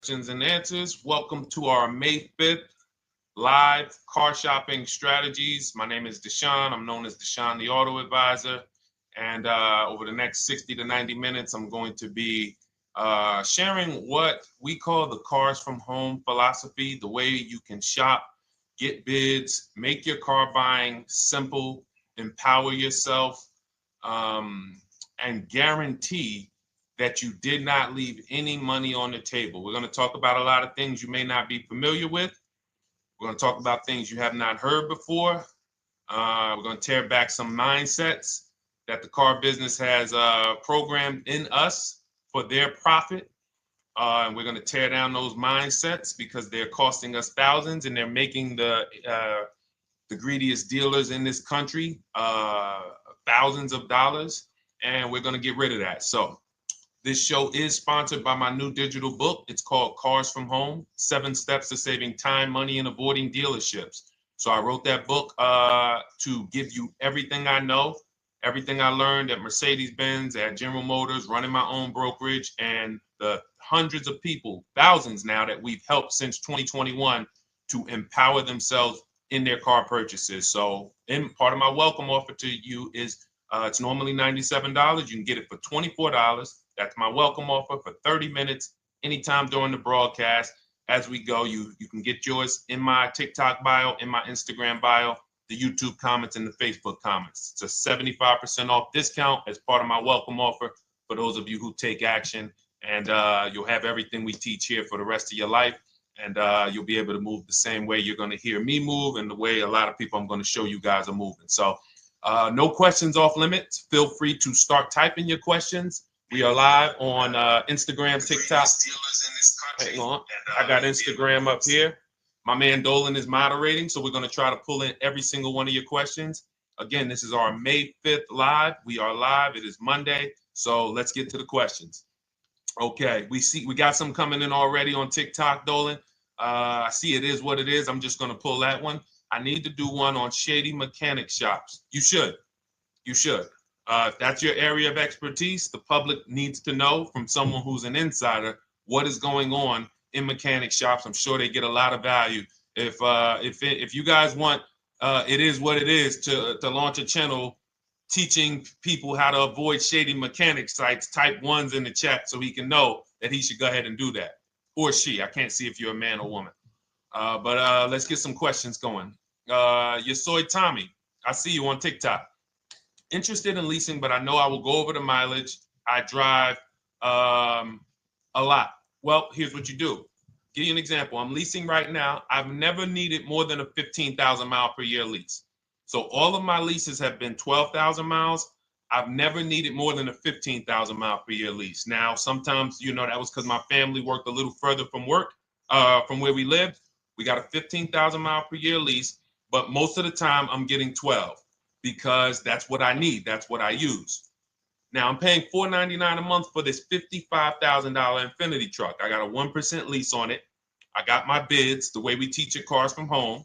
questions and answers. Welcome to our May 5th live car shopping strategies. My name is Deshone. I'm known as Deshone the Auto Advisor. And over the next 60 to 90 minutes, I'm going to be sharing what we call the cars from home philosophy, the way you can shop, get bids, make your car buying simple, empower yourself, and guarantee that you did not leave any money on the table. We're going to talk about a lot of things you may not be familiar with. We're going to talk about things you have not heard before. We're going to tear back some mindsets that the car business has programmed in us for their profit. And we're going to tear down those mindsets because they're costing us thousands and they're making the greediest dealers in this country thousands of dollars. And we're going to get rid of that. So this show is sponsored by my new digital book. It's called Cars from Home, 7 Steps to Saving Time, Money, and Avoiding Dealerships. So I wrote that book to give you everything I know, everything I learned at Mercedes-Benz, at General Motors, running my own brokerage, and the hundreds of people, thousands now, that we've helped since 2021 to empower themselves in their car purchases. So part of my welcome offer to you is it's normally $97. You can get it for $24. That's my welcome offer for 30 minutes, anytime during the broadcast. As we go, you can get yours in my TikTok bio, in my Instagram bio, the YouTube comments, and the Facebook comments. It's a 75% off discount as part of my welcome offer for those of you who take action. And you'll have everything we teach here for the rest of your life. And you'll be able to move the same way you're going to hear me move and the way a lot of people I'm going to show you guys are moving. So no questions off limits. Feel free to start typing your questions. We are live on Instagram, TikTok. Hang on. I got Instagram up here. My man Dolan is moderating, so we're going to try to pull in every single one of your questions. Again, this is our May 5th live. We are live. It is Monday, so let's get to the questions. Okay, we got some coming in already on TikTok, Dolan. I see it is what it is. I'm just going to pull that one. I need to do one on shady mechanic shops. You should. If that's your area of expertise, the public needs to know from someone who's an insider what is going on in mechanic shops. I'm sure they get a lot of value. If you guys want, it is what it is to launch a channel teaching people how to avoid shady mechanic sites, type ones in the chat so he can know that he should go ahead and do that. Or she. I can't see if you're a man or woman. But let's get some questions going. Yasoy Tommy, I see you on TikTok. Interested in leasing, but I know I will go over the mileage. I drive a lot. Well, here's what you do. Give you an example. I'm leasing right now. I've never needed more than a 15,000 mile per year lease. So all of my leases have been 12,000 miles. I've never needed more than a 15,000 mile per year lease. Now, sometimes, that was because my family worked a little further from where we lived. We got a 15,000 mile per year lease, but most of the time I'm getting 12 because that's what I need. That's what I use. Now I'm paying $499 a month for this $55,000 Infinity truck. I got a 1% lease on it. I got my bids, the way we teach at Cars from Home.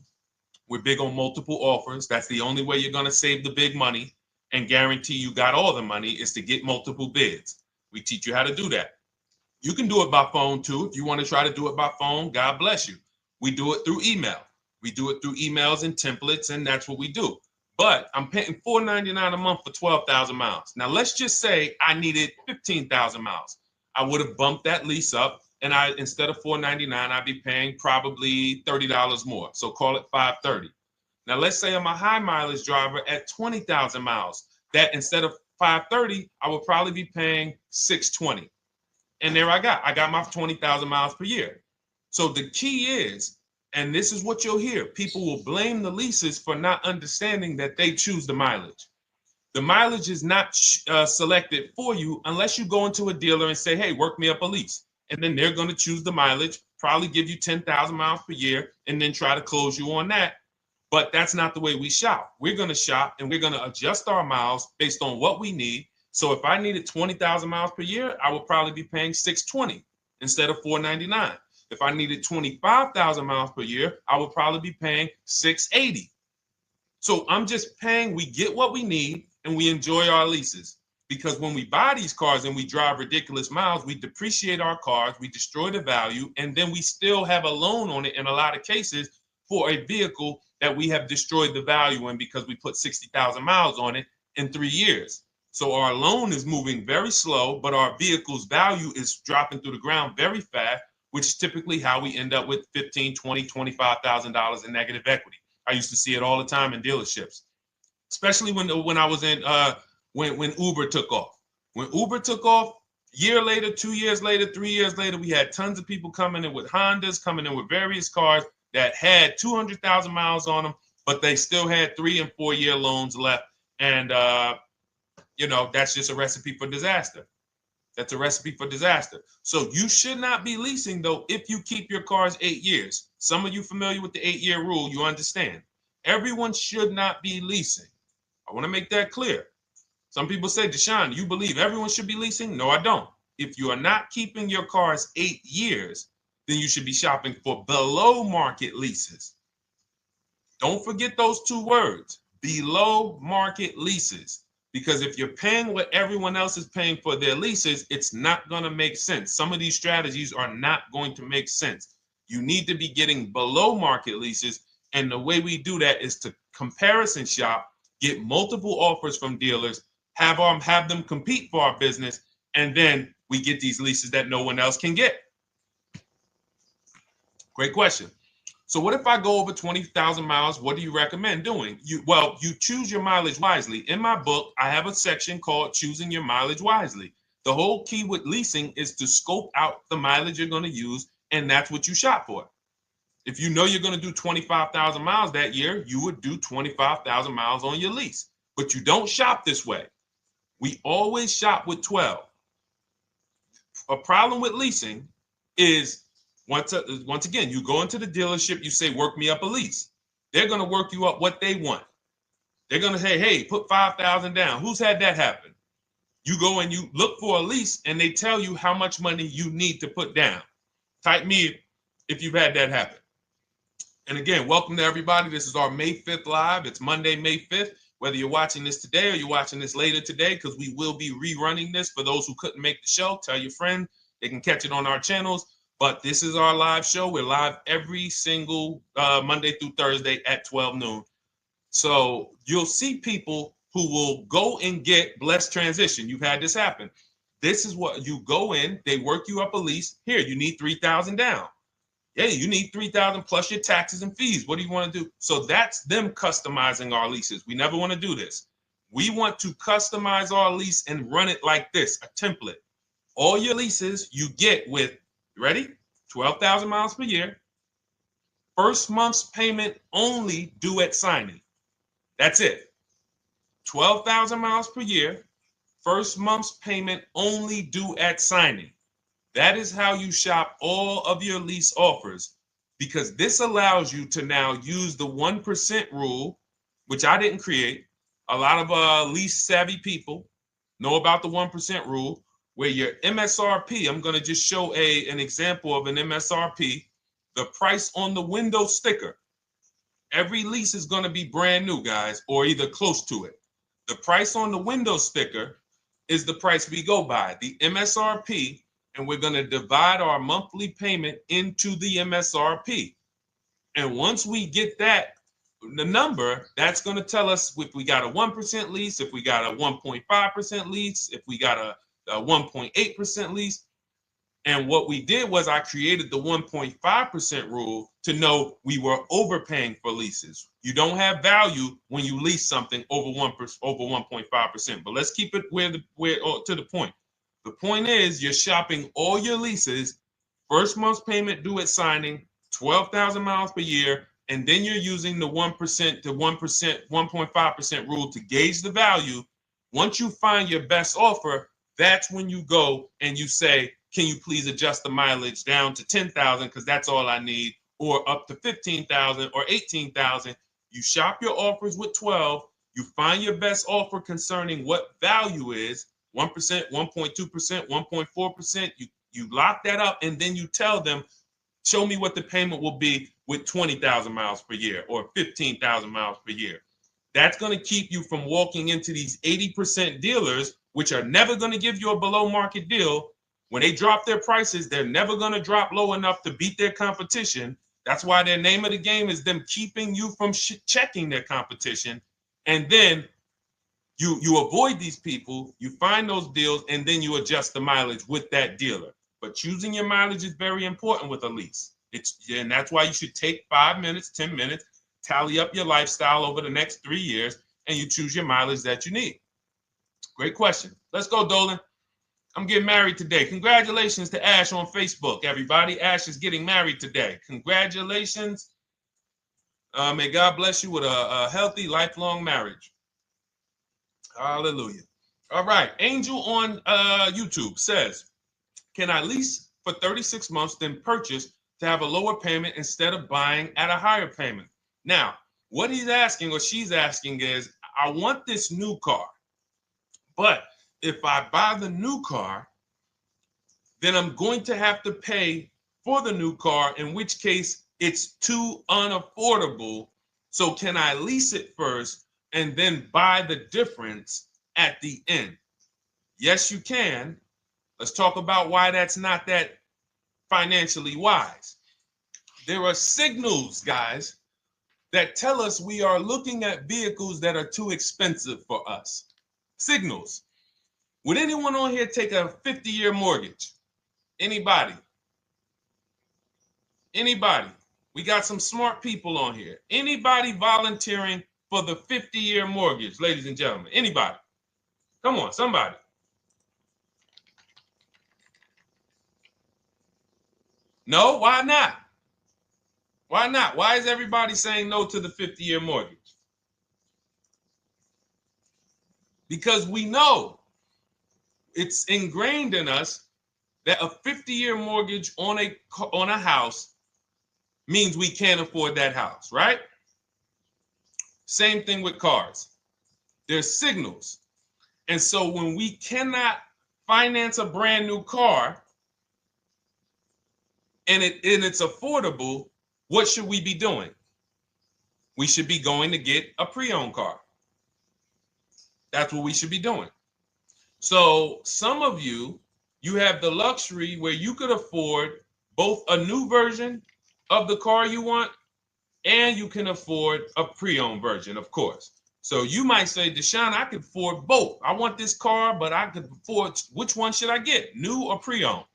We're big on multiple offers. That's the only way you're going to save the big money and guarantee you got all the money is to get multiple bids. We teach you how to do that. You can do it by phone too. If you want to try to do it by phone, God bless you. We do it through email. We do it through emails and templates, and that's what we do. But I'm paying $499 a month for 12,000 miles. Now, let's just say I needed 15,000 miles. I would have bumped that lease up, and instead of $499, I'd be paying probably $30 more. So call it $530. Now, let's say I'm a high mileage driver at 20,000 miles. That instead of $530, I would probably be paying $620. And there I got my 20,000 miles per year. So the key is, and this is what you'll hear, people will blame the leases for not understanding that they choose the mileage. The mileage is not selected for you unless you go into a dealer and say, hey, work me up a lease. And then they're going to choose the mileage, probably give you 10,000 miles per year, and then try to close you on that. But that's not the way we shop. We're going to shop and we're going to adjust our miles based on what we need. So if I needed 20,000 miles per year, I would probably be paying $620 instead of $499. If I needed 25,000 miles per year, I would probably be paying $680. So I'm just paying, we get what we need and we enjoy our leases. because when we buy these cars and we drive ridiculous miles, we depreciate our cars, we destroy the value, and then we still have a loan on it in a lot of cases for a vehicle that we have destroyed the value in because we put 60,000 miles on it in 3 years. So our loan is moving very slow, but our vehicle's value is dropping through the ground very fast, which is typically how we end up with $15,000, $20,000, $25,000 in negative equity. I used to see it all the time in dealerships, especially when I was in when Uber took off. When Uber took off, year later, 2 years later, 3 years later, we had tons of people coming in with Hondas, coming in with various cars that had 200,000 miles on them, but they still had 3 and 4 year loans left. And, that's just a recipe for disaster. That's a recipe for disaster. So you should not be leasing, though, if you keep your cars 8 years. Some of you familiar with the 8-year rule, you understand. Everyone should not be leasing. I want to make that clear. Some people say, Deshone, you believe everyone should be leasing? No, I don't. If you are not keeping your cars 8 years, then you should be shopping for below market leases. Don't forget those 2 words, below market leases. Because if you're paying what everyone else is paying for their leases, it's not going to make sense. Some of these strategies are not going to make sense. You need to be getting below market leases. And the way we do that is to comparison shop, get multiple offers from dealers, have them compete for our business, and then we get these leases that no one else can get. Great question. So what if I go over 20,000 miles? What do you recommend doing? You choose your mileage wisely. In my book, I have a section called Choosing Your Mileage Wisely. The whole key with leasing is to scope out the mileage you're going to use, and that's what you shop for. If you know you're going to do 25,000 miles that year, you would do 25,000 miles on your lease. But you don't shop this way. We always shop with 12. A problem with leasing is once again, you go into the dealership, you say, work me up a lease. They're going to work you up what they want. They're going to say, hey, put 5,000 down. Who's had that happen? You go and you look for a lease and they tell you how much money you need to put down. Type me if you've had that happen. And again, welcome to everybody. This is our May 5th live. It's Monday, May 5th. Whether you're watching this today or you're watching this later today, because we will be rerunning this for those who couldn't make the show. Tell your friend they can catch it on our channels. But this is our live show. We're live every single Monday through Thursday at 12 noon. So you'll see people who will go and get blessed transition. You've had this happen. This is what you go in. They work you up a lease. Here, you need 3,000 down. Yeah, you need 3,000 plus your taxes and fees. What do you want to do? So that's them customizing our leases. We never want to do this. We want to customize our lease and run it like this, a template. All your leases you get with, ready? 12,000 miles per year. First month's payment only due at signing. That's it. 12,000 miles per year. First month's payment only due at signing. That is how you shop all of your lease offers, because this allows you to now use the 1% rule, which I didn't create. A lot of lease savvy people know about the 1% rule, where your MSRP, I'm going to just show an example of an MSRP, the price on the window sticker. Every lease is going to be brand new, guys, or either close to it. The price on the window sticker is the price we go by, the MSRP, and we're going to divide our monthly payment into the MSRP. And once we get that, the number, that's going to tell us if we got a 1% lease, if we got a 1.5% lease, if we got a 1.8% lease. And what we did was I created the 1.5% rule to know we were overpaying for leases. You don't have value when you lease something over 1.5%. But let's keep it to the point. The point is you're shopping all your leases, first month's payment due at signing, 12,000 miles per year, and then you're using the 1% to 1.5% rule to gauge the value. Once you find your best offer, that's when you go and you say, can you please adjust the mileage down to 10,000 because that's all I need, or up to 15,000 or 18,000. You shop your offers with 12. You find your best offer concerning what value is, 1%, 1.2%, 1.4%. You lock that up, and then you tell them, show me what the payment will be with 20,000 miles per year or 15,000 miles per year. That's going to keep you from walking into these 80% dealers which are never going to give you a below market deal, when they drop their prices, they're never going to drop low enough to beat their competition. That's why their name of the game is them keeping you from checking their competition. And then you avoid these people, you find those deals, and then you adjust the mileage with that dealer. But choosing your mileage is very important with a lease. And that's why you should take 5 minutes, 10 minutes, tally up your lifestyle over the next 3 years, and you choose your mileage that you need. Great question. Let's go, Dolan. I'm getting married today. Congratulations to Ash on Facebook, everybody. Ash is getting married today. Congratulations. May God bless you with a healthy, lifelong marriage. Hallelujah. All right. Angel on YouTube says, can I lease for 36 months, then purchase to have a lower payment instead of buying at a higher payment? Now, what he's asking or she's asking is, I want this new car, but if I buy the new car, then I'm going to have to pay for the new car, in which case it's too unaffordable. So can I lease it first and then buy the difference at the end? Yes, you can. Let's talk about why that's not that financially wise. There are signals, guys, that tell us we are looking at vehicles that are too expensive for us. Signals. Would anyone on here take a 50-year mortgage? Anybody? Anybody? We got some smart people on here. Anybody volunteering for the 50-year mortgage, ladies and gentlemen? Anybody? Come on, somebody. No, why not? Why not? Why is everybody saying no to the 50-year mortgage? Because we know it's ingrained in us that a 50-year mortgage on a house means we can't afford that house, right? Same thing with cars. There's signals. And so when we cannot finance a brand new car and it's affordable, what should we be doing? We should be going to get a pre-owned car. That's what we should be doing. So some of you have the luxury where you could afford both a new version of the car you want, and you can afford a pre-owned version, of course. So you might say, Deshone, I could afford both. I want this car, but I could afford, which one should I get, new or pre-owned?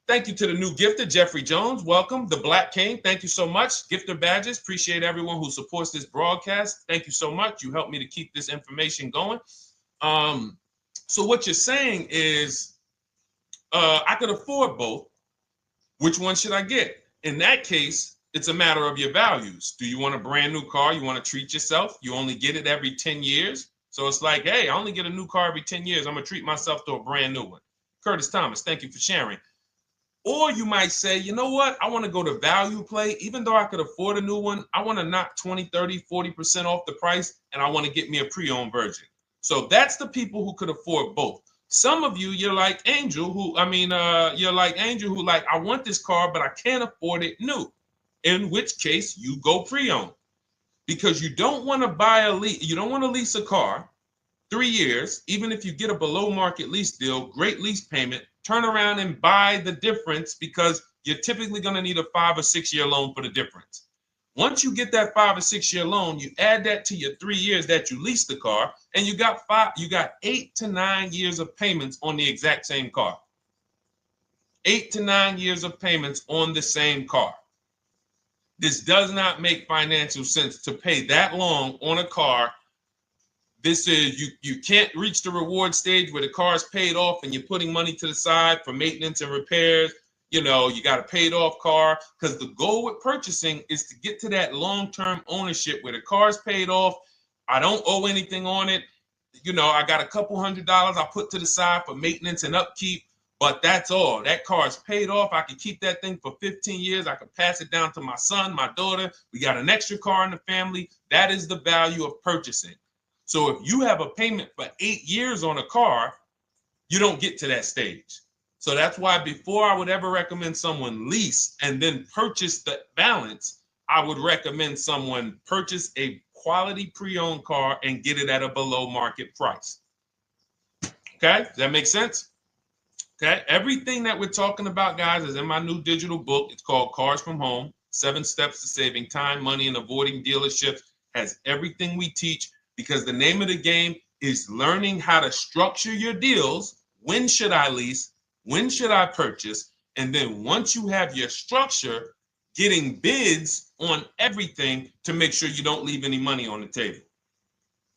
Thank you to the new gifter, Jeffrey Jones. Welcome. The Black King. Thank you so much. Gifter badges. Appreciate everyone who supports this broadcast. Thank you so much. You helped me to keep this information going. So what you're saying is, I could afford both. Which one should I get? In that case, it's a matter of your values. Do you want a brand new car? You want to treat yourself? You only get it every 10 years. So it's like, hey, I only get a new car every 10 years. I'm going to treat myself to a brand new one. Curtis Thomas, thank you for sharing. Or you might say, you know what? I want to go to value play. Even though I could afford a new one, I want to knock 20, 30, 40% off the price, and I want to get me a pre-owned version. So that's the people who could afford both. Some of you, you're like Angel, who like, I want this car, but I can't afford it new. In which case you go pre-owned, because you don't want to you don't want to lease a car 3 years, even if you get a below market lease deal, great lease payment, turn around and buy the difference, because you're typically going to need a 5 or 6 year loan for the difference. Once you get that 5 or 6 year loan, you add that to your 3 years that you leased the car, and you got 8 to 9 years of payments on the exact same car. 8 to 9 years of payments on the same car. This does not make financial sense to pay that long on a car. This is, you can't reach the reward stage where the car is paid off and you're putting money to the side for maintenance and repairs. You know, you got a paid off car, because the goal with purchasing is to get to that long-term ownership where the car is paid off. I don't owe anything on it. You know, I got a couple $100 I put to the side for maintenance and upkeep, but that's all. That car is paid off. I can keep that thing for 15 years. I can pass it down to my son, my daughter. We got an extra car in the family. That is the value of purchasing. So if you have a payment for 8 years on a car, you don't get to that stage. So that's why before I would ever recommend someone lease and then purchase the balance, I would recommend someone purchase a quality pre-owned car and get it at a below market price. Okay, does that make sense? Okay, everything that we're talking about, guys, is in my new digital book. It's called Cars from Home, 7 Steps to Saving Time, Money, and Avoiding Dealerships. Has everything we teach, because the name of the game is learning how to structure your deals. When should I lease? When should I purchase? And then once you have your structure, getting bids on everything to make sure you don't leave any money on the table.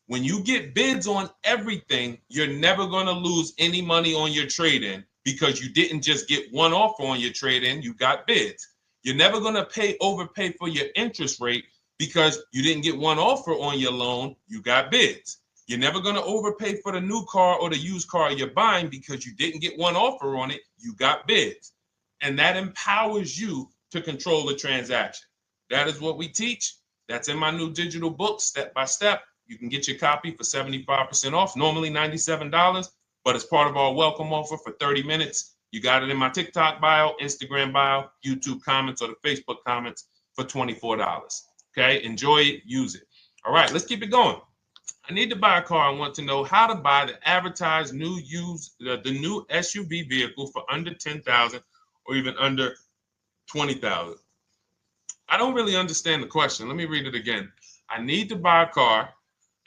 When you get bids on everything, you're never going to lose any money on your trade-in, because you didn't just get one offer on your trade-in, you got bids. You're never going to overpay for your interest rate, because you didn't get one offer on your loan, you got bids. You're never going to overpay for the new car or the used car you're buying, because you didn't get one offer on it, you got bids. And that empowers you to control the transaction. That is what we teach. That's in my new digital book, step by step. You can get your copy for 75% off, normally $97, but it's part of our welcome offer for 30 minutes. You got it in my TikTok bio, Instagram bio, YouTube comments, or the Facebook comments for $24. Okay, enjoy it, use it. All right, let's keep it going. I need to buy a car. I want to know how to buy the advertised new the new SUV vehicle for under $10,000 or even under $20,000. I don't really understand the question. Let me read it again. I need to buy a car,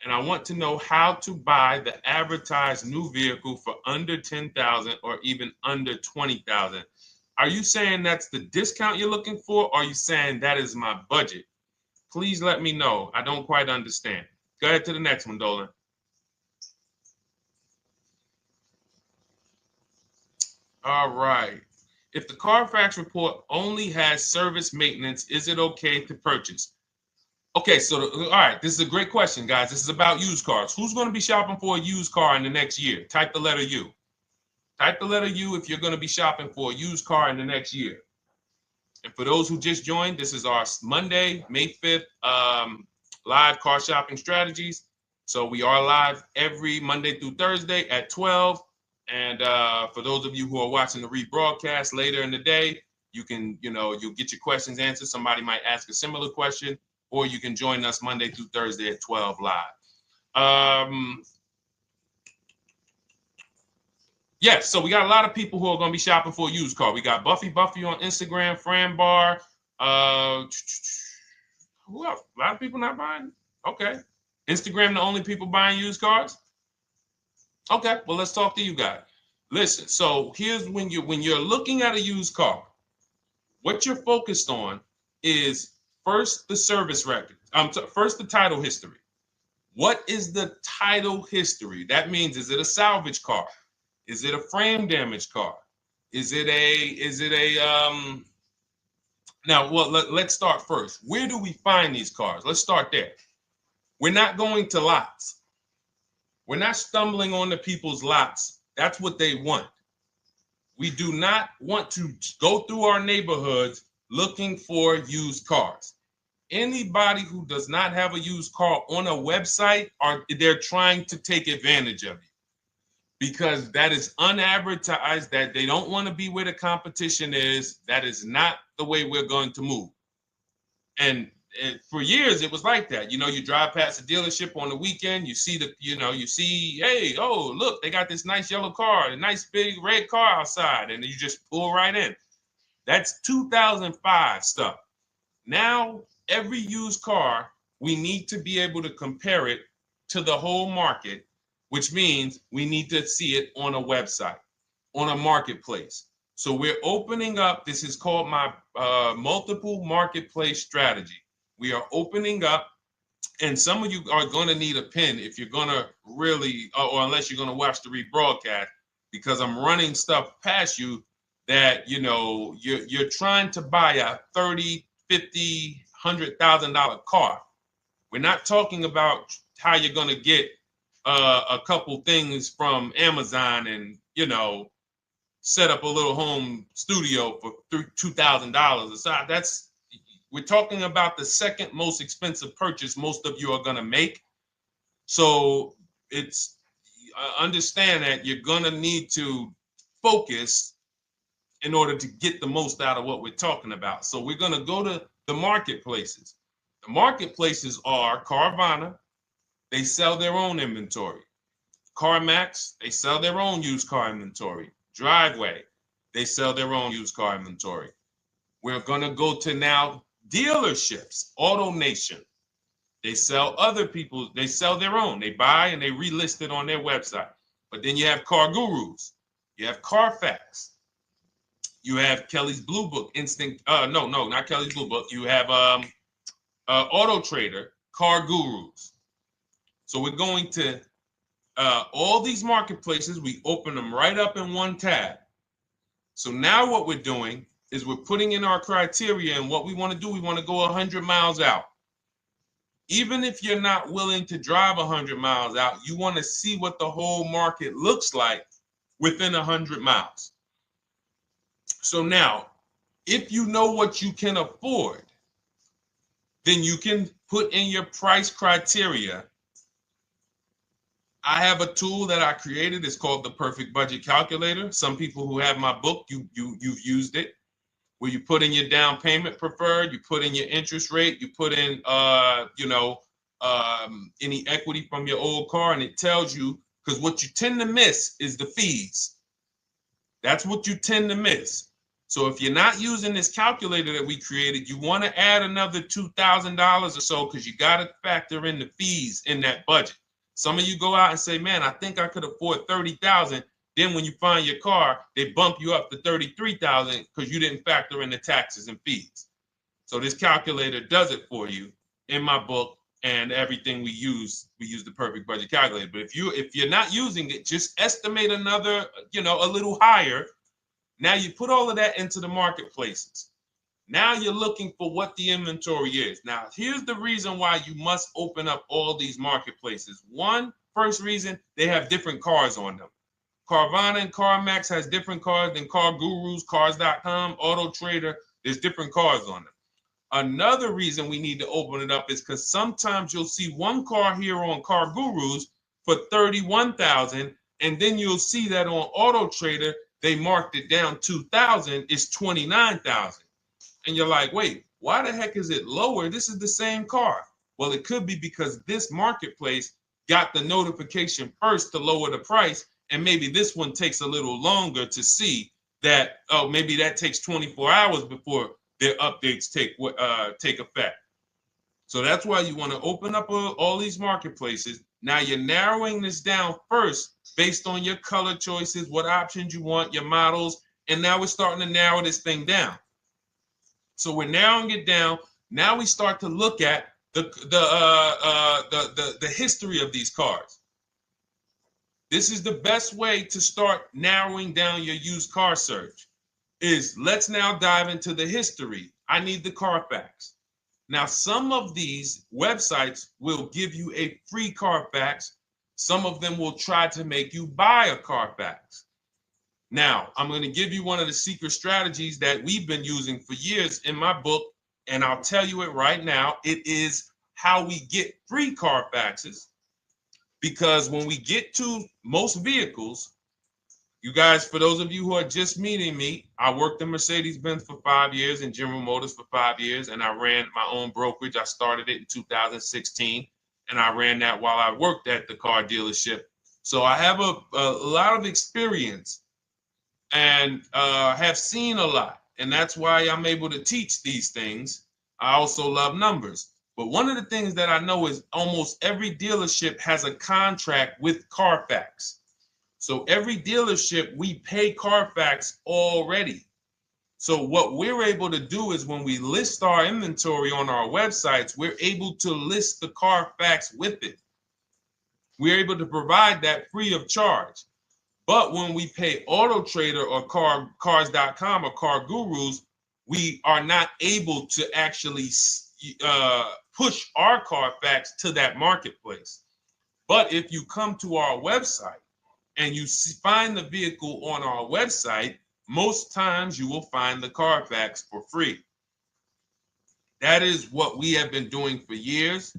and I want to know how to buy the advertised new vehicle for under $10,000 or even under $20,000. Are you saying that's the discount you're looking for, or are you saying that is my budget? Please let me know. I don't quite understand. Go ahead to the next one, Dolan. All right. If the Carfax report only has service maintenance, is it okay to purchase? Okay, so all right, this is a great question, guys. This is about used cars. Who's going to be shopping for a used car in the next year? Type the letter U. Type the letter U if you're going to be shopping for a used car in the next year. And for those who just joined, this is our Monday, May 5th, live car shopping strategies. So we are live every Monday through Thursday at 12. And for those of you who are watching the rebroadcast later in the day, you can, you'll get your questions answered. Somebody might ask a similar question, or you can join us Monday through Thursday at 12 live. Yes, so we got a lot of people who are going to be shopping for a used car. We got Buffy on Instagram, Fran Bar. Who else? A lot of people not buying? Okay. Instagram, the only people buying used cars? Okay, well, let's talk to you guys. Listen, so here's when you're looking at a used car, what you're focused on is first the service record. First the title history. What is the title history? That means, is it a salvage car? Is it a frame damage car? Is it a now, well, let's start first. Where do we find these cars? Let's start there. We're not going to lots. We're not stumbling onto people's lots. That's what they want. We do not want to go through our neighborhoods looking for used cars. Anybody who does not have a used car on a website, they're trying to take advantage of you, because that is unadvertised, that they don't want to be where the competition is. That is not the way we're going to move. And for years, it was like that. You drive past a dealership on the weekend, you see hey, oh, look, they got this nice yellow car, a nice big red car outside, and you just pull right in. That's 2005 stuff. Now, every used car, we need to be able to compare it to the whole market, which means we need to see it on a website, on a marketplace. So we're opening up, this is called my multiple marketplace strategy. We are opening up, and some of you are going to need a pen if you're going to really, or unless you're going to watch the rebroadcast, because I'm running stuff past you that, you're trying to buy a $30,000, $50,000, $100,000 car. We're not talking about how you're going to get a couple things from Amazon and, set up a little home studio for $2,000. We're talking about the second most expensive purchase most of you are going to make. So it's understand that you're going to need to focus in order to get the most out of what we're talking about. So we're going to go to the marketplaces. The marketplaces are Carvana. They sell their own inventory. CarMax, they sell their own used car inventory. Driveway, they sell their own used car inventory. We're going to go to now dealerships. AutoNation, they sell other people's, they sell their own. They buy and they relist it on their website. But then you have Car Gurus, you have Carfax, you have Kelly's Blue Book, no, not Kelly's Blue Book. You have Auto Trader, Car Gurus. So we're going to all these marketplaces, we open them right up in one tab. So now what we're doing is we're putting in our criteria, and what we want to do, we want to go 100 miles out. Even if you're not willing to drive 100 miles out, you want to see what the whole market looks like within 100 miles. So now, if you know what you can afford, then you can put in your price criteria. I have a tool that I created. It's called the Perfect Budget Calculator. Some people who have my book, you've used it, where you put in your down payment preferred, you put in your interest rate, you put in any equity from your old car, and it tells you, because what you tend to miss is the fees. That's what you tend to miss. So if you're not using this calculator that we created, you want to add another $2,000 or so, because you got to factor in the fees in that budget. Some of you go out and say, man, I think I could afford $30,000. Then when you find your car, they bump you up to $33,000 because you didn't factor in the taxes and fees. So this calculator does it for you in my book, and everything we use the Perfect Budget Calculator. But if you're not using it, just estimate another, a little higher. Now you put all of that into the marketplaces. Now you're looking for what the inventory is. Now, here's the reason why you must open up all these marketplaces. First reason, they have different cars on them. Carvana and CarMax has different cars than Car Gurus, Cars.com, Auto Trader. There's different cars on them. Another reason we need to open it up is because sometimes you'll see one car here on Car Gurus for $31,000, and then you'll see that on Auto Trader, they marked it down $2,000, it's $29,000. And you're like, wait, why the heck is it lower? This is the same car. Well, it could be because this marketplace got the notification first to lower the price, and maybe this one takes a little longer to see that, oh, maybe that takes 24 hours before their updates take effect. So that's why you want to open up all these marketplaces. Now you're narrowing this down first based on your color choices, what options you want, your models, and now we're starting to narrow this thing down. So we're narrowing it down. Now we start to look at the history of these cars. This is the best way to start narrowing down your used car search. Let's now dive into the history. I need the Carfax. Now, some of these websites will give you a free Carfax. Some of them will try to make you buy a Carfax. Now, I'm going to give you one of the secret strategies that we've been using for years in my book, and I'll tell you it right now. It is how we get free Carfaxes, because when we get to most vehicles, you guys, for those of you who are just meeting me, I worked in Mercedes-Benz for 5 years and General Motors for 5 years, and I ran my own brokerage. I started it in 2016, and I ran that while I worked at the car dealership. So I have a lot of experience and have seen a lot, and that's why I'm able to teach these things. I also love numbers. But one of the things that I know is almost every dealership has a contract with Carfax. So every dealership, we pay Carfax already. So what we're able to do is when we list our inventory on our websites, we're able to list the Carfax with it. We're able to provide that free of charge. But when we pay Auto Trader or Cars.com or Car Gurus, we are not able to actually push our Carfax to that marketplace. But if you come to our website and you find the vehicle on our website, most times you will find the Carfax for free. That is what we have been doing for years.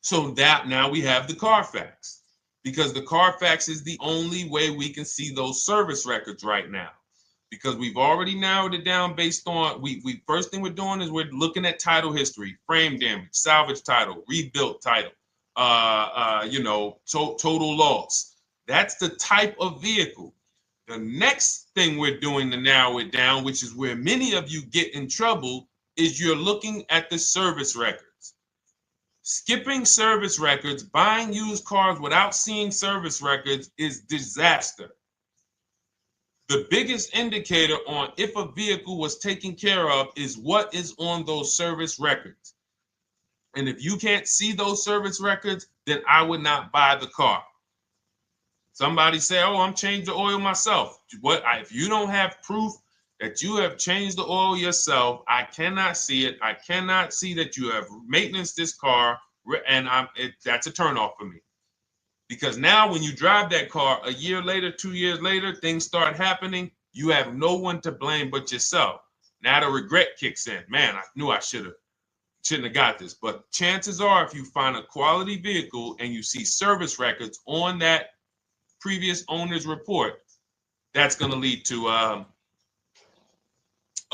So that now we have the Carfax, because the Carfax is the only way we can see those service records right now, because we've already narrowed it down based on, first thing we're doing is we're looking at title history, frame damage, salvage title, rebuilt title, total loss. That's the type of vehicle. The next thing we're doing to narrow it down, which is where many of you get in trouble, is you're looking at the service records. Skipping service records, buying used cars without seeing service records is disaster. The biggest indicator on if a vehicle was taken care of is what is on those service records. And if you can't see those service records, then I would not buy the car. Somebody say, oh, I'm changing the oil myself. If you don't have proof that you have changed the oil yourself, I cannot see it. I cannot see that you have maintenance this car, and that's a turnoff for me. Because now when you drive that car a year later, 2 years later, things start happening. You have no one to blame but yourself. Now the regret kicks in. Man, I knew I shouldn't have got this. But chances are, if you find a quality vehicle and you see service records on that previous owner's report, that's going to lead to a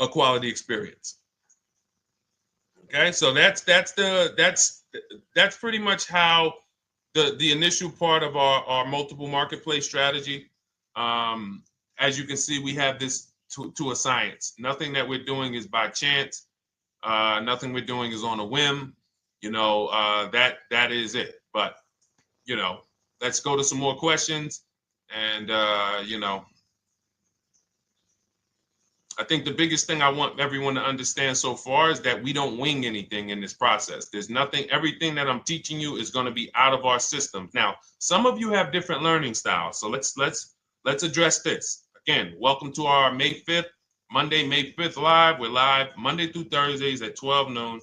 quality experience. Okay, so that's pretty much how the initial part of our multiple marketplace strategy. As you can see, we have this to a science. Nothing that we're doing is by chance. Nothing we're doing is on a whim. That is it. But let's go to some more questions. And I think the biggest thing I want everyone to understand so far is that we don't wing anything in this process. There's nothing, everything that I'm teaching you is going to be out of our systems. Now, some of you have different learning styles. So let's address this. Again, welcome to our May 5th, Monday, May 5th live. We're live Monday through Thursdays at 12 noon.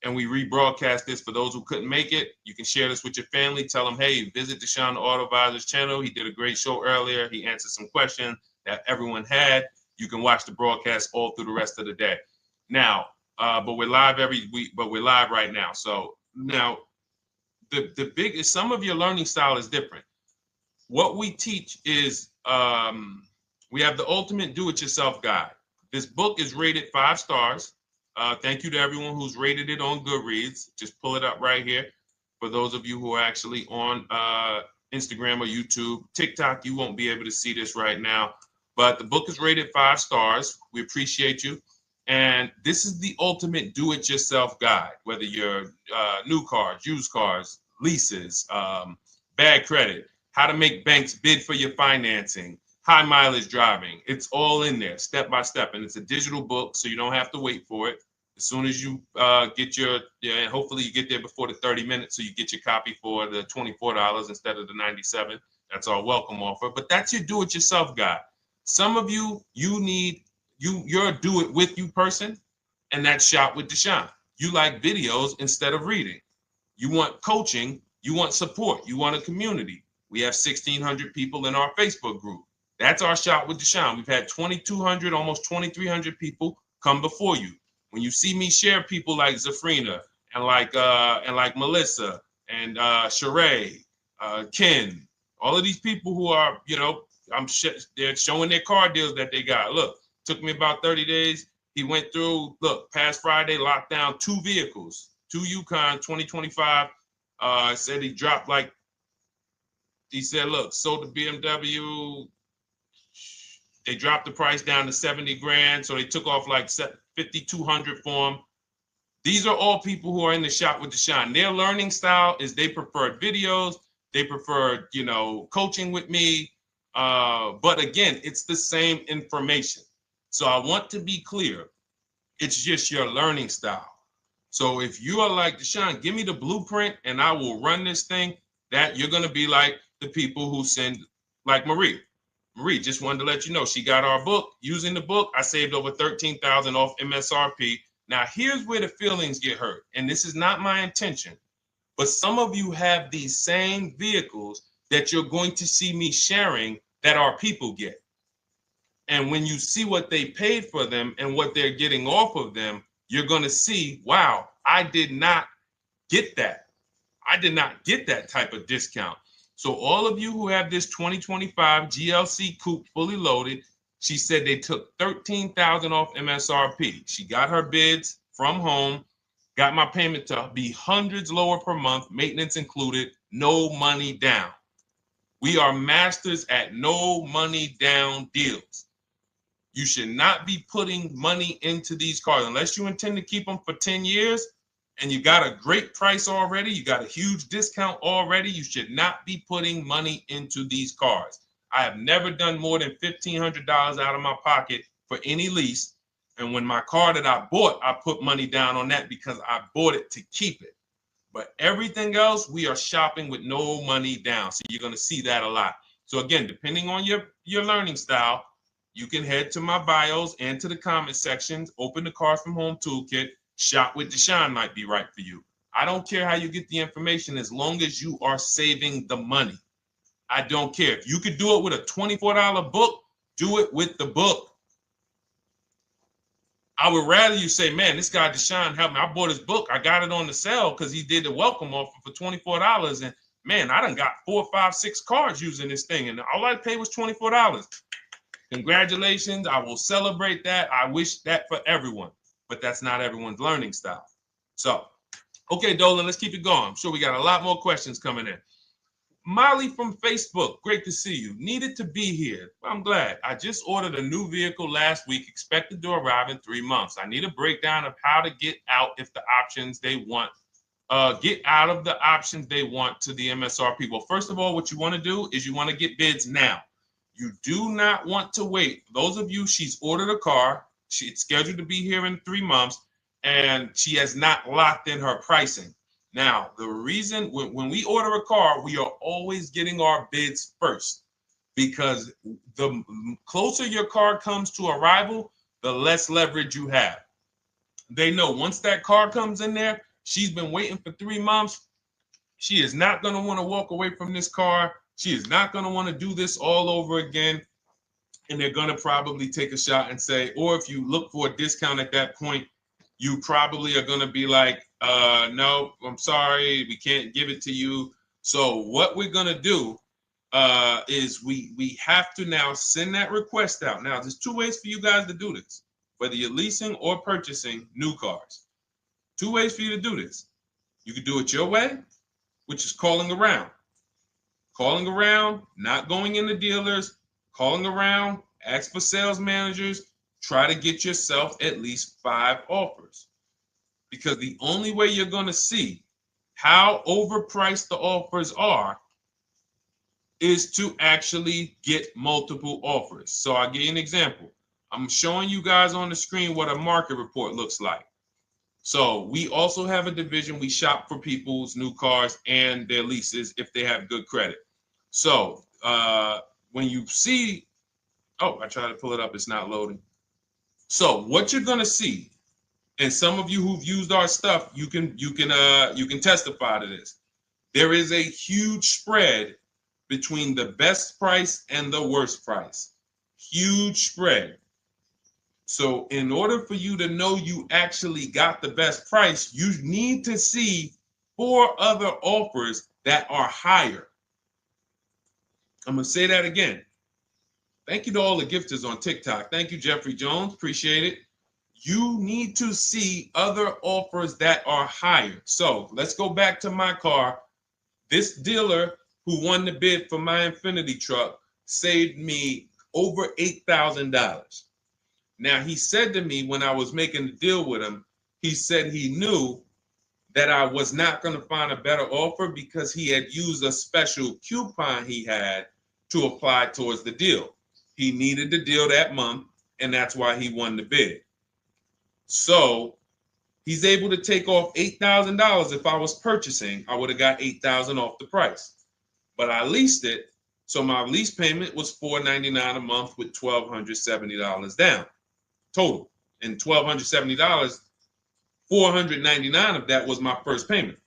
And we rebroadcast this for those who couldn't make it. You can share this with your family. Tell them, hey, visit Deshone the Auto Advisor's channel. He did a great show earlier. He answered some questions that everyone had. You can watch the broadcast all through the rest of the day. Now, but we're live every week, but we're live right now. So now the biggest, some of your learning style is different. What we teach is we have the ultimate do-it-yourself guide. This book is rated 5 stars. Thank you to everyone who's rated it on Goodreads. Just pull it up right here. For those of you who are actually on Instagram or YouTube, TikTok, you won't be able to see this right now. But the book is rated 5 stars. We appreciate you. And this is the ultimate do-it-yourself guide, whether you're new cars, used cars, leases, bad credit, how to make banks bid for your financing, high mileage driving. It's all in there, step by step. And it's a digital book, so you don't have to wait for it. As soon as you get and hopefully you get there before the 30 minutes, so you get your copy for the $24 instead of the $97. That's our welcome offer. But that's your do-it-yourself guide. Some of you, you're a do-it-with-you person, and that's Shop with Deshone. You like videos instead of reading. You want coaching. You want support. You want a community. We have 1,600 people in our Facebook group. That's our Shop with Deshone. We've had 2,200, almost 2,300 people come before you. When you see me share people like Zafrina and like Melissa and Sheree, Ken, all of these people who are, they're showing their car deals that they got. Look, took me about 30 days. He went through, past Friday, locked down 2 vehicles, 2 Yukon 2025. Said he dropped he said, look, sold the BMW. They dropped the price down to 70 grand. So they took off like 5,200 for him. These are all people who are in the Shop with Deshone. Their learning style is they prefer videos. They prefer, coaching with me. But again, it's the same information. So I want to be clear. It's just your learning style. So if you are like Deshone, give me the blueprint and I will run this thing. That you're going to be like the people who send, like Marie. Marie just wanted to let you know she got our book. Using the book, I saved over $13,000 off MSRP. Now, here's where the feelings get hurt. And this is not my intention. But some of you have these same vehicles that you're going to see me sharing that our people get. And when you see what they paid for them and what they're getting off of them, you're going to see, wow, I did not get that. I did not get that type of discount. So all of you who have this 2025 GLC coupe fully loaded, she said they took $13,000 off MSRP. She got her bids from home, got my payment to be hundreds lower per month, maintenance included, no money down. We are masters at no money down deals. You should not be putting money into these cars unless you intend to keep them for 10 years and you got a great price already. You got a huge discount already. You should not be putting money into these cars. I have never done more than $1,500 out of my pocket for any lease. And when my car that I bought, I put money down on that because I bought it to keep it. But everything else, we are shopping with no money down. So you're going to see that a lot. So again, depending on your learning style, you can head to my bios and to the comment sections, open the Cars from Home Toolkit, Shop with Deshone might be right for you. I don't care how you get the information as long as you are saving the money. I don't care. If you could do it with a $24 book, do it with the book. I would rather you say, man, this guy Deshone helped me. I bought his book. I got it on the sale because he did the welcome offer for $24. And man, I done got 4, 5, 6 cars using this thing. And all I paid was $24. Congratulations. I will celebrate that. I wish that for everyone, but that's not everyone's learning style. So, okay, Dolan, let's keep it going. I'm sure we got a lot more questions coming in. Molly from Facebook, great to see you. Needed to be here. Well, I'm glad. I just ordered a new vehicle last week, expected to arrive in 3 months. I need a breakdown of how to get out if the options they want, get out of the options they want to the MSRP. Well, first of all, what you want to do is you want to get bids now. You do not want to wait. Those of you, she's ordered a car. She's scheduled to be here in 3 months, and she has not locked in her pricing. Now, the reason when we order a car, we are always getting our bids first because the closer your car comes to arrival, the less leverage you have. They know once that car comes in there, she's been waiting for 3 months. She is not going to want to walk away from this car. She is not going to want to do this all over again. And they're going to probably take a shot and say, or if you look for a discount at that point, you probably are going to be like, no, I'm sorry, we can't give it to you. So what we're going to do is we have to now send that request out. Now, there's 2 ways for you guys to do this, whether you're leasing or purchasing new cars. 2 ways for you to do this. You can do it your way, which is calling around. Calling around, not going into dealers, calling around, ask for sales managers, try to get yourself at least 5 offers. Because the only way you're going to see how overpriced the offers are is to actually get multiple offers. So I'll give you an example. I'm showing you guys on the screen what a market report looks like. So we also have a division. We shop for people's new cars and their leases if they have good credit. So when you see, oh, I tried to pull it up. It's not loading. So what you're going to see, and some of you who've used our stuff, you can testify to this. There is a huge spread between the best price and the worst price. Huge spread. So in order for you to know you actually got the best price, you need to see 4 other offers that are higher. I'm going to say that again. Thank you to all the gifters on TikTok. Thank you, Jeffrey Jones. Appreciate it. You need to see other offers that are higher. So let's go back to my car. This dealer who won the bid for my Infinity truck saved me over $8,000. Now, he said to me when I was making the deal with him, he said he knew that I was not going to find a better offer because he had used a special coupon he had to apply towards the deal. He needed the deal that month, and that's why he won the bid. So he's able to take off $8,000. If I was purchasing, I would have got $8,000 off the price. But I leased it, so my lease payment was $499 a month with $1,270 down total. And $1,270, $499 of that was my first payment.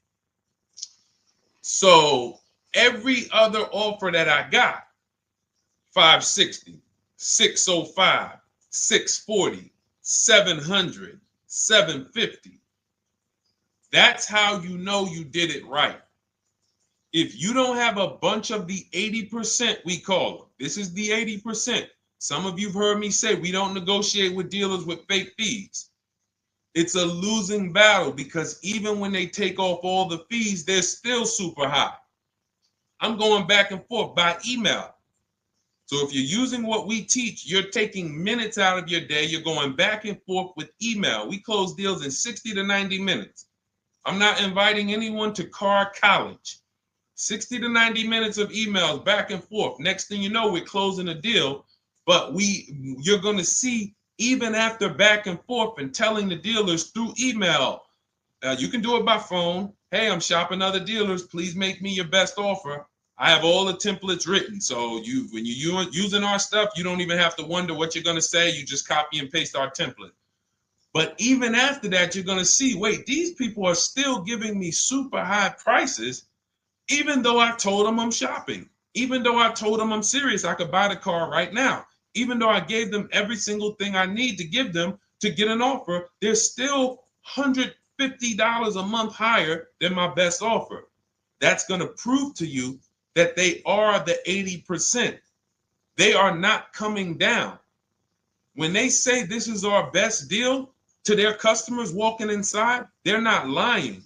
So every other offer that I got, $560, $605, $640, $700, $750. That's how you know you did it right. If you don't have a bunch of the 80%, we call them. This is the 80%. Some of you have heard me say we don't negotiate with dealers with fake fees. It's a losing battle because even when they take off all the fees, they're still super high. I'm going back and forth by email. So if you're using what we teach, you're taking minutes out of your day. You're going back and forth with email. We close deals in 60 to 90 minutes. I'm not inviting anyone to car college. 60 to 90 minutes of emails back and forth. Next thing you know, we're closing a deal. But you're going to see, even after back and forth and telling the dealers through email, you can do it by phone. Hey, I'm shopping other dealers. Please make me your best offer. I have all the templates written. So when you're using our stuff, you don't even have to wonder what you're going to say. You just copy and paste our template. But even after that, you're going to see, wait, these people are still giving me super high prices, even though I told them I'm shopping, even though I told them I'm serious, I could buy the car right now, even though I gave them every single thing I need to give them to get an offer, they're still $150 a month higher than my best offer. That's going to prove to you that they are the 80%. They are not coming down. When they say this is our best deal to their customers walking inside, they're not lying.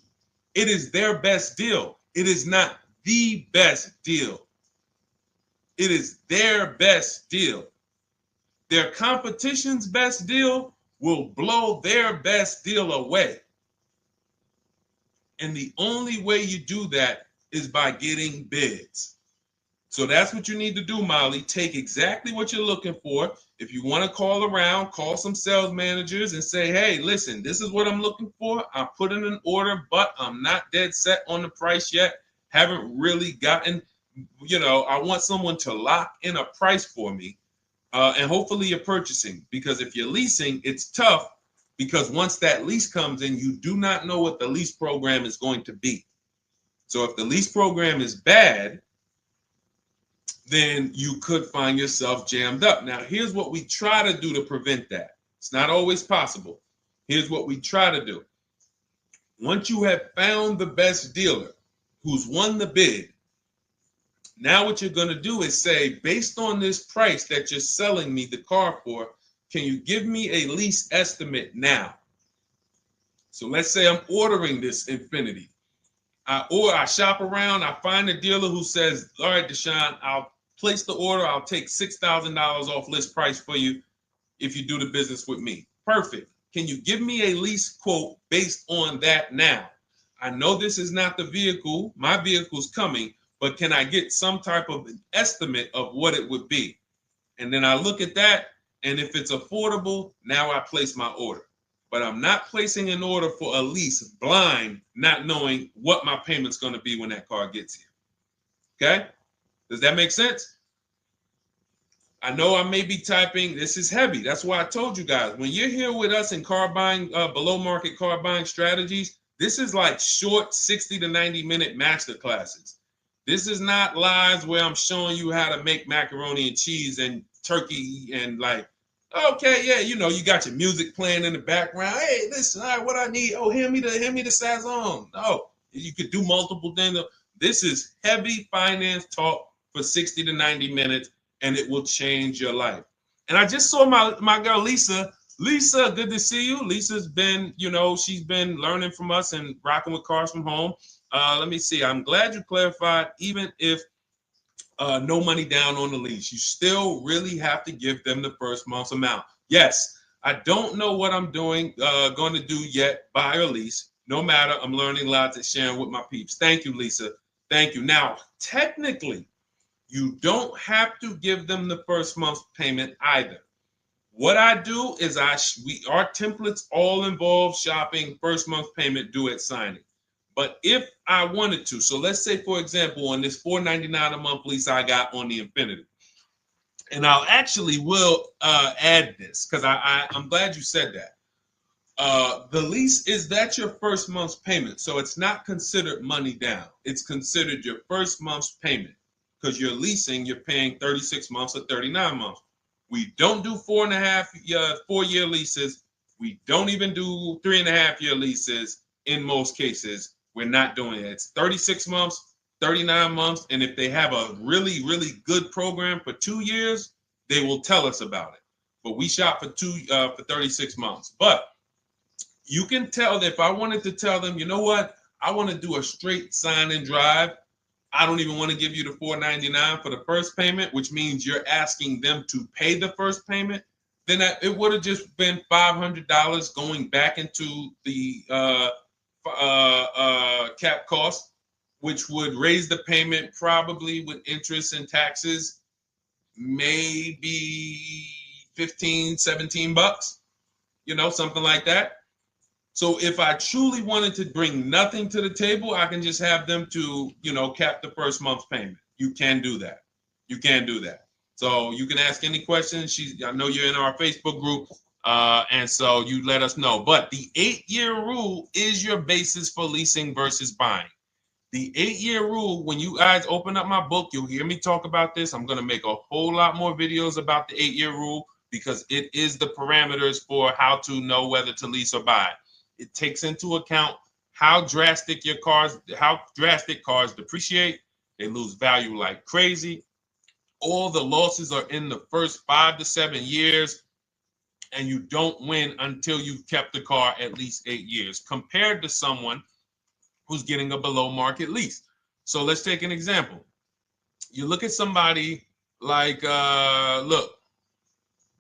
It is their best deal. It is not the best deal. It is their best deal. Their competition's best deal will blow their best deal away. And the only way you do that is by getting bids. So that's what you need to do, Molly. Take exactly what you're looking for. If you want to call around, call some sales managers and say, hey, listen, this is what I'm looking for. I put in an order, but I'm not dead set on the price yet. Haven't really gotten, I want someone to lock in a price for me. And hopefully you're purchasing, because if you're leasing, it's tough, because once that lease comes in, you do not know what the lease program is going to be. So if the lease program is bad, then you could find yourself jammed up. Now, here's what we try to do to prevent that. It's not always possible. Here's what we try to do. Once you have found the best dealer who's won the bid, now what you're going to do is say, based on this price that you're selling me the car for, can you give me a lease estimate now? So let's say I'm ordering this Infiniti. I shop around, I find a dealer who says, all right, Deshone, I'll place the order. I'll take $6,000 off list price for you if you do the business with me. Perfect. Can you give me a lease quote based on that now? I know this is not the vehicle. My vehicle's coming, but can I get some type of an estimate of what it would be? And then I look at that, and if it's affordable, now I place my order. But I'm not placing an order for a lease blind, not knowing what my payment's going to be when that car gets here. Okay? Does that make sense? I know I may be typing. This is heavy. That's why I told you guys, when you're here with us in car buying, below market car buying strategies, this is like short 60 to 90 minute master classes. This is not lives where I'm showing you how to make macaroni and cheese and turkey and like, okay, yeah, you got your music playing in the background. Hey, listen, all right, what I need? Oh, hand me the Sazon. No, you could do multiple things. This is heavy finance talk for 60 to 90 minutes, and it will change your life. And I just saw my girl, Lisa. Lisa, good to see you. Lisa's been, she's been learning from us and rocking with Cars from Home. Let me see. I'm glad you clarified, even if no money down on the lease, you still really have to give them the first month's amount. Yes, I don't know what I'm going to do yet, buy or lease. No matter, I'm learning lots and sharing with my peeps. Thank you, Lisa. Thank you. Now, technically, you don't have to give them the first month's payment either. What I do is our templates all involve shopping, first month payment due at signing. But if I wanted to, so let's say, for example, on this $499 a month lease I got on the Infiniti, and I'll actually will add this because I'm glad you said that. The lease that's your first month's payment, so it's not considered money down. It's considered your first month's payment because you're leasing, you're paying 36 months or 39 months. We don't do 4-year leases. We don't even do 3.5-year leases in most cases. We're not doing it. It's 36 months, 39 months. And if they have a really, really good program for 2 years, they will tell us about it. But we shop for 36 months. But you can tell that if I wanted to tell them, you know what, I want to do a straight sign and drive. I don't even want to give you the $499 for the first payment, which means you're asking them to pay the first payment, then it would have just been $500 going back into the cap cost, which would raise the payment probably with interest and taxes, maybe 15, 17 bucks, something like that. So if I truly wanted to bring nothing to the table, I can just have them to, cap the first month's payment. You can do that. You can do that. So you can ask any questions. I know you're in our Facebook group, and so you let us know. But the 8-year rule is your basis for leasing versus buying. The 8-year rule, when you guys open up my book, you'll hear me talk about this. I'm going to make a whole lot more videos about the 8-year rule because it is the parameters for how to know whether to lease or buy. It takes into account how drastic cars depreciate. They lose value like crazy. All the losses are in the first 5 to 7 years, and you don't win until you've kept the car at least 8 years, compared to someone who's getting a below market lease. So let's take an example. You look at somebody like,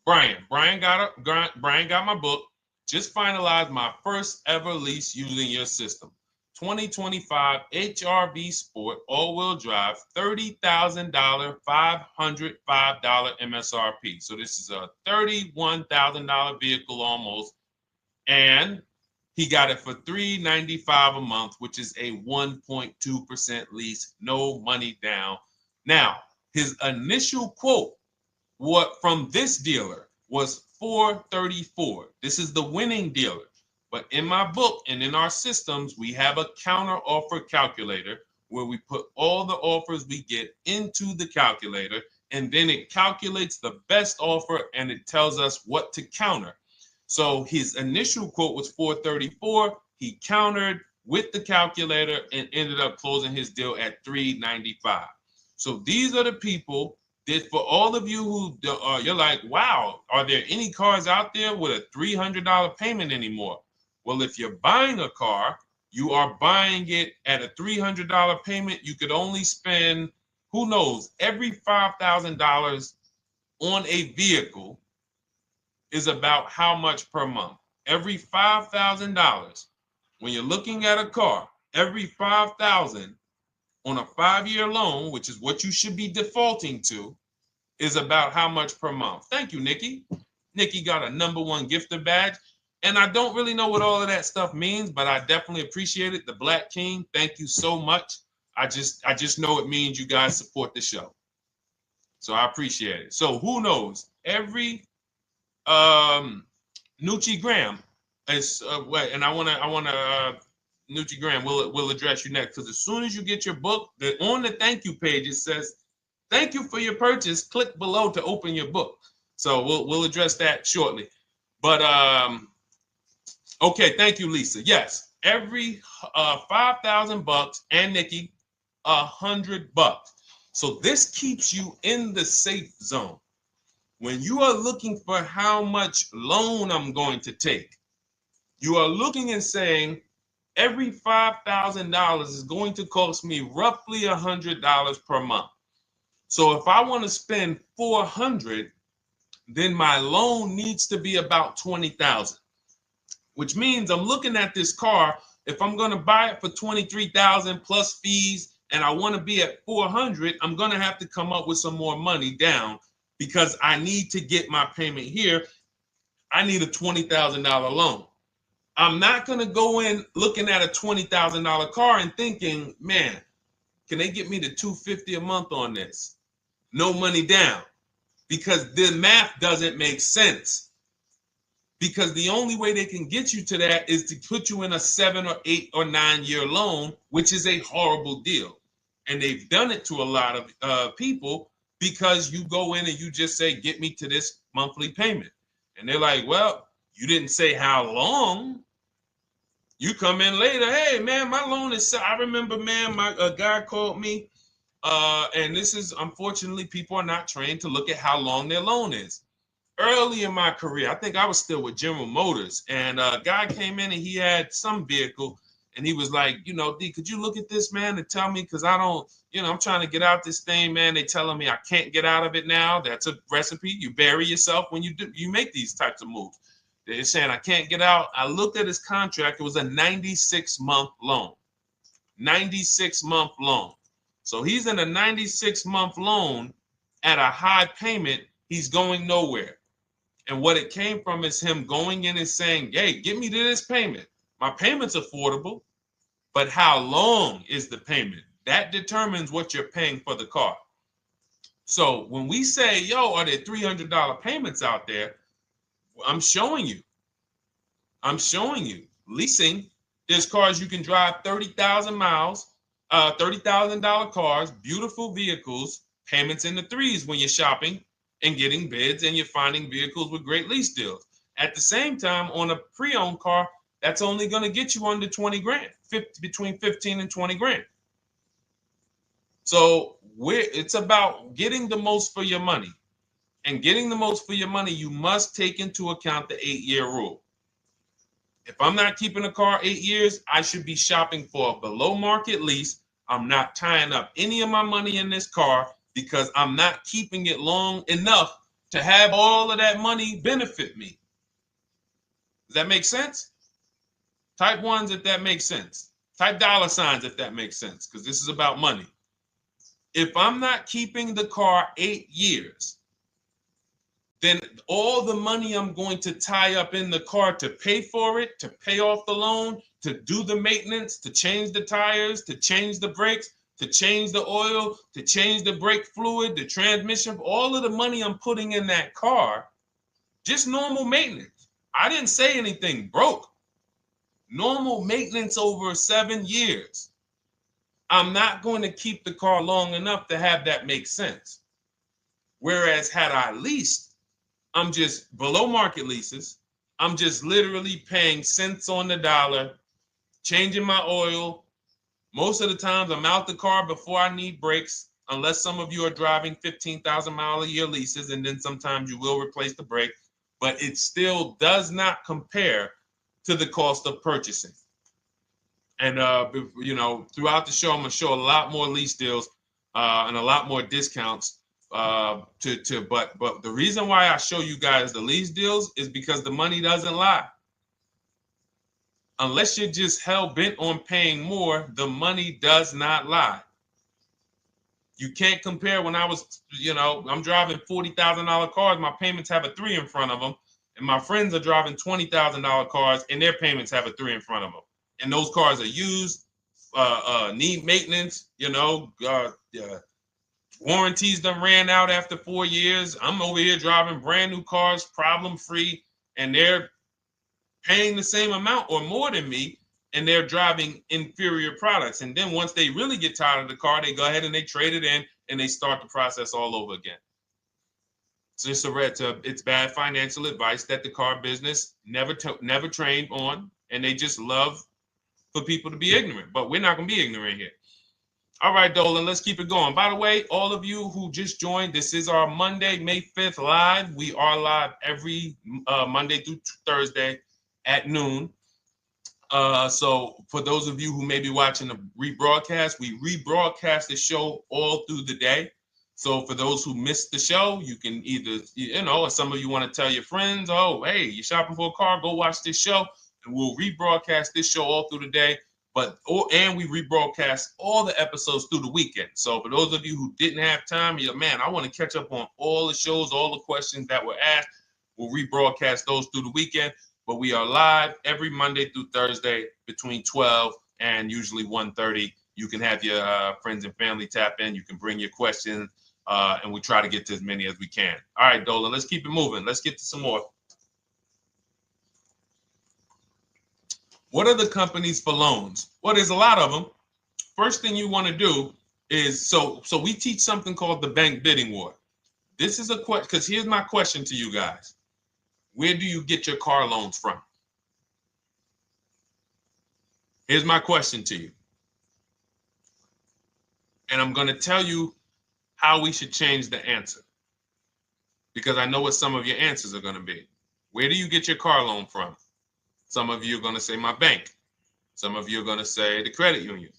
Brian. Brian got my book. Just finalized my first ever lease using your system. 2025 HRV Sport all-wheel drive, $30,000, $505 MSRP. So this is a $31,000 vehicle almost, and he got it for $395 a month, which is a 1.2% lease, no money down. Now, his initial quote from this dealer was $434. This is the winning dealer. But in my book and in our systems, we have a counter offer calculator where we put all the offers we get into the calculator, and then it calculates the best offer and it tells us what to counter. So his initial quote was $434. He countered with the calculator and ended up closing his deal at $395. So these are the people that, for all of you who you're like, wow, are there any cars out there with a $300 payment anymore? Well, if you're buying a car, you are buying it at a $300 payment. You could only spend, who knows, every $5,000 on a vehicle is about how much per month. Every $5,000, when you're looking at a car, every $5,000 on a 5-year loan, which is what you should be defaulting to, is about how much per month. Thank you, Nikki. Nikki got a #1 gifter badge. And I don't really know what all of that stuff means, but I definitely appreciate it. The Black King, thank you so much. I just know it means you guys support the show. So I appreciate it. So who knows? Every Nucci Graham is and I wanna Nucci Graham will address you next, because as soon as you get your book, on the thank you page it says, "Thank you for your purchase. Click below to open your book." So we'll address that shortly. But okay, thank you, Lisa. Yes, every $5,000, and Nikki, $100. So this keeps you in the safe zone. When you are looking for how much loan I'm going to take, you are looking and saying, every $5,000 is going to cost me roughly $100 per month. So if I want to spend $400, then my loan needs to be about $20,000, which means I'm looking at this car. If I'm going to buy it for $23,000 plus fees, and I want to be at $400, I'm going to have to come up with some more money down, because I need to get my payment here. I need a $20,000 loan. I'm not going to go in looking at a $20,000 car and thinking, man, can they get me to $250 a month on this? No money down, because the math doesn't make sense. Because the only way they can get you to that is to put you in a 7 or 8 or 9 year loan, which is a horrible deal. And they've done it to a lot of people, because you go in and you just say, get me to this monthly payment. And they're like, well, you didn't say how long. You come in later, hey, man, my loan is, I remember, man, a guy called me, and this is, unfortunately, people are not trained to look at how long their loan is. Early in my career, I think I was still with General Motors, and a guy came in and he had some vehicle, And he was like, you know, D, could you look at this, man, and tell me, because I don't, you know, I'm trying to get out this thing, man. They telling me I can't get out of it now. That's a recipe. You bury yourself when you make these types of moves. They're saying I can't get out. I looked at his contract. It was a 96-month loan. 96-month loan. So he's in a 96-month loan at a high payment. He's going nowhere. And what it came from is him going in and saying, hey, get me to this payment. My payment's affordable, but how long is the payment? That determines what you're paying for the car. So when we say, yo, are there $300 payments out there? I'm showing you. Leasing, there's cars you can drive 30,000 miles, $30,000 cars, beautiful vehicles, payments in the threes when you're shopping and getting bids, and you're finding vehicles with great lease deals. At the same time, on a pre-owned car, that's only going to get you under 20 grand, between 15 and 20 grand. So it's about getting the most for your money. And getting the most for your money, you must take into account the 8-year rule. If I'm not keeping a car 8 years, I should be shopping for a below market lease. I'm not tying up any of my money in this car because I'm not keeping it long enough to have all of that money benefit me. Does that make sense? Type ones if that makes sense. Type dollar signs if that makes sense, because this is about money. If I'm not keeping the car 8 years, then all the money I'm going to tie up in the car to pay for it, to pay off the loan, to do the maintenance, to change the tires, to change the brakes, to change the oil, to change the brake fluid, the transmission, all of the money I'm putting in that car, just normal maintenance. I didn't say anything broke. Normal maintenance over 7 years. I'm not going to keep the car long enough to have that make sense. Whereas had I leased, I'm just below market leases. I'm just literally paying cents on the dollar, changing my oil. Most of the times I'm out the car before I need brakes, unless some of you are driving 15,000 mile a year leases, and then sometimes you will replace the brake, but it still does not compare to the cost of purchasing. And you know, throughout the show, I'm gonna show a lot more lease deals and a lot more discounts. But the reason why I show you guys the lease deals is because the money doesn't lie. Unless you're just hell bent on paying more, the money does not lie. You can't compare when I was, you know, I'm driving $40,000 cars, my payments have a 3 in front of them, and my friends are driving $20,000 cars and their payments have a 3 in front of them. And those cars are used, need maintenance, you know, warranties done ran out after 4 years. I'm over here driving brand new cars, problem free, and they're paying the same amount or more than me, and they're driving inferior products. And then once they really get tired of the car, they go ahead and they trade it in and they start the process all over again. So it's bad financial advice that the car business never trained on, and they just love for people to be ignorant. But we're not going to be ignorant here. All right, Dolan, let's keep it going. By the way, all of you who just joined, this is our Monday, May 5th live. We are live every Monday through Thursday at noon. So for those of you who may be watching the rebroadcast, we rebroadcast the show all through the day. So for those who missed the show, you can either, you know, or some of you want to tell your friends, oh, hey, you're shopping for a car, go watch this show. And we'll rebroadcast this show all through the day. And we rebroadcast all the episodes through the weekend. So for those of you who didn't have time, you're like, man, I want to catch up on all the shows, all the questions that were asked. We'll rebroadcast those through the weekend. But we are live every Monday through Thursday between 12 and usually 1:30. You can have your friends and family tap in. You can bring your questions, and we try to get to as many as we can. All right, Dolan, let's keep it moving. Let's get to some more. What are the companies for loans? Well, there's a lot of them. First thing you want to do is, so we teach something called the bank bidding war. This is a question, because here's my question to you guys. Where do you get your car loans from? Here's my question to you. And I'm going to tell you how we should change the answer, because I know what some of your answers are going to be. Where do you get your car loan from? Some of you are going to say my bank. Some of you are going to say the credit union.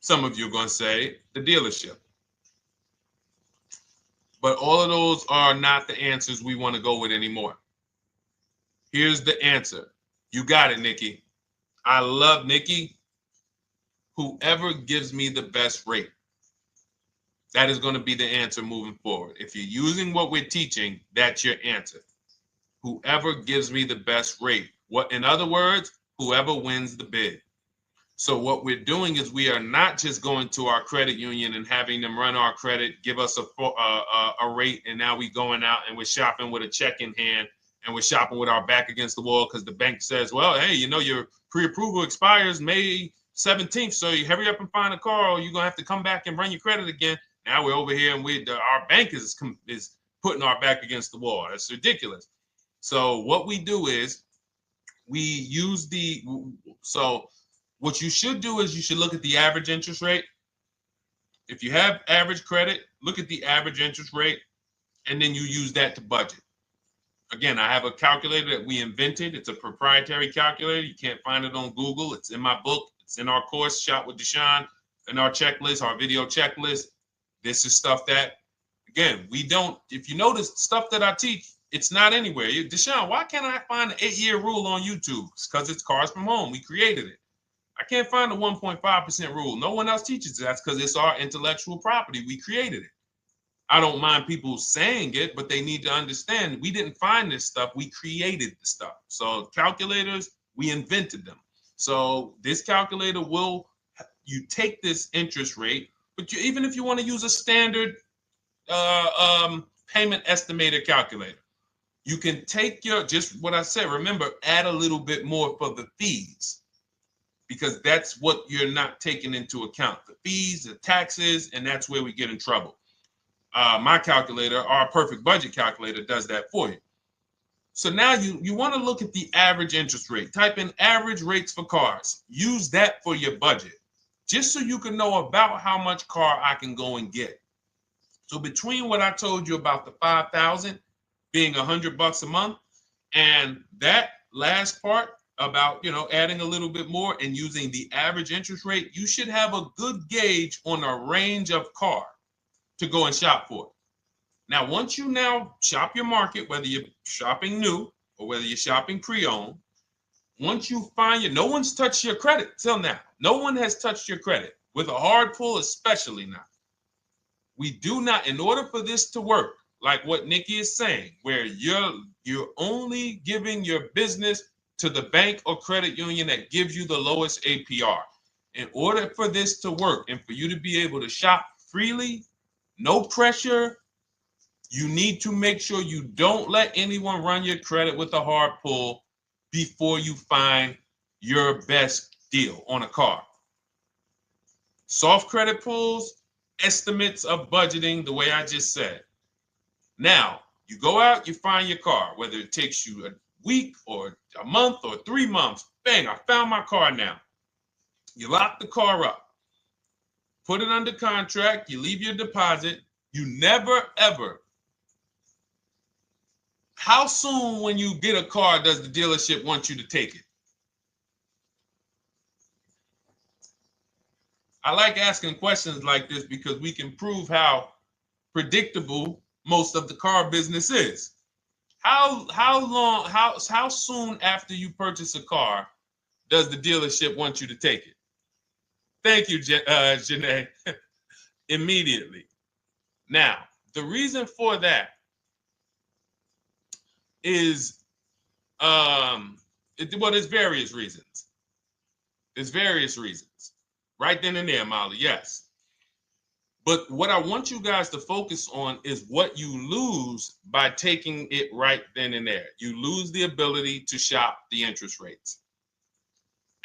Some of you are going to say the dealership. But all of those are not the answers we want to go with anymore. Here's the answer. You got it, Nikki. I love Nikki. Whoever gives me the best rate. That is going to be the answer moving forward. If you're using what we're teaching, that's your answer. Whoever gives me the best rate. In other words, whoever wins the bid. So what we're doing is we are not just going to our credit union and having them run our credit, give us a rate, and now we going out and we're shopping with a check in hand and we're shopping with our back against the wall because the bank says, well, hey, you know, your pre-approval expires May 17th, so you hurry up and find a car or you're going to have to come back and run your credit again. Now we're over here and our bank is putting our back against the wall. That's ridiculous. So what we do is we use what you should do is you should look at the average interest rate. If you have average credit, look at the average interest rate, and then you use that to budget. Again, I have a calculator that we invented. It's a proprietary calculator. You can't find it on Google. It's in my book. It's in our course, Shop with Deshone, in our checklist, our video checklist. This is stuff that, again, we don't, if you notice stuff that I teach, it's not anywhere. Deshone, why can't I find the 8-year rule on YouTube? It's because it's Cars from Home. We created it. I can't find the 1.5% rule. No one else teaches that because it's our intellectual property. We created it. I don't mind people saying it, but they need to understand we didn't find this stuff. We created the stuff. So calculators, we invented them. So this calculator you take this interest rate, but even if you want to use a standard payment estimator calculator, you can take just what I said. Remember, add a little bit more for the fees, because that's what you're not taking into account. The fees, the taxes, and that's where we get in trouble. My calculator, our perfect budget calculator, does that for you. So now you want to look at the average interest rate. Type in average rates for cars. Use that for your budget, just so you can know about how much car I can go and get. So between what I told you about the $5,000 being $100 a month, and that last part about, adding a little bit more and using the average interest rate, you should have a good gauge on a range of car to go and shop for. Now, once you now shop your market, whether you're shopping new or whether you're shopping pre-owned, once you find no one's touched your credit till now. No one has touched your credit with a hard pull, especially not. We do not, in order for this to work, like what Nikki is saying, where you're only giving your business to the bank or credit union that gives you the lowest APR. In order for this to work and for you to be able to shop freely, no pressure, you need to make sure you don't let anyone run your credit with a hard pull before you find your best deal on a car. Soft credit pulls, estimates of budgeting, the way I just said. Now, you go out, you find your car, whether it takes you a week or a month or 3 months. Bang, I found my car now. You lock the car up, put it under contract, you leave your deposit. You never, ever. How soon when you get a car does the dealership want you to take it? I like asking questions like this because we can prove how predictable most of the car business is. How soon after you purchase a car does the dealership want you to take it? Thank you, Janae. Immediately. Now, the reason for that is, there's various reasons. There's various reasons. Right then and there, Molly, yes. But what I want you guys to focus on is what you lose by taking it right then and there. You lose the ability to shop the interest rates.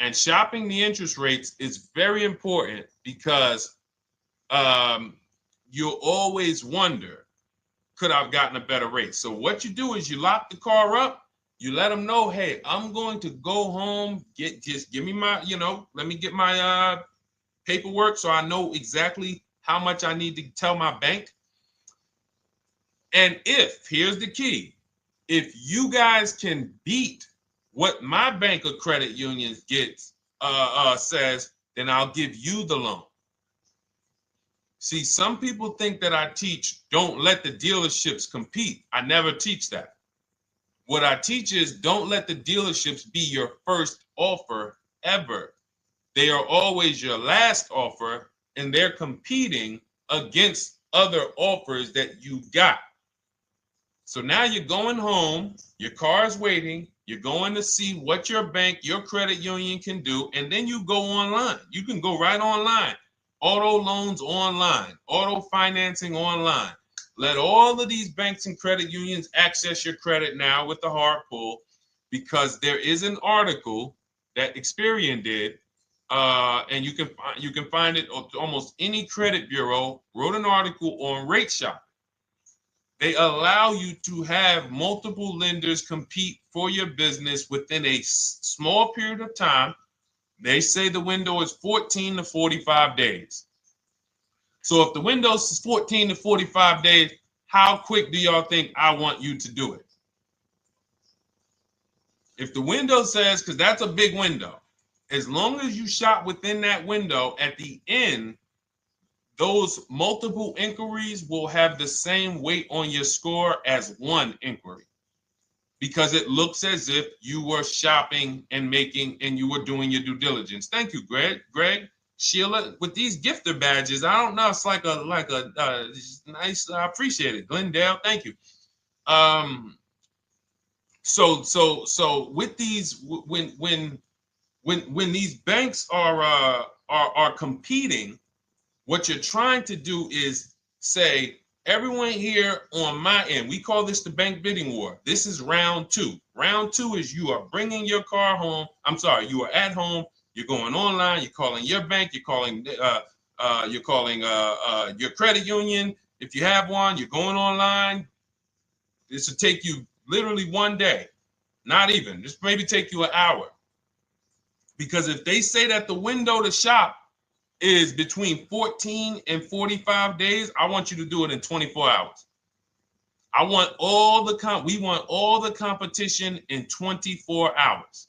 And shopping the interest rates is very important because you'll always wonder, could I have gotten a better rate? So what you do is you lock the car up, you let them know, hey, I'm going to go home, just give me my, let me get my paperwork so I know exactly how much I need to tell my bank. And here's the key, if you guys can beat what my bank or credit union gets says, then I'll give you the loan. See, some people think that I teach don't let the dealerships compete. I never teach that. What I teach is don't let the dealerships be your first offer ever. They are always your last offer, and they're competing against other offers that you got. So now you're going home, your car's waiting, you're going to see what your bank, your credit union can do, and then you go online. You can go right online. Auto loans online, auto financing online. Let all of these banks and credit unions access your credit now with the hard pull, because there is an article that Experian did, and you can find it at almost any credit bureau, wrote an article on rate shopping. They allow you to have multiple lenders compete for your business within a small period of time. They say the window is 14 to 45 days. So if the window is 14 to 45 days, how quick do y'all think I want you to do it? If the window says, because that's a big window, as long as you shop within that window, at the end, those multiple inquiries will have the same weight on your score as one inquiry, because it looks as if you were shopping and you were doing your due diligence. Thank you, Greg, Sheila, with these gifter badges. I don't know. It's like a nice. I appreciate it, Glendale. Thank you. So with these, when these banks are competing, what you're trying to do is say, everyone here on my end, we call this the bank bidding war. This is round two. Round two is you are bringing your car home. You are at home. You're going online. You're calling your bank. You're calling your credit union. If you have one, you're going online. This will take you literally one day, not even. This maybe take you an hour. Because if they say that the window to shop is between 14 and 45 days, I want you to do it in 24 hours. We want all the competition in 24 hours.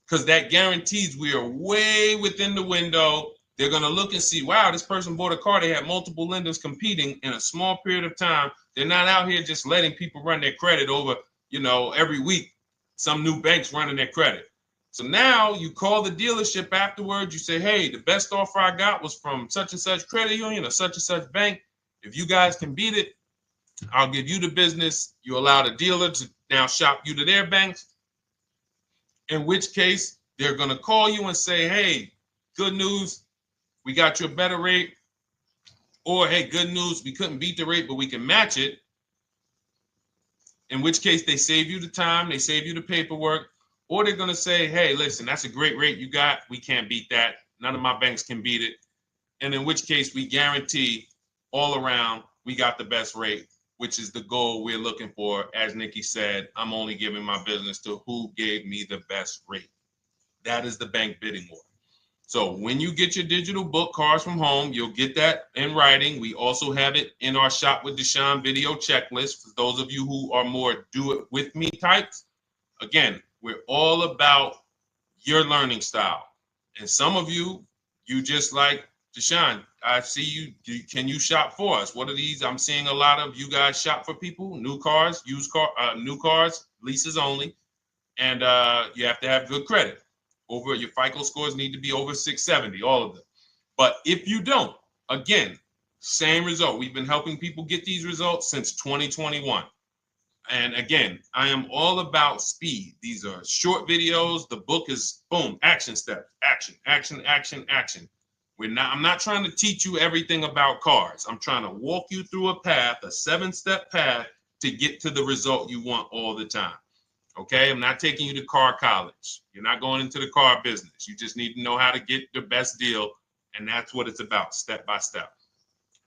Because that guarantees we are way within the window. They're going to look and see, wow, this person bought a car. They had multiple lenders competing in a small period of time. They're not out here just letting people run their credit over, every week. Some new banks running their credit. So now you call the dealership afterwards. You say, hey, the best offer I got was from such and such credit union or such and such bank. If you guys can beat it, I'll give you the business. You allow the dealer to now shop you to their banks. In which case, they're going to call you and say, hey, good news, we got you a better rate. Or, hey, good news, we couldn't beat the rate, but we can match it. In which case, they save you the time, they save you the paperwork. Or they're going to say, hey, listen, that's a great rate you got. We can't beat that. None of my banks can beat it. And in which case, we guarantee all around we got the best rate, which is the goal we're looking for. As Nikki said, I'm only giving my business to who gave me the best rate. That is the bank bidding war. So when you get your digital book, Cars from Home, you'll get that in writing. We also have it in our Shop with Deshone video checklist. For those of you who are more do-it-with-me types, again, we're all about your learning style. And some of you just like, Deshone, I see you. Can you shop for us? What are these? I'm seeing a lot of you guys shop for people, new cars, new cars, leases only. And you have to have good credit. Your FICO scores need to be over 670, all of them. But if you don't, again, same result. We've been helping people get these results since 2021. And again, I am all about speed. These are short videos. The book is boom, action steps, action, action, action, action. I'm not trying to teach you everything about cars. I'm trying to walk you through a path, a 7-step path to get to the result you want all the time. Okay, I'm not taking you to car college. You're not going into the car business. You just need to know how to get the best deal. And that's what it's about, step by step.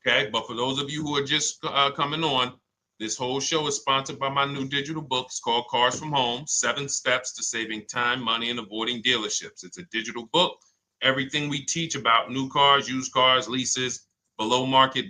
Okay, but for those of you who are just coming on, this whole show is sponsored by my new digital book. It's called Cars from Home, 7 Steps to Saving Time, Money, and Avoiding Dealerships. It's a digital book. Everything we teach about new cars, used cars, leases, below market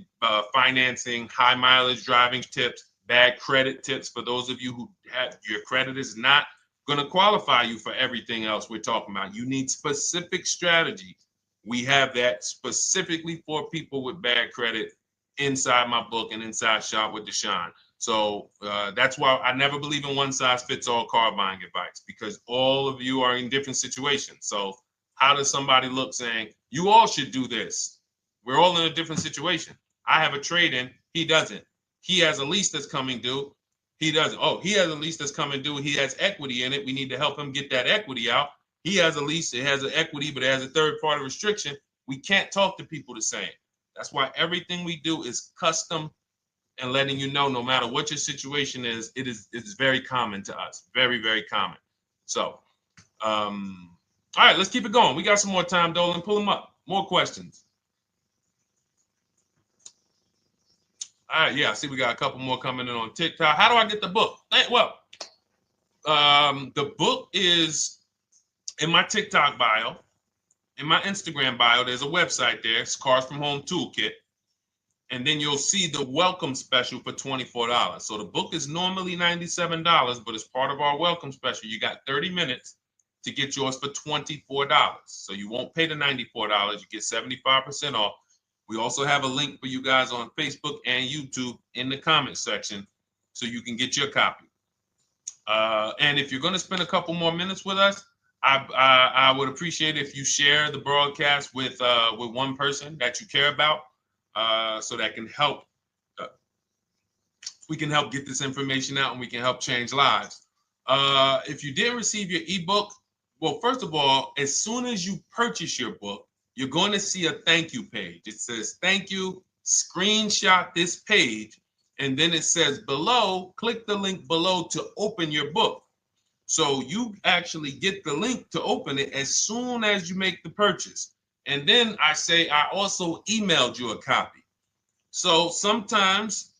financing, high mileage driving tips, bad credit tips for those of you who have your credit is not going to qualify you for everything else we're talking about. You need specific strategy. We have that specifically for people with bad credit inside my book and inside Shop with Deshone. So that's why I never believe in one size fits all car buying advice, because all of you are in different situations. So how does somebody look saying, you all should do this? We're all in a different situation. I have a trade-in, he doesn't. He has a lease that's coming due, he doesn't. Oh, he has a lease that's coming due, he has equity in it, we need to help him get that equity out. He has a lease, it has an equity, but it has a third-party restriction. We can't talk to people the same. That's why everything we do is custom and letting you know, no matter what your situation is, it's very common to us. Very, very common. So, all right, let's keep it going. We got some more time, Dolan. Pull them up. More questions. All right, yeah, I see we got a couple more coming in on TikTok. How do I get the book? Well, the book is in my TikTok bio. In my Instagram bio, there's a website there. It's Cars from Home Toolkit. And then you'll see the welcome special for $24. So the book is normally $97, but as part of our welcome special, you got 30 minutes to get yours for $24. So you won't pay the $94. You get 75% off. We also have a link for you guys on Facebook and YouTube in the comment section so you can get your copy. And if you're going to spend a couple more minutes with us, I would appreciate if you share the broadcast with one person that you care about. So that can help, we can help get this information out and we can help change lives. If you didn't receive your ebook, well, first of all, as soon as you purchase your book, you're going to see a thank you page. It says, thank you, screenshot this page. And then it says below, click the link below to open your book. So you actually get the link to open it as soon as you make the purchase. And then I say, I also emailed you a copy. So sometimes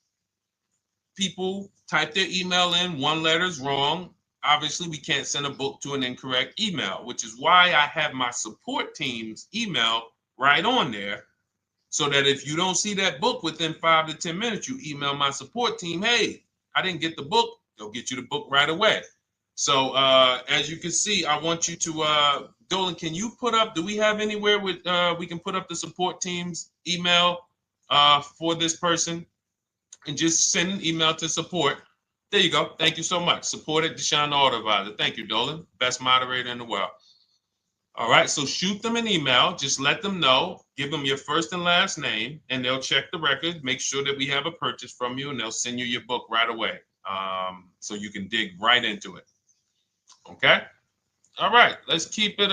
people type their email in, one letter's wrong. Obviously, we can't send a book to an incorrect email, which is why I have my support team's email right on there. So that if you don't see that book within 5 to 10 minutes, you email my support team, hey, I didn't get the book. They'll get you the book right away. So as you can see, I want you to, Dolan, can you put up, do we have anywhere with, we can put up the support team's email for this person? And just send an email to support. There you go. Thank you so much. Support at Deshone the Auto Advisor. Thank you, Dolan. Best moderator in the world. All right, so shoot them an email. Just let them know. Give them your first and last name, and they'll check the record, make sure that we have a purchase from you, and they'll send you your book right away, so you can dig right into it. Okay? All right, let's keep it.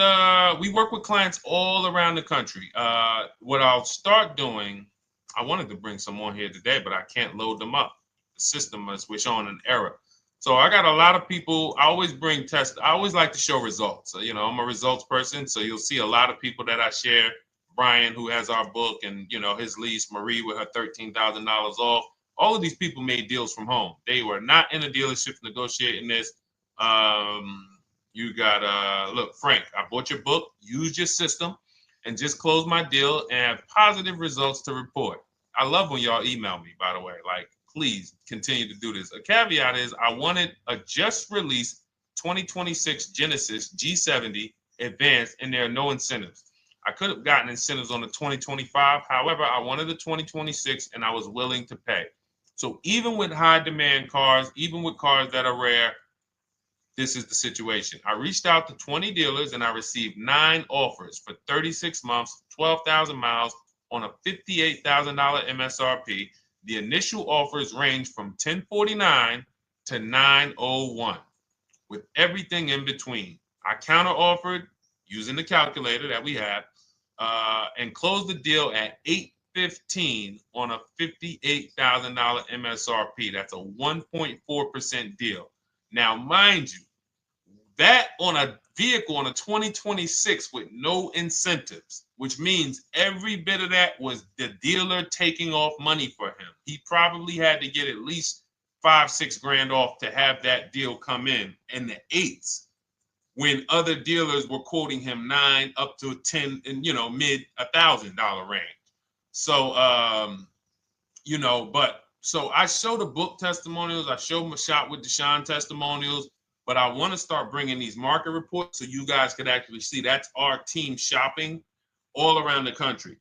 We work with clients all around the country. What I'll start doing, I wanted to bring some on here today, but I can't load them up. The system is showing an error. So I got a lot of people. I always bring tests. I always like to show results. So, you know, I'm a results person. So you'll see a lot of people that I share. Brian, who has our book, and, you know, his lease, Marie with her $13,000 off. All of these people made deals from home. They were not in a dealership negotiating this. You got, look, Frank, I bought your book, used your system, and just closed my deal and have positive results to report. I love when y'all email me, by the way. Like, please continue to do this. A caveat is I wanted a just released 2026 Genesis G70 Advanced, and there are no incentives. I could have gotten incentives on the 2025. However, I wanted the 2026, and I was willing to pay. So even with high demand cars, even with cars that are rare, this is the situation. I reached out to 20 dealers and I received 9 offers for 36 months, 12,000 miles on a $58,000 MSRP. The initial offers range from $1,049 to $901 with everything in between. I counter offered using the calculator that we have and closed the deal at $815 on a $58,000 MSRP. That's a 1.4% deal. Now, mind you, that on a vehicle on a 2026 with no incentives, which means every bit of that was the dealer taking off money for him. He probably had to get at least $5-6 grand off to have that deal come in the 8s, when other dealers were quoting him 9 up to 10 and, you know, mid $1,000 range. So, you know, but so I show the book testimonials. I show my Shop with Deshone testimonials. But I want to start bringing these market reports so you guys could actually see that's our team shopping all around the country.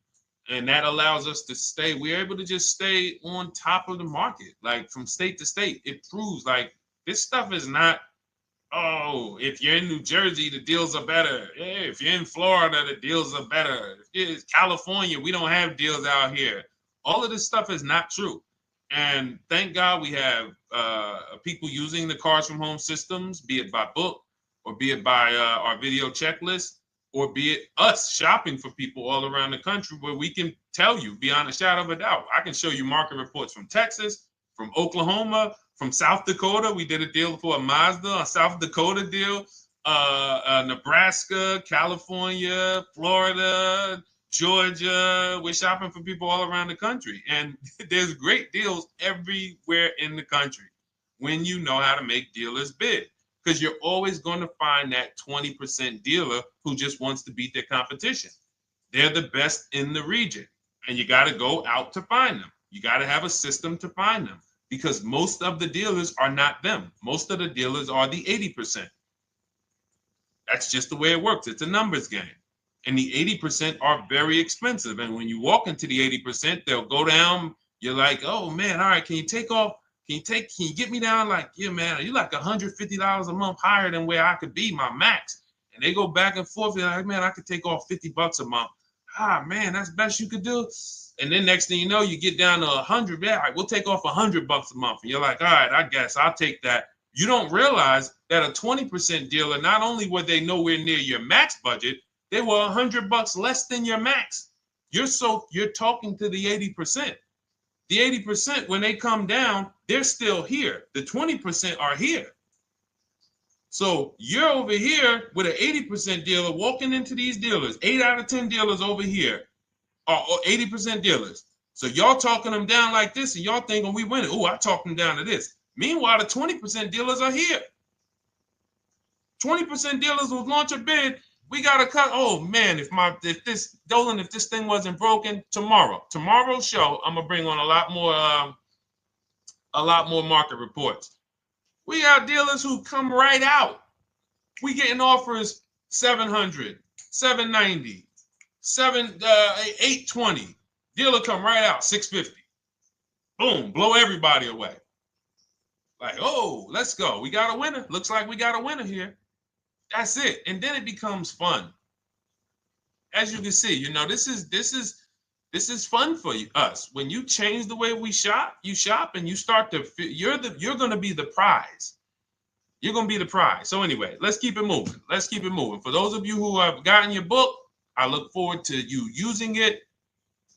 And that allows us to stay, we're able to just stay on top of the market, like from state to state. It proves like this stuff is not, oh, if you're in New Jersey, the deals are better. Yeah, if you're in Florida, the deals are better. If it's California, we don't have deals out here. All of this stuff is not true. And thank God we have people using the Cars from Home systems, be it by book or be it by our video checklist, or be it us shopping for people all around the country where we can tell you beyond a shadow of a doubt. I can show you market reports from Texas, from Oklahoma, from South Dakota. We did a deal for a Mazda, a South Dakota deal, Nebraska, California, Florida, Georgia. We're shopping for people all around the country. And there's great deals everywhere in the country when you know how to make dealers bid. Because you're always going to find that 20% dealer who just wants to beat their competition. They're the best in the region. And you got to go out to find them. You got to have a system to find them. Because most of the dealers are not them. Most of the dealers are the 80%. That's just the way it works. It's a numbers game. And the 80% are very expensive. And when you walk into the 80%, they'll go down. You're like, oh man, all right, can you take off? Can you get me down? Like, yeah, man, you're like $150 a month higher than where I could be, my max. And they go back and forth. You're like, man, I could take off $50 a month. Ah, man, that's the best you could do. And then next thing you know, you get down to 100. Yeah, all right, we'll take off $100 a month. And you're like, all right, I guess I'll take that. You don't realize that a 20% dealer, not only were they nowhere near your max budget, they were $100 less than your max. You're talking to the 80%. The 80%, when they come down, they're still here. The 20% are here. So you're over here with an 80% dealer walking into these dealers. 8 out of 10 dealers over here are 80% dealers. So y'all talking them down like this, and y'all thinking we winning. Oh, I talked them down to this. Meanwhile, the 20% dealers are here. 20% dealers will launch a bid. We gotta cut. Oh man, if this thing wasn't broken, tomorrow's show, I'm gonna bring on a lot more market reports. We got dealers who come right out. We getting offers 700, 790, 820. Dealer come right out 650. Boom, blow everybody away. Like, oh, let's go. We got a winner. Looks like we got a winner here. That's it. And then it becomes fun. As you can see, this is fun for us. When you change the way we shop, you shop and you start to you're going to be the prize. You're going to be the prize. So anyway, let's keep it moving. For those of you who have gotten your book, I look forward to you using it,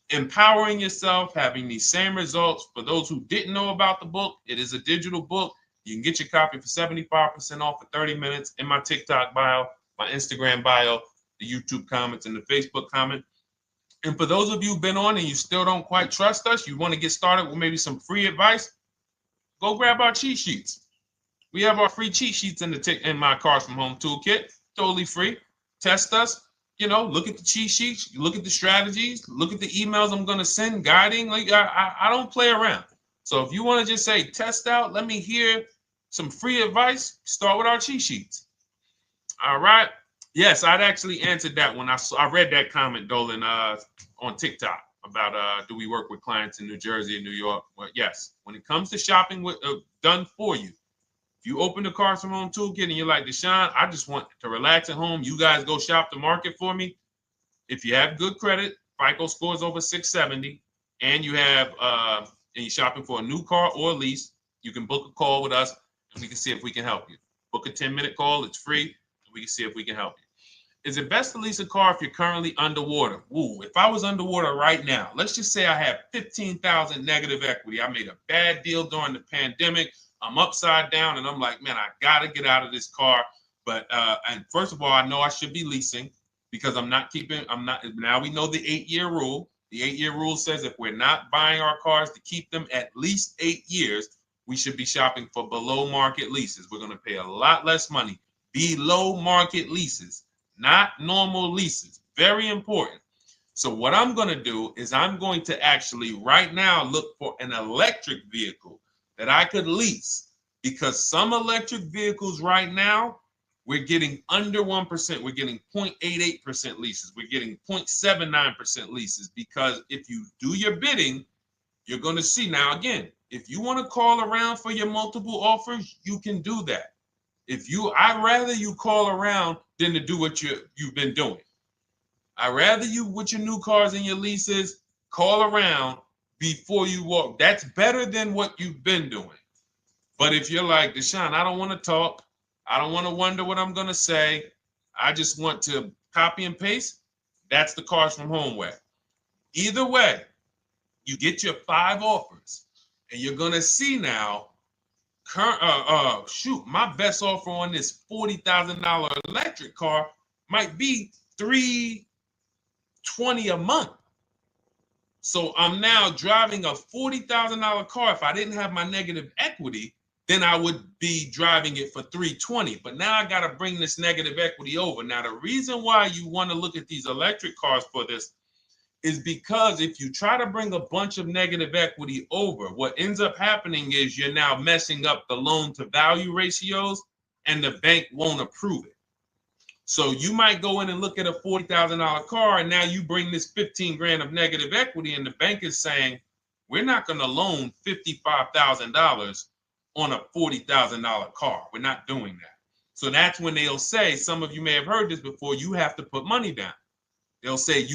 empowering yourself, having these same results. For those who didn't know about the book, it is a digital book. You can get your copy for 75% off for 30 minutes in my TikTok bio, my Instagram bio, the YouTube comments, and the Facebook comment. And for those of you who've been on and you still don't quite trust us, you want to get started with maybe some free advice, go grab our cheat sheets. We have our free cheat sheets in my Cars from Home toolkit, totally free. Test us, look at the cheat sheets, look at the strategies, look at the emails I'm going to send, guiding. Like I don't play around. So if you want to just say, test out, let me hear some free advice, start with our cheat sheets. All right. Yes, I'd actually answered that when I read that comment, Dolan, on TikTok about do we work with clients in New Jersey and New York? Well, yes. When it comes to shopping done for you, if you open the Cars from Home toolkit and you're like, Deshone, I just want to relax at home. You guys go shop the market for me. If you have good credit, FICO scores over 670, and you have and you're shopping for a new car or a lease, you can book a call with us and we can see if we can help you. Book a 10-minute call. It's free. And we can see if we can help you. Is it best to lease a car if you're currently underwater? Ooh, if I was underwater right now, let's just say I have 15,000 negative equity. I made a bad deal during the pandemic. I'm upside down and I'm like, man, I got to get out of this car. But and first of all, I know I should be leasing because now we know the 8-year rule. The 8-year rule says if we're not buying our cars to keep them at least 8 years, we should be shopping for below market leases. We're going to pay a lot less money. Below market leases, not normal leases. Very important. So what I'm going to do is I'm going to actually right now look for an electric vehicle that I could lease because some electric vehicles right now, we're getting under 1%. We're getting 0.88% leases. We're getting 0.79% leases, because if you do your bidding, you're going to see. Now, again, if you want to call around for your multiple offers, you can do that. I'd rather you call around than to do what you've been doing. I'd rather you, with your new cars and your leases, call around before you walk. That's better than what you've been doing. But if you're like, Deshone, I don't want to talk. I don't want to wonder what I'm going to say. I just want to copy and paste. That's the Cars from Home way. Either way, you get your 5 offers, and you're going to see now, my best offer on this $40,000 electric car might be $320 a month. So I'm now driving a $40,000 car. If I didn't have my negative equity, then I would be driving it for $320. But now I got to bring this negative equity over. Now, the reason why you want to look at these electric cars for this is because if you try to bring a bunch of negative equity over, what ends up happening is you're now messing up the loan to value ratios, and the bank won't approve it. So you might go in and look at a $40,000 car, and now you bring this 15 grand of negative equity, and the bank is saying, we're not going to loan $55,000 on a $40,000 car. We're not doing that. So that's when they'll say, some of you may have heard this before, you have to put money down. They'll say,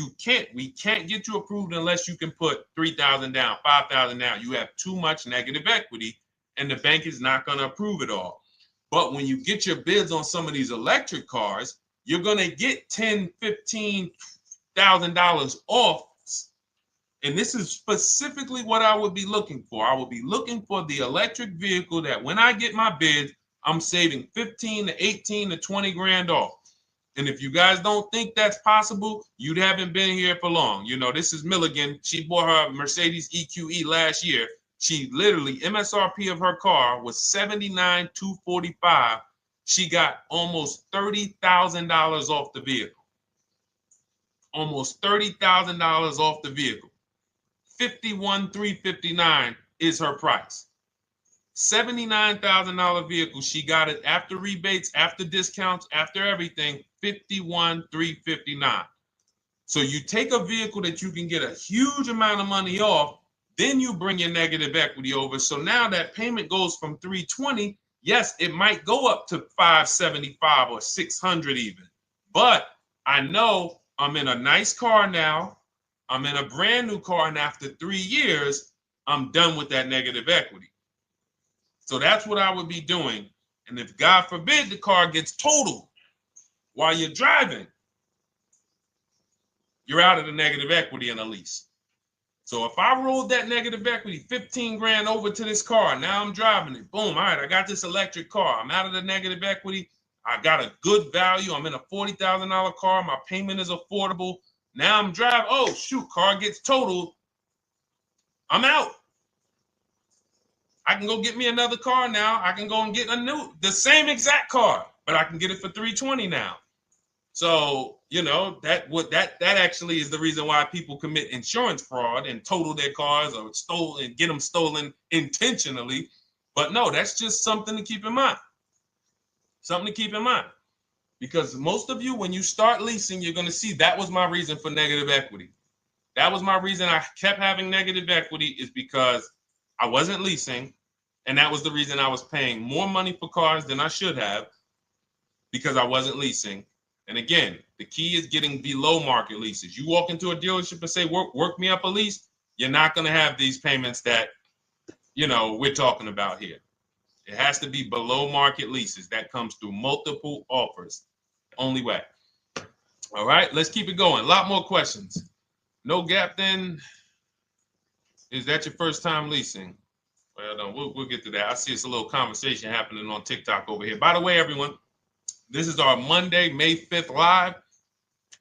we can't get you approved unless you can put $3,000 down, $5,000 down. You have too much negative equity, and the bank is not going to approve it all. But when you get your bids on some of these electric cars, you're going to get $10,000, $15,000 off. And this is specifically what I would be looking for. I would be looking for the electric vehicle that when I get my bids, I'm saving 15 to 18 to 20 grand off. And if you guys don't think that's possible, you haven't been here for long. You know, this is Milligan. She bought her Mercedes EQE last year. She literally, MSRP of her car was $79,245. She got almost $30,000 off the vehicle. Almost $30,000 off the vehicle. $51,359 is her price. $79,000 vehicle. She got it after rebates, after discounts, after everything. $51,359. So you take a vehicle that you can get a huge amount of money off, then you bring your negative equity over. So now that payment goes from $320. Yes, it might go up to $575 or $600 even. But I know I'm in a nice car now. I'm in a brand new car, and after 3 years, I'm done with that negative equity. So that's what I would be doing. And if God forbid the car gets totaled while you're driving, you're out of the negative equity in a lease. So if I rolled that negative equity, 15 grand over to this car, now I'm driving it. Boom. All right, I got this electric car. I'm out of the negative equity. I got a good value. I'm in a $40,000 car. My payment is affordable. Now I'm driving. Oh, shoot, car gets totaled. I'm out. I can go get me another car now. I can go and get the same exact car, but I can get it for $320 now. So, you know, that actually is the reason why people commit insurance fraud and total their cars or get them stolen intentionally. But no, that's just something to keep in mind. Something to keep in mind. Because most of you, when you start leasing, you're going to see that was my reason for negative equity. That was my reason I kept having negative equity, is because I wasn't leasing. And that was the reason I was paying more money for cars than I should have, because I wasn't leasing. And again, the key is getting below market leases. You walk into a dealership and say, work me up a lease, you're not going to have these payments that, you know, we're talking about here. It has to be below market leases. That comes through multiple offers. Only way. All right, let's keep it going. A lot more questions. No gap then. Is that your first time leasing? Well, no, we'll get to that. I see it's a little conversation happening on TikTok over here. By the way, everyone, this is our Monday, May 5th live.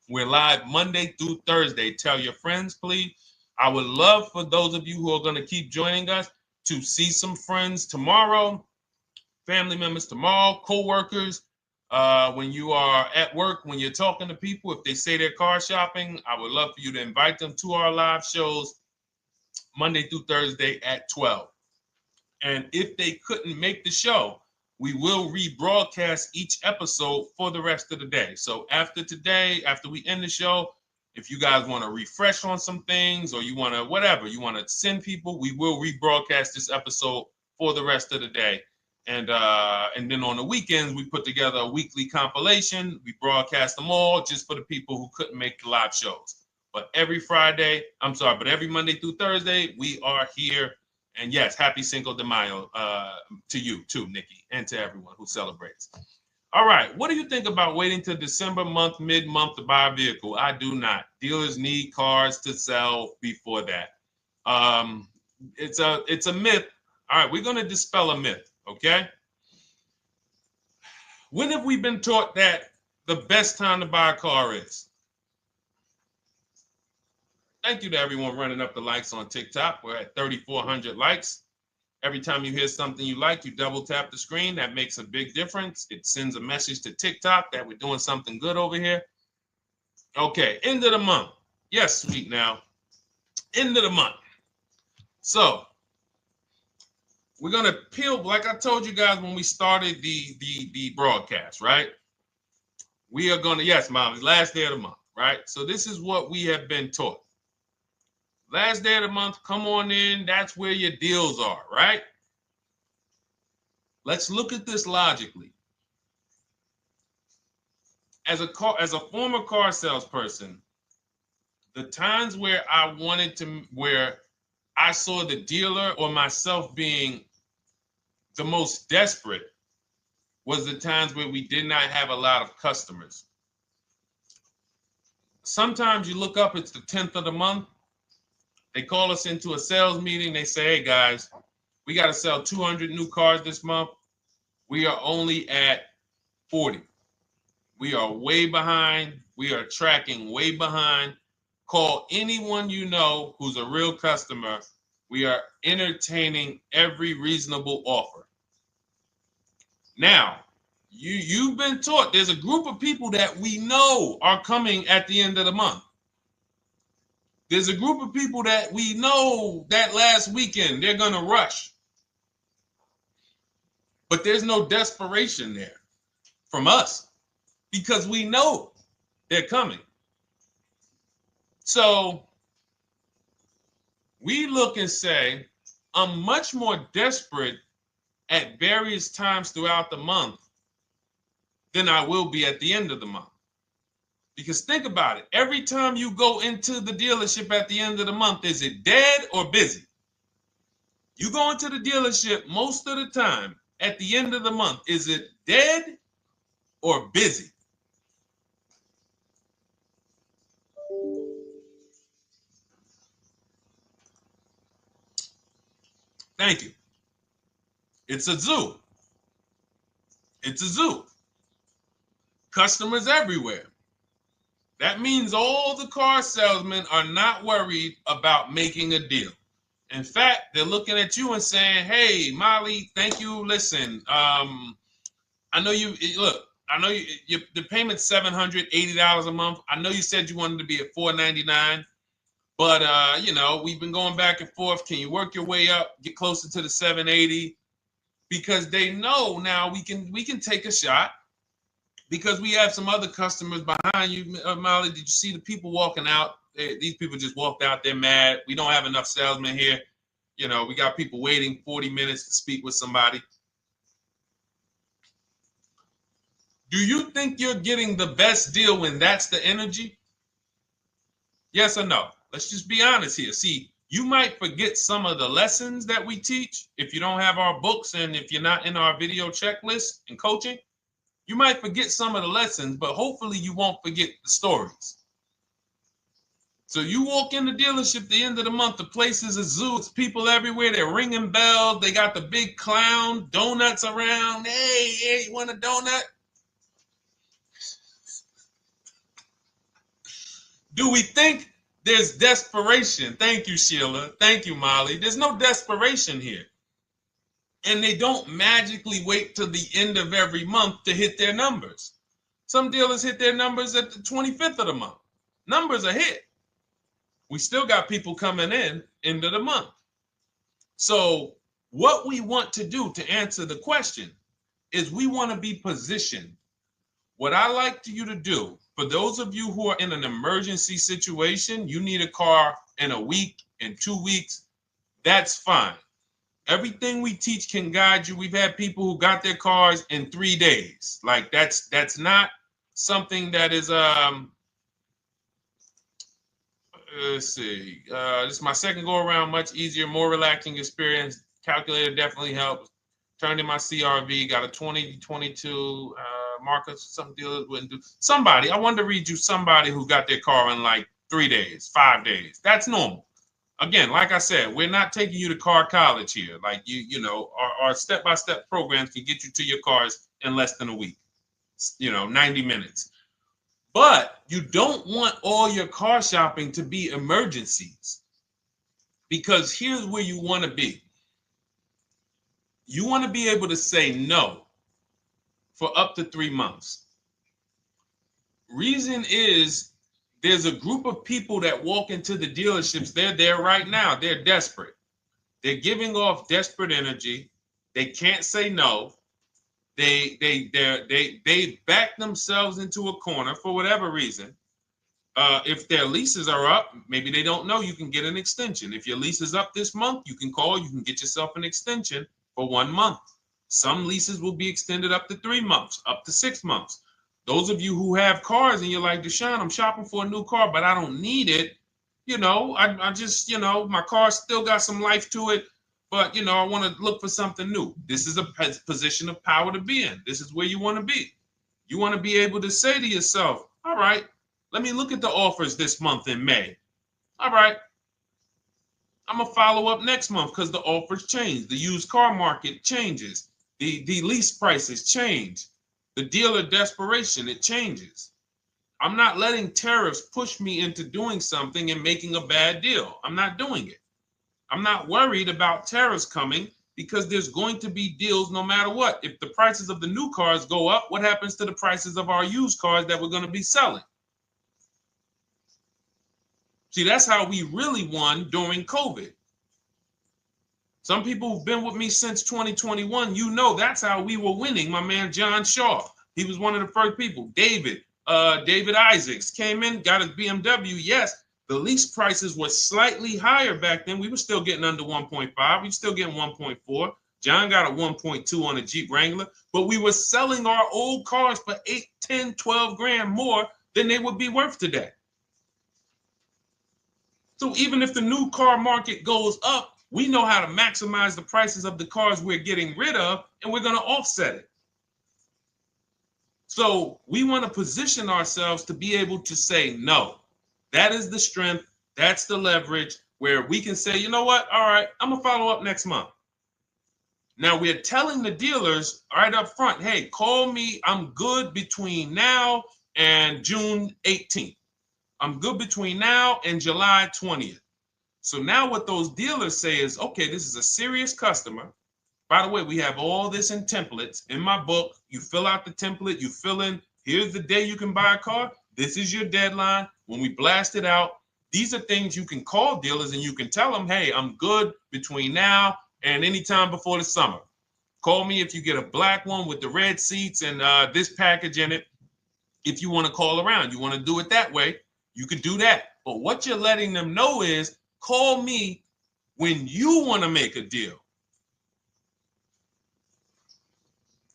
We're live Monday through Thursday. Tell your friends, please. I would love for those of you who are going to keep joining us to see some friends tomorrow, family members tomorrow, co-workers. When you are at work, when you're talking to people, if they say they're car shopping, I would love for you to invite them to our live shows Monday through Thursday at 12. And if they couldn't make the show, we will rebroadcast each episode for the rest of the day. So after today, after we end the show, if you guys want to refresh on some things or you want to whatever, you want to send people, we will rebroadcast this episode for the rest of the day. And then on the weekends, we put together a weekly compilation. We broadcast them all just for the people who couldn't make the live shows. But every Monday through Thursday, we are here. And yes, happy Cinco de Mayo to you too, Nikki, and to everyone who celebrates. All right, what do you think about waiting till December month, mid-month to buy a vehicle? I do not. Dealers need cars to sell before that. It's a myth. All right, we're going to dispel a myth, okay? When have we been taught that the best time to buy a car is? Thank you to everyone running up the likes on TikTok. We're at 3,400 likes. Every time you hear something you like, you double tap the screen. That makes a big difference. It sends a message to TikTok that we're doing something good over here. Okay, end of the month. Yes, sweet now. End of the month. So we're gonna peel, like I told you guys when we started the broadcast, right? We are gonna, yes, Molly, last day of the month, right? So this is what we have been taught. Last day of the month, come on in. That's where your deals are, right? Let's look at this logically. As a former car salesperson, the times where where I saw the dealer or myself being the most desperate was the times where we did not have a lot of customers. Sometimes you look up, it's the 10th of the month. They call us into a sales meeting. They say, hey, guys, we got to sell 200 new cars this month. We are only at 40. We are way behind. We are tracking way behind. Call anyone you know who's a real customer. We are entertaining every reasonable offer. Now, you've been taught there's a group of people that we know are coming at the end of the month. There's a group of people that we know that last weekend they're going to rush. But there's no desperation there from us because we know they're coming. So we look and say, I'm much more desperate at various times throughout the month than I will be at the end of the month. Because think about it. Every time you go into the dealership at the end of the month, is it dead or busy? You go into the dealership most of the time at the end of the month, is it dead or busy? Thank you. It's a zoo. It's a zoo. Customers everywhere. That means all the car salesmen are not worried about making a deal. In fact, they're looking at you and saying, hey, Molly, thank you. Listen, I know you, look, I know the payment's $780 a month. I know you said you wanted to be at $499, but, we've been going back and forth. Can you work your way up, get closer to the $780? Because they know now we can take a shot. Because we have some other customers behind you, Molly. Did you see the people walking out? These people just walked out. They're mad. We don't have enough salesmen here. We got people waiting 40 minutes to speak with somebody. Do you think you're getting the best deal when that's the energy? Yes or no? Let's just be honest here. See, you might forget some of the lessons that we teach if you don't have our books and if you're not in our video checklist and coaching. You might forget some of the lessons, but hopefully you won't forget the stories. So you walk in the dealership at the end of the month, the place is a zoo. It's people everywhere. They're ringing bells. They got the big clown, donuts around. Hey, you want a donut? Do we think there's desperation? Thank you, Sheila. Thank you, Molly. There's no desperation here. And they don't magically wait till the end of every month to hit their numbers. Some dealers hit their numbers at the 25th of the month. Numbers are hit. We still got people coming in end of the month. So What we want to do to answer the question is we want to be positioned. What I like you to do, for those of you who are in an emergency situation, you need a car in a week, in 2 weeks, that's fine. Everything we teach can guide you. We've had people who got their cars in 3 days. Like that's not something that is let's see. This is my second go around, much easier, more relaxing experience. Calculator definitely helps. Turned in my CRV, got a 2022 Marcus, some dealers wouldn't do. Somebody, I wanted to read you somebody who got their car in like 3 days, 5 days. That's normal. Again, like I said, we're not taking you to car college here. Like you know, our step-by-step programs can get you to your cars in less than a week, 90 minutes. But you don't want all your car shopping to be emergencies, because here's where you want to be. You want to be able to say no for up to 3 months. Reason is, there's a group of people that walk into the dealerships. They're there right now. They're desperate. They're giving off desperate energy. They can't say no. They back themselves into a corner for whatever reason. If their leases are up, maybe they don't know you can get an extension. If your lease is up this month, you can call. You can get yourself an extension for 1 month. Some leases will be extended up to 3 months, up to 6 months. Those of you who have cars and you're like, Deshone, I'm shopping for a new car, but I don't need it. I just, my car still got some life to it, but, I want to look for something new. This is a position of power to be in. This is where you want to be. You want to be able to say to yourself, all right, let me look at the offers this month in May. All right, I'm going to follow up next month because the offers change. The used car market changes. The lease prices change. The dealer desperation, it changes. I'm not letting tariffs push me into doing something and making a bad deal. I'm not doing it. I'm not worried about tariffs coming, because there's going to be deals no matter what. If the prices of the new cars go up, what happens to the prices of our used cars that we're going to be selling? See, that's how we really won during COVID. Some people who've been with me since 2021, that's how we were winning. My man John Shaw, he was one of the first people. David Isaacs came in, got his BMW. Yes, the lease prices were slightly higher back then. We were still getting under 1.5. We were still getting 1.4. John got a 1.2 on a Jeep Wrangler, but we were selling our old cars for 8, 10, 12 grand more than they would be worth today. So even if the new car market goes up, we know how to maximize the prices of the cars we're getting rid of, and we're going to offset it. So we want to position ourselves to be able to say no. That is the strength. That's the leverage where we can say, you know what? All right, I'm going to follow up next month. Now we're telling the dealers right up front, hey, call me. I'm good between now and June 18th. I'm good between now and July 20th. So now what those dealers say is, okay, this is a serious customer. By the way, we have all this in templates. In my book, you fill out the template, you fill in, here's the day you can buy a car. This is your deadline. When we blast it out, these are things you can call dealers and you can tell them, hey, I'm good between now and anytime before the summer. Call me if you get a black one with the red seats and this package in it. If you want to call around, you want to do it that way, you could do that. But what you're letting them know is, call me when you want to make a deal.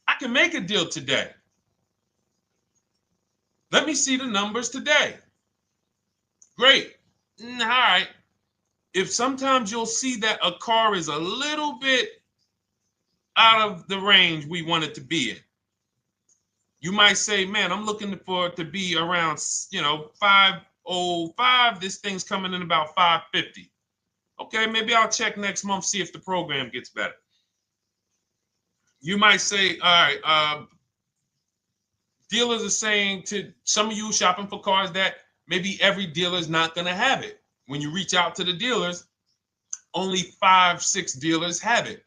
I can make a deal today. Let me see the numbers today. Great. All right. If sometimes you'll see that a car is a little bit out of the range we want it to be in, you might say, man, I'm looking for it to be around, 505. This thing's coming in about 550. Okay, maybe I'll check next month, see if the program gets better. You might say, all right, dealers are saying to some of you shopping for cars that maybe every dealer is not going to have it. When you reach out to the dealers, only 5, 6 dealers have it.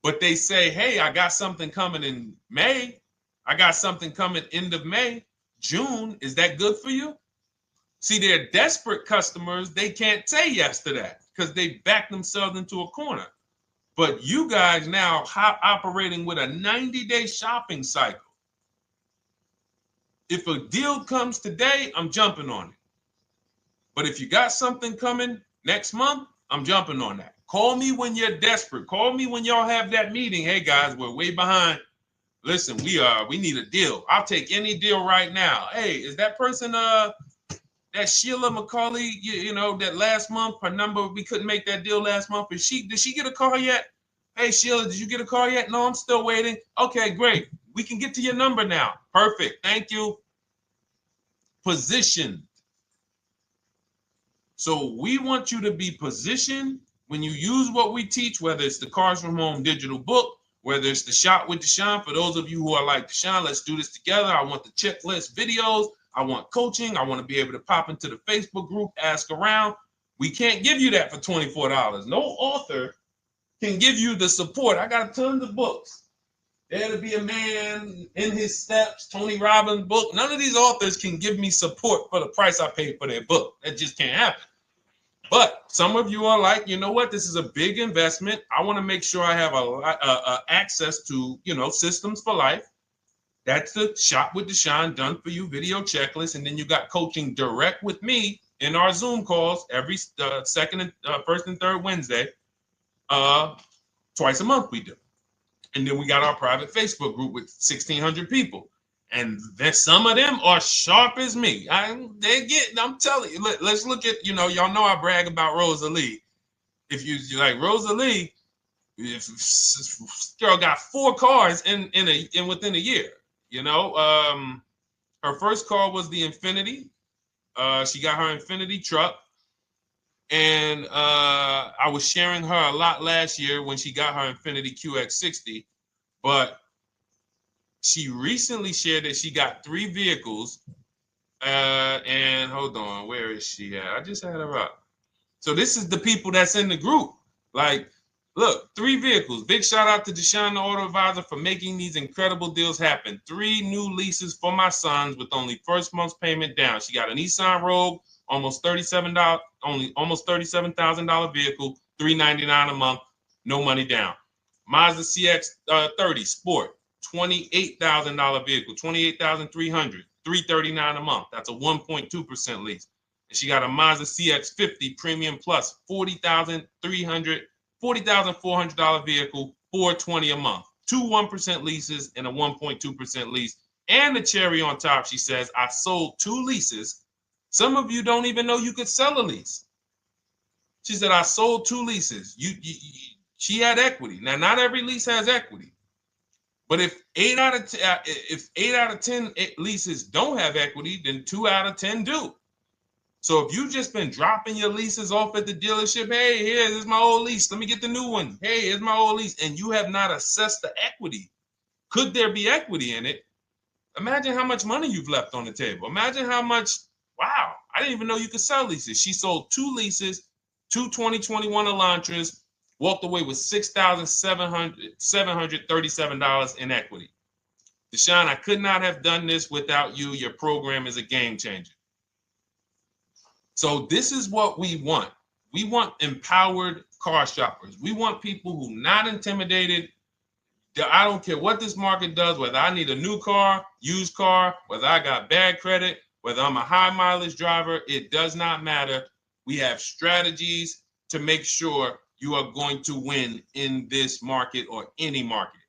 But they say, hey, I got something coming in May. I got something coming end of May, June. Is that good for you? See, they're desperate customers. They can't say yes to that because they back themselves into a corner. But you guys now operating with a 90-day shopping cycle. If a deal comes today, I'm jumping on it. But if you got something coming next month, I'm jumping on that. Call me when you're desperate. Call me when y'all have that meeting. Hey guys, we're way behind. Listen, we need a deal. I'll take any deal right now. Hey, is that person that Sheila McCauley, you know, that last month, her number, we couldn't make that deal last month. Did she get a call yet? Hey Sheila, did you get a call yet? No, I'm still waiting. Okay, great. We can get to your number now. Perfect. Thank you. Positioned. So we want you to be positioned when you use what we teach, whether it's the Cars from Home digital book, whether it's the Shop with Deshone. For those of you who are like, Deshone, let's do this together. I want the checklist videos. I want coaching. I want to be able to pop into the Facebook group, ask around. We can't give you that for $24. No author can give you the support. I got tons of books. Dare to Be a Man, In His Steps, Tony Robbins' book. None of these authors can give me support for the price I paid for their book. That just can't happen. But some of you are like, you know what? This is a big investment. I want to make sure I have access to, you know, systems for life. That's the Shop with Deshone done for you video checklist. And then you got coaching direct with me in our Zoom calls every first and third Wednesday. Twice a month we do. And then we got our private Facebook group with 1,600 people. And then some of them are sharp as me. I'm telling you, let's look at, you know, y'all know I brag about Rosalie. If you like Rosalie, if girl got 4 cars in within a year, you know. Her first car was the Infinity. She got her Infinity truck. And I was sharing her a lot last year when she got her Infinity QX60, but she recently shared that she got 3 vehicles. And hold on, where is she at? I just had her up. So this is the people that's in the group. Like, look, 3 vehicles. Big shout out to Deshone the Auto Advisor for making these incredible deals happen. 3 new leases for my sons with only first month's payment down. She got a Nissan Rogue, almost $37,000 vehicle, $399 a month, no money down. Mazda CX-30 Sport, $28,000 vehicle, $28,300, $339 a month. That's a 1.2% lease. And she got a Mazda CX-50 Premium Plus, $40,400 vehicle, $420 a month. 2 1% leases and a 1.2% lease. And the cherry on top, she says, I sold 2 leases. Some of you don't even know you could sell a lease. She said, I sold 2 leases. She had equity. Now, not every lease has equity. But if 8 out of 10 leases don't have equity, then 2 out of 10 do. So if you've just been dropping your leases off at the dealership, hey, here's my old lease. Let me get the new one. Hey, here's my old lease. And you have not assessed the equity. Could there be equity in it? Imagine how much money you've left on the table. Imagine how much, wow, I didn't even know you could sell leases. She sold 2 leases, 2 2021 Elantras, walked away with $6,737 in equity. Deshone, I could not have done this without you. Your program is a game changer. So this is what we want. We want empowered car shoppers. We want people who are not intimidated. I don't care what this market does, whether I need a new car, used car, whether I got bad credit, whether I'm a high mileage driver, it does not matter. We have strategies to make sure you are going to win in this market or any market.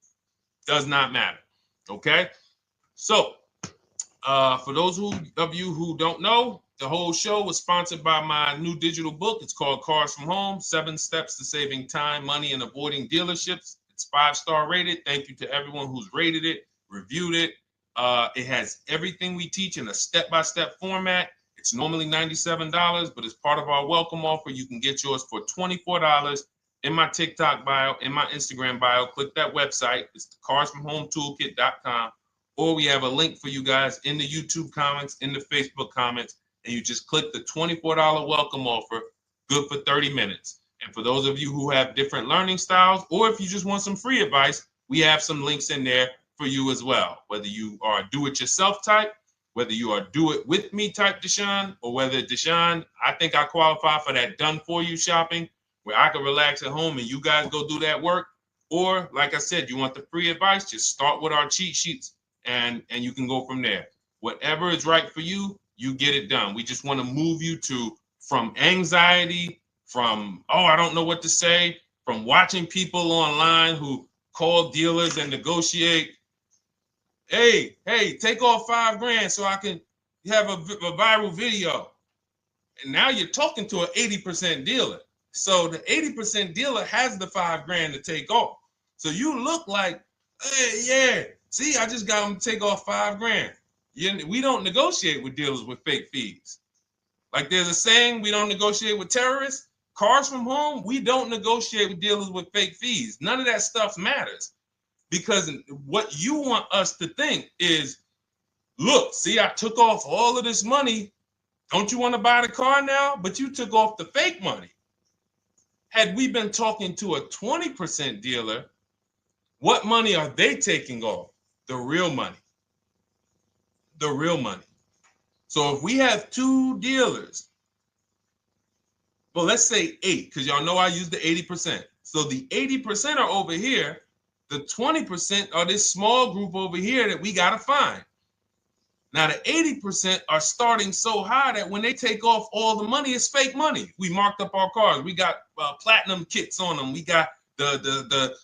Does not matter. Okay? So, for those of you who don't know, the whole show was sponsored by my new digital book. It's called Cars from Home, 7 Steps to Saving Time, Money, and Avoiding Dealerships. It's 5-star rated. Thank you to everyone who's rated it, reviewed it. It has everything we teach in a step-by-step format. It's normally $97, but as part of our welcome offer, you can get yours for $24 in my TikTok bio, in my Instagram bio. Click that website. It's the carsfromhometoolkit.com. Or we have a link for you guys in the YouTube comments, in the Facebook comments, and you just click the $24 welcome offer, good for 30 minutes. And for those of you who have different learning styles, or if you just want some free advice, we have some links in there for you as well. Whether you are a do-it-yourself type, whether you are do-it-with-me type Deshone, or whether Deshone, I think I qualify for that done-for-you shopping, where I can relax at home and you guys go do that work. Or like I said, you want the free advice, just start with our cheat sheets and you can go from there. Whatever is right for you, you get it done. We just want to move you from anxiety, from, oh, I don't know what to say, from watching people online who call dealers and negotiate. Hey, take off $5,000 so I can have a viral video. And now you're talking to an 80% dealer. So the 80% dealer has the $5,000 to take off. So you look like, hey, yeah, see, I just got them to take off $5,000. We don't negotiate with dealers with fake fees. Like there's a saying, we don't negotiate with terrorists. Cars from home, we don't negotiate with dealers with fake fees. None of that stuff matters. Because what you want us to think is, look, see, I took off all of this money. Don't you want to buy the car now? But you took off the fake money. Had we been talking to a 20% dealer, what money are they taking off? The real money. The real money. So if we have two dealers, well, let's say 8, because y'all know I use the 80%. So the 80% are over here. The 20% are this small group over here that we got to find. Now, the 80% are starting so high that when they take off all the money, it's fake money. We marked up our cars. We got platinum kits on them. We got the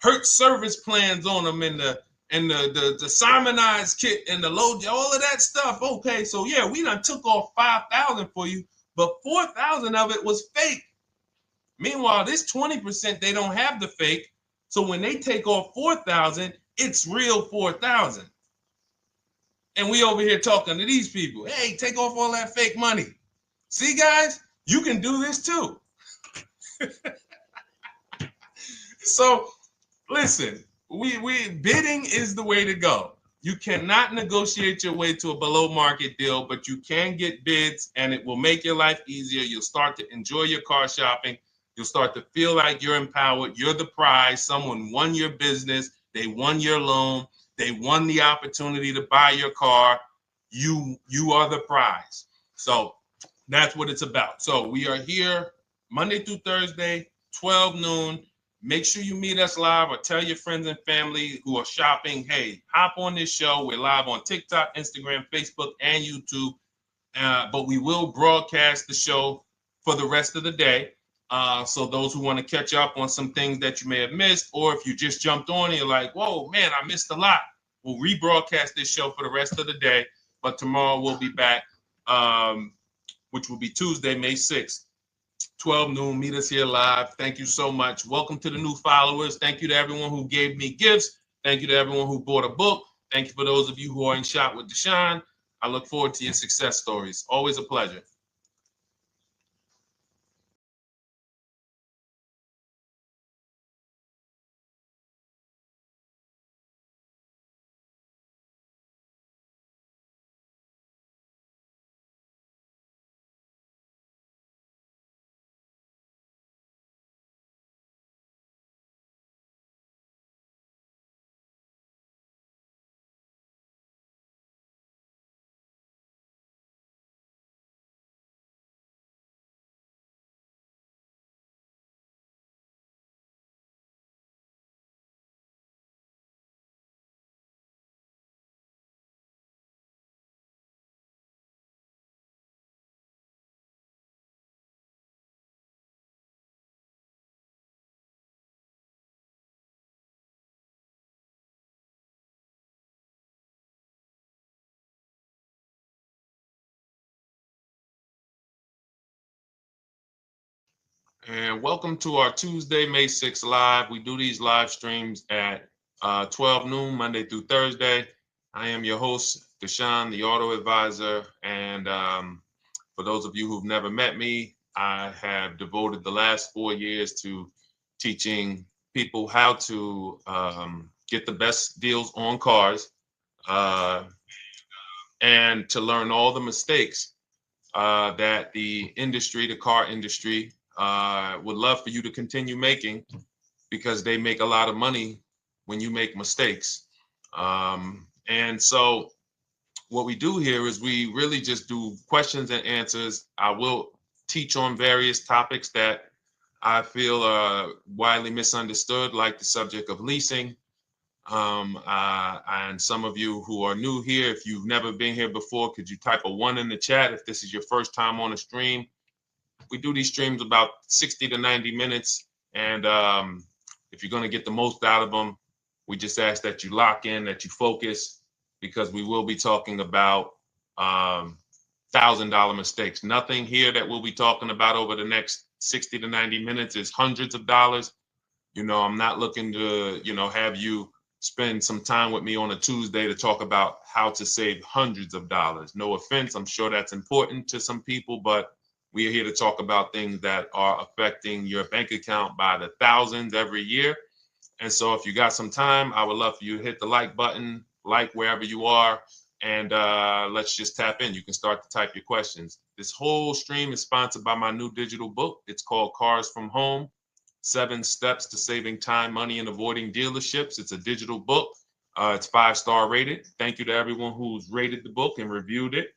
Hertz service plans on them, and the Simonized kit and the low, all of that stuff. Okay, so yeah, we done took off 5,000 for you, but 4,000 of it was fake. Meanwhile, this 20%, they don't have the fake. So when they take off 4,000, it's real 4,000. And we over here talking to these people. Hey, take off all that fake money. See, guys, you can do this too. So listen, we bidding is the way to go. You cannot negotiate your way to a below market deal, but you can get bids and it will make your life easier. You'll start to enjoy your car shopping. You'll start to feel like you're empowered. You're the prize. Someone won your business. They won your loan. They won the opportunity to buy your car. You are the prize. So that's what it's about. So we are here Monday through Thursday, 12 noon. Make sure you meet us live or tell your friends and family who are shopping, hey, hop on this show. We're live on TikTok, Instagram, Facebook, and YouTube. But we will broadcast the show for the rest of the day. So those who want to catch up on some things that you may have missed, or if you just jumped on and you're like, whoa, man, I missed a lot. We'll rebroadcast this show for the rest of the day. But tomorrow we'll be back, which will be Tuesday, May 6th, 12 noon. Meet us here live. Thank you so much. Welcome to the new followers. Thank you to everyone who gave me gifts. Thank you to everyone who bought a book. Thank you for those of you who are in Shop with Deshone. I look forward to your success stories. Always a pleasure. And welcome to our Tuesday, May 6th live. We do these live streams at 12 noon, Monday through Thursday. I am your host, Deshone the Auto Advisor. And for those of you who've never met me, I have devoted the last 4 years to teaching people how to get the best deals on cars and to learn all the mistakes that the industry, the car industry, would love for you to continue making, because they make a lot of money when you make mistakes. And so what we do here is we really just do questions and answers. I will teach on various topics that I feel are widely misunderstood, like the subject of leasing. And some of you who are new here, if you've never been here before, could you type a 1 in the chat if this is your first time on a stream? We do these streams about 60 to 90 minutes. And if you're going to get the most out of them, we just ask that you lock in, that you focus, because we will be talking about $1,000 mistakes. Nothing here that we'll be talking about over the next 60 to 90 minutes is hundreds of dollars. I'm not looking to, have you spend some time with me on a Tuesday to talk about how to save hundreds of dollars. No offense, I'm sure that's important to some people, but we are here to talk about things that are affecting your bank account by the thousands every year. And so if you got some time, I would love for you to hit the like button, like wherever you are, and let's just tap in. You can start to type your questions. This whole stream is sponsored by my new digital book. It's called Cars from Home, 7 Steps to Saving Time, Money, and Avoiding Dealerships. It's a digital book. It's 5-star rated. Thank you to everyone who's rated the book and reviewed it.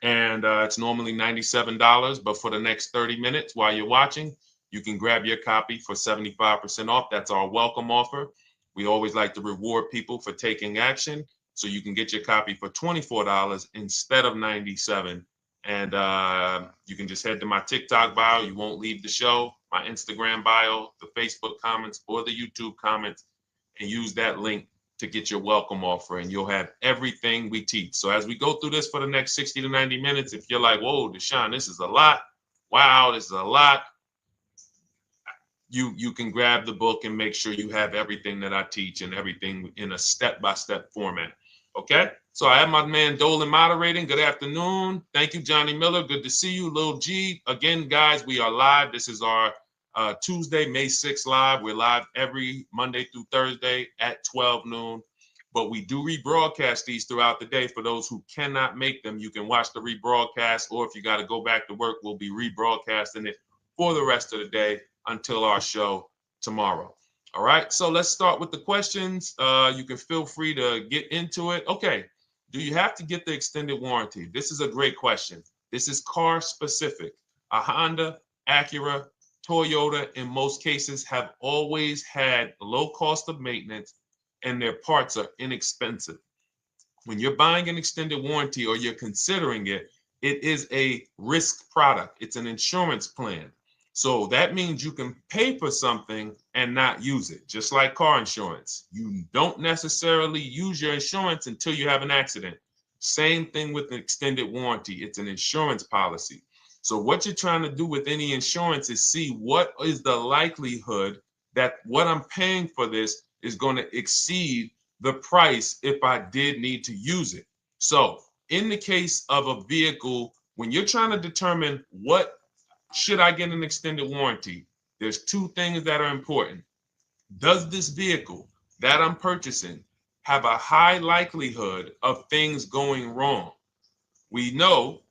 And it's normally $97, but for the next 30 minutes while you're watching, you can grab your copy for 75% off. That's our welcome offer. We always like to reward people for taking action. So you can get your copy for $24 instead of $97. And you can just head to my TikTok bio. You won't leave the show, my Instagram bio, the Facebook comments, or the YouTube comments, and use that link to get your welcome offer, and you'll have everything we teach. So as we go through this for the next 60 to 90 minutes, if you're like, whoa, Deshone, this is a lot. Wow, this is a lot. You can grab the book and make sure you have everything that I teach and everything in a step-by-step format. Okay? So I have my man Dolan moderating. Good afternoon. Thank you, Johnny Miller. Good to see you, Lil G. Again, guys, we are live. This is our Tuesday, May 6th live. We're live every Monday through Thursday at 12 noon. But we do rebroadcast these throughout the day. For those who cannot make them, you can watch the rebroadcast, or if you got to go back to work, we'll be rebroadcasting it for the rest of the day until our show tomorrow. All right, so let's start with the questions. You can feel free to get into it. Okay, do you have to get the extended warranty? This is a great question. This is car specific. A Honda, Acura, Toyota, in most cases, have always had low cost of maintenance and their parts are inexpensive. When you're buying an extended warranty or you're considering it, it is a risk product. It's an insurance plan. So that means you can pay for something and not use it, just like car insurance. You don't necessarily use your insurance until you have an accident. Same thing with an extended warranty. It's an insurance policy. So what you're trying to do with any insurance is see what is the likelihood that what I'm paying for this is going to exceed the price if I did need to use it. So in the case of a vehicle, when you're trying to determine what should I get an extended warranty, there's 2 things that are important. Does this vehicle that I'm purchasing have a high likelihood of things going wrong? We know,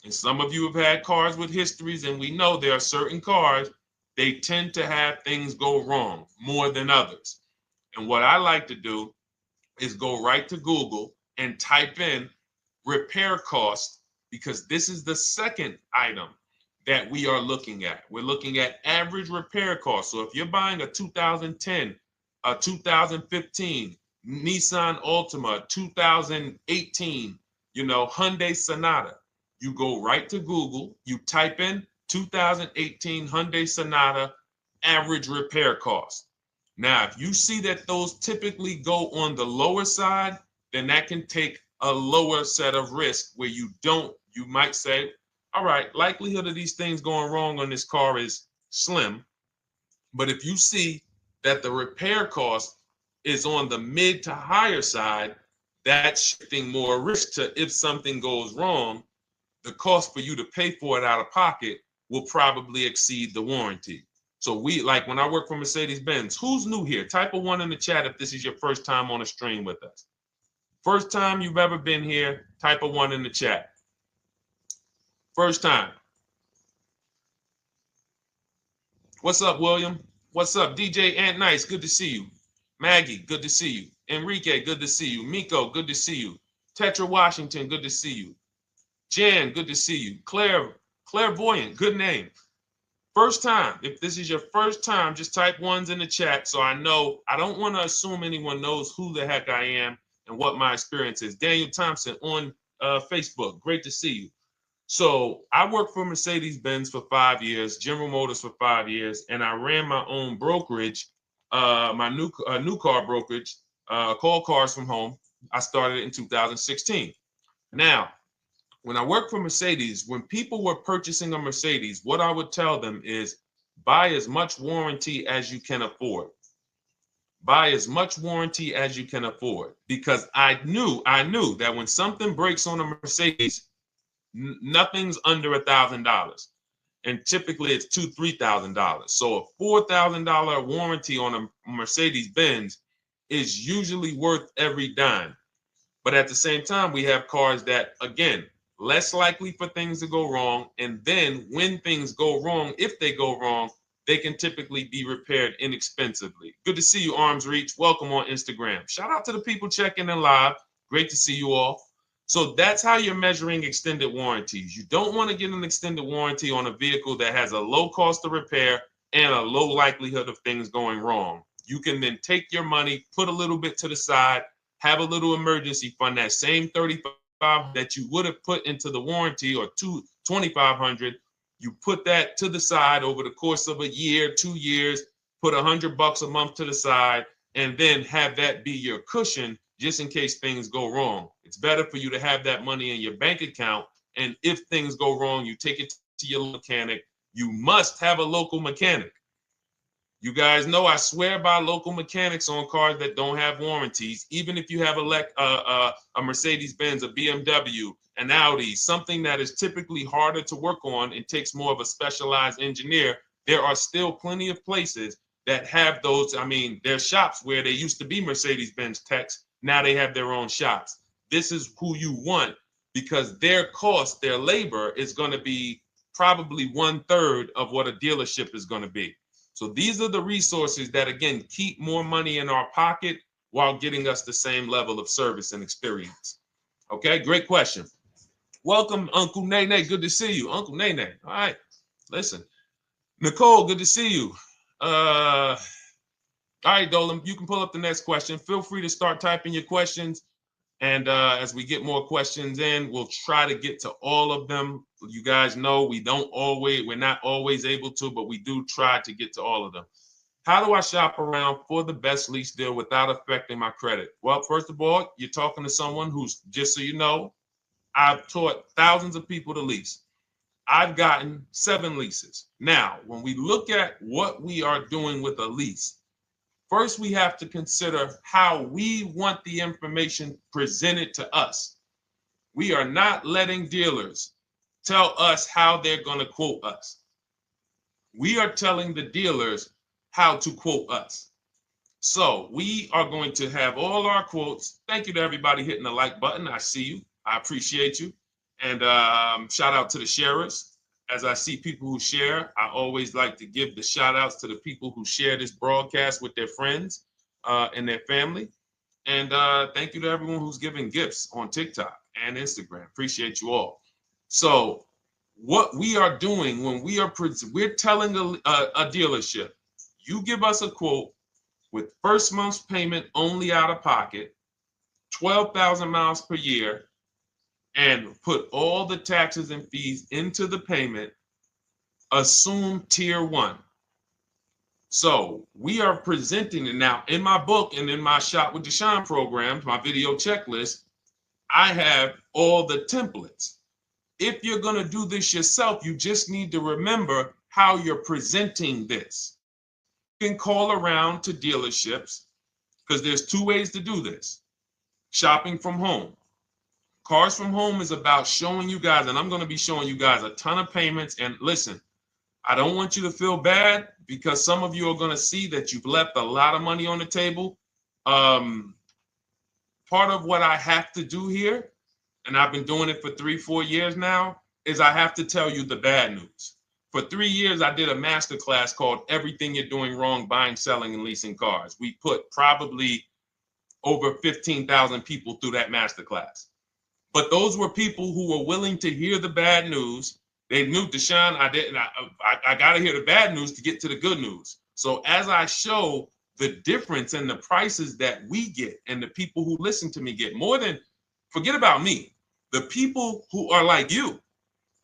and some of you have had cars with histories, and we know there are certain cars, they tend to have things go wrong more than others. And what I like to do is go right to Google and type in repair cost, because this is the second item that we are looking at. We're looking at average repair cost. So if you're buying a 2010, a 2015 Nissan Altima, 2018, Hyundai Sonata, you go right to Google, you type in 2018 Hyundai Sonata average repair cost. Now, if you see that those typically go on the lower side, then that can take a lower set of risk where you might say, all right, likelihood of these things going wrong on this car is slim. But if you see that the repair cost is on the mid to higher side, that's shifting more risk to if something goes wrong, the cost for you to pay for it out of pocket will probably exceed the warranty. So like when I work for Mercedes-Benz, who's new here? Type a 1 in the chat if this is your first time on a stream with us. First time you've ever been here, type a 1 in the chat. First time. What's up, William? What's up, DJ Ant Nice? Good to see you. Maggie, good to see you. Enrique, good to see you. Miko, good to see you. Tetra Washington, good to see you. Jan, good to see you. Claire Clairvoyant, good name. First time, if this is your first time, just type ones in the chat so I know. I don't want to assume anyone knows who the heck I am and what my experience is. Daniel Thompson on Facebook, great to see you. So I worked for Mercedes-Benz for 5 years, General Motors for 5 years, and I ran my own brokerage, my new car brokerage, called Cars from Home. I started it in 2016. Now, when I worked for Mercedes, when people were purchasing a Mercedes, what I would tell them is buy as much warranty as you can afford. Buy as much warranty as you can afford, because I knew that when something breaks on a Mercedes, nothing's under $1,000, and typically it's $2,000-$3,000. So a $4,000 warranty on a Mercedes Benz is usually worth every dime. But at the same time, we have cars that, again, less likely for things to go wrong, and then when things go wrong, if they go wrong, they can typically be repaired inexpensively. Good to see you, Arms Reach. Welcome on Instagram. Shout out to the people checking in live. Great to see you all. So that's how you're measuring extended warranties. You don't want to get an extended warranty on a vehicle that has a low cost of repair and a low likelihood of things going wrong. You can then take your money, put a little bit to the side, have a little emergency fund, that same $3,500 that you would have put into the warranty, or $2,500. You put that to the side over the course of a year, 2 years, put $100 a month to the side, and then have that be your cushion just in case things go wrong. It's better for you to have that money in your bank account, and if things go wrong, you take it to your mechanic. You must have a local mechanic. You guys know I swear by local mechanics on cars that don't have warranties. Even if you have a Mercedes-Benz, a BMW, an Audi, something that is typically harder to work on and takes more of a specialized engineer, there are still plenty of places that have those. I mean, there's shops where they used to be Mercedes-Benz techs. Now they have their own shops. This is who you want, because their cost, their labor is going to be probably 1/3 of what a dealership is going to be. So these are the resources that, again, keep more money in our pocket while getting us the same level of service and experience. Okay, great question. Welcome, Uncle Nene. Good to see you. Uncle Nene. All right, listen. Nicole, good to see you. All right, Dolan, you can pull up the next question. Feel free to start typing your questions. And as we get more questions in, we'll try to get to all of them. You guys know we're not always able to, but we do try to get to all of them. How do I shop around for the best lease deal without affecting my credit? Well, first of all, you're talking to someone who's, just so you know, I've taught thousands of people to lease. I've gotten 7 leases. Now, when we look at what we are doing with a lease, first, we have to consider how we want the information presented to us. We are not letting dealers tell us how they're going to quote us. We are telling the dealers how to quote us. So we are going to have all our quotes. Thank you to everybody hitting the like button. I see you. I appreciate you. And shout out to the sharers. As I see people who share, I always like to give the shout outs to the people who share this broadcast with their friends and their family. And thank you to everyone who's giving gifts on TikTok and Instagram. Appreciate you all. So what we are doing when we're telling a dealership, you give us a quote with first month's payment only out of pocket, 12,000 miles per year, and put all the taxes and fees into the payment, assume tier 1. So we are presenting it now in my book and in my Shop with Deshone programs, my video checklist. I have all the templates. If you're going to do this yourself, you just need to remember how you're presenting this. You can call around to dealerships, because there's 2 ways to do this. Shopping from home. Cars from Home is about showing you guys, and I'm going to be showing you guys a ton of payments. And listen, I don't want you to feel bad, because some of you are going to see that you've left a lot of money on the table. Part of what I have to do here, and I've been doing it for 3-4 years now, is I have to tell you the bad news. For 3 years, I did a masterclass called Everything You're Doing Wrong Buying, Selling, and Leasing Cars. We put probably over 15,000 people through that masterclass. But those were people who were willing to hear the bad news They knew Deshone. I didn't. I got to hear the bad news to get to the good news. So as I show the difference in the prices that we get and the people who listen to me get, more than, forget about me, the people who are like you,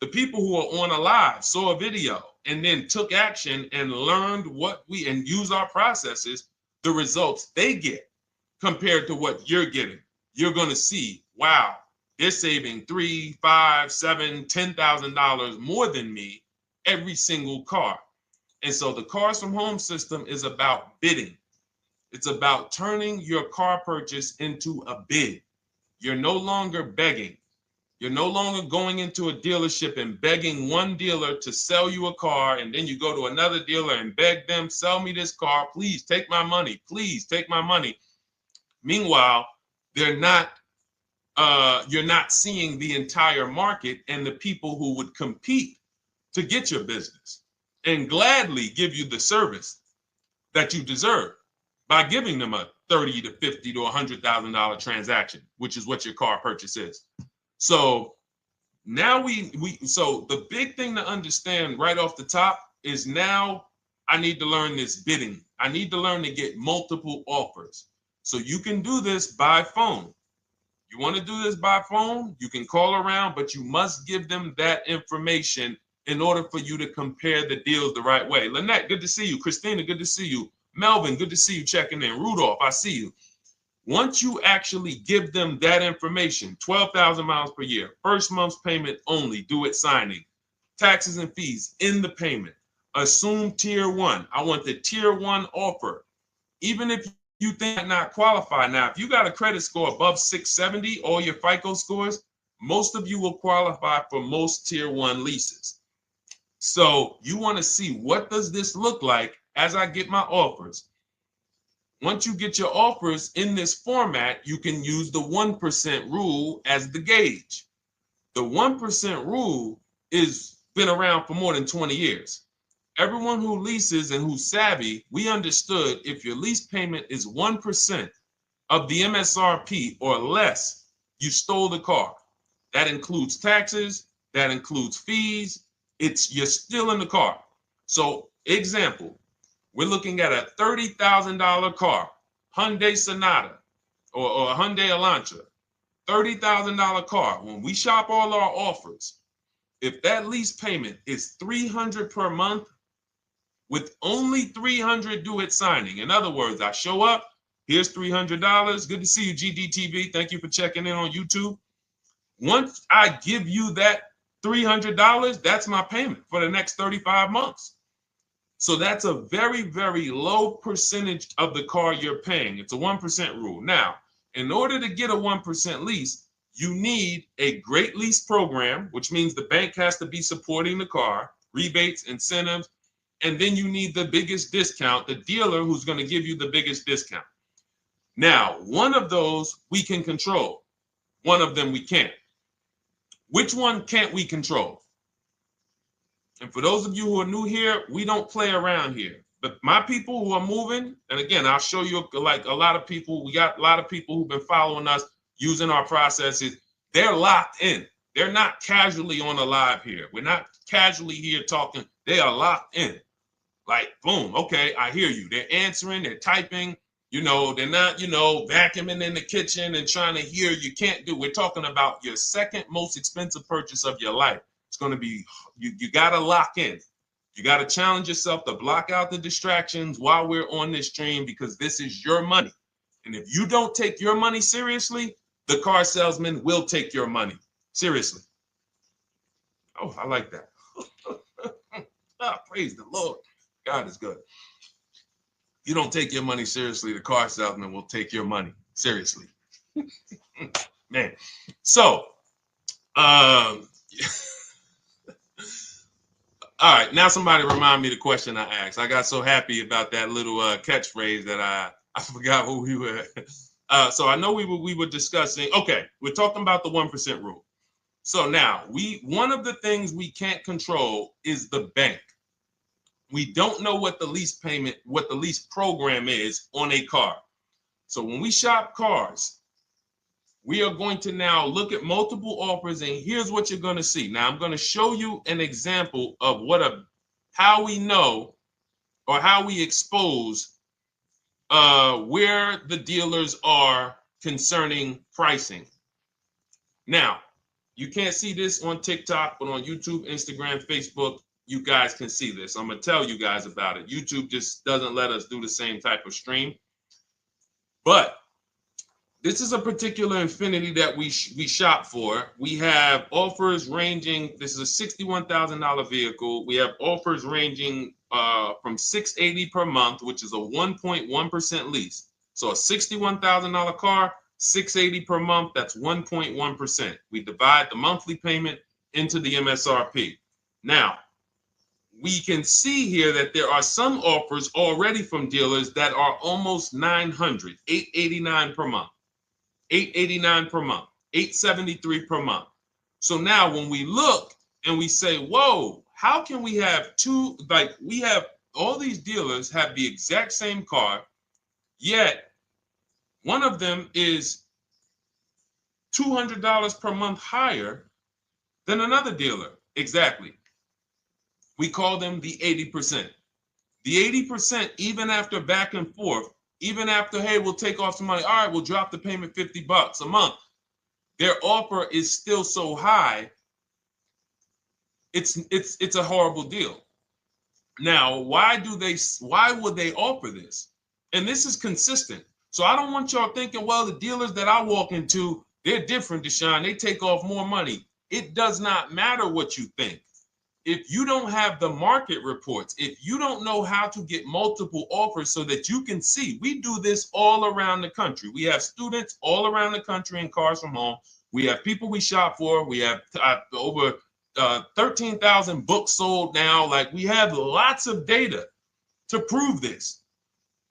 the people who are on a live, saw a video, and then took action and learned what we and use our processes, the results they get compared to what you're getting. You're going to see, wow, they're saving $3, $5, $7, $10,000 more than me every single car. And so the Cars from Home system is about bidding. It's about turning your car purchase into a bid. You're no longer begging. You're no longer going into a dealership and begging one dealer to sell you a car, and then you go to another dealer and beg them, sell me this car, please take my money, please take my money. Meanwhile, you're not seeing the entire market and the people who would compete to get your business and gladly give you the service that you deserve by giving them a $30 to $50 to $100,000 transaction, which is what your car purchase is. So now so the big thing to understand right off the top is, now I need to learn this bidding. I need to learn to get multiple offers. So you can do this by phone. You want to do this by phone, you can call around, but you must give them that information in order for you to compare the deals the right way. Lynette, good to see you. Christina, good to see you. Melvin, good to see you checking in. Rudolph, I see you. Once you actually give them that information, 12,000 miles per year, first month's payment only, due at signing, taxes and fees in the payment, assume tier one. I want the tier one offer. Even if you think I not qualify. Now, if you got a credit score above 670, all your FICO scores, most of you will qualify for most tier one leases. So you want to see, what does this look like as I get my offers? Once you get your offers in this format, you can use the 1% rule as the gauge. The 1% rule is been around for more than 20 years. Everyone who leases and who's savvy, we understood if your lease payment is 1% of the MSRP or less, you stole the car. That includes taxes, that includes fees. You're still in the car. So example, we're looking at a $30,000 car, Hyundai Sonata or a Hyundai Elantra, $30,000 car. When we shop all our offers, if that lease payment is $300 per month, with only $300 due at signing. In other words, I show up, here's $300. Good to see you, GDTV. Thank you for checking in on YouTube. Once I give you that $300, that's my payment for the next 35 months. So that's a very, very low percentage of the car you're paying. It's a 1% rule. Now, in order to get a 1% lease, you need a great lease program, which means the bank has to be supporting the car, rebates, incentives, and then you need the biggest discount, the dealer who's going to give you the biggest discount. Now, one of those we can control. One of them we can't. Which one can't we control? And for those of you who are new here, we don't play around here. But my people who are moving, and again, I'll show you, like a lot of people, we got a lot of people who've been following us, using our processes. They're locked in. They're not casually on a live here. We're not casually here talking. They are locked in. Like, boom, okay, I hear you. They're answering, they're typing, they're not, vacuuming in the kitchen and trying to hear. You can't do. We're talking about your second most expensive purchase of your life. It's going to be, you got to lock in. You got to challenge yourself to block out the distractions while we're on this stream, because this is your money. And if you don't take your money seriously, the car salesman will take your money seriously. Oh, I like that. Praise the Lord. God is good. You don't take your money seriously, the car salesman will take your money seriously. Man. So, all right, now somebody remind me the question I asked. I got so happy about that little catchphrase that I forgot who we were. So I know we were discussing, okay, we're talking about the 1% rule. So now, one of the things we can't control is the bank. We don't know what the lease payment, what the lease program is on a car. So when we shop cars, We are going to now look at multiple offers, and here's what you're going to see. Now, I'm going to show you an example of how we know or how we expose where the dealers are concerning pricing. Now, you can't see this on TikTok, but on YouTube, Instagram, Facebook, you guys can see this. I'm going to tell you guys about it. YouTube just doesn't let us do the same type of stream. But this is a particular Infiniti that we shop for. We have offers ranging, this is a $61,000 vehicle. We have offers ranging from $680 per month, which is a 1.1% lease. So a $61,000 car, $680 per month, that's 1.1%. We divide the monthly payment into the MSRP. Now, we can see here that there are some offers already from dealers that are almost $900, $889 per month. $889 per month, $873 per month. So now when we look and we say, whoa, how can we have two, like we have all these dealers have the exact same car, yet one of them is $200 per month higher than another dealer. Exactly. We call them the 80%. The 80%, even after back and forth, even after, hey, we'll take off some money. All right, we'll drop the payment $50 a month. Their offer is still so high. It's a horrible deal. Now, why would they offer this? And this is consistent. So I don't want y'all thinking, well, the dealers that I walk into, they're different, Deshone. They take off more money. It does not matter what you think. If you don't have the market reports, if you don't know how to get multiple offers so that you can see, we do this all around the country. We have students all around the country in Cars from Home. We have people we shop for. We have over 13,000 books sold now. Like, we have lots of data to prove this.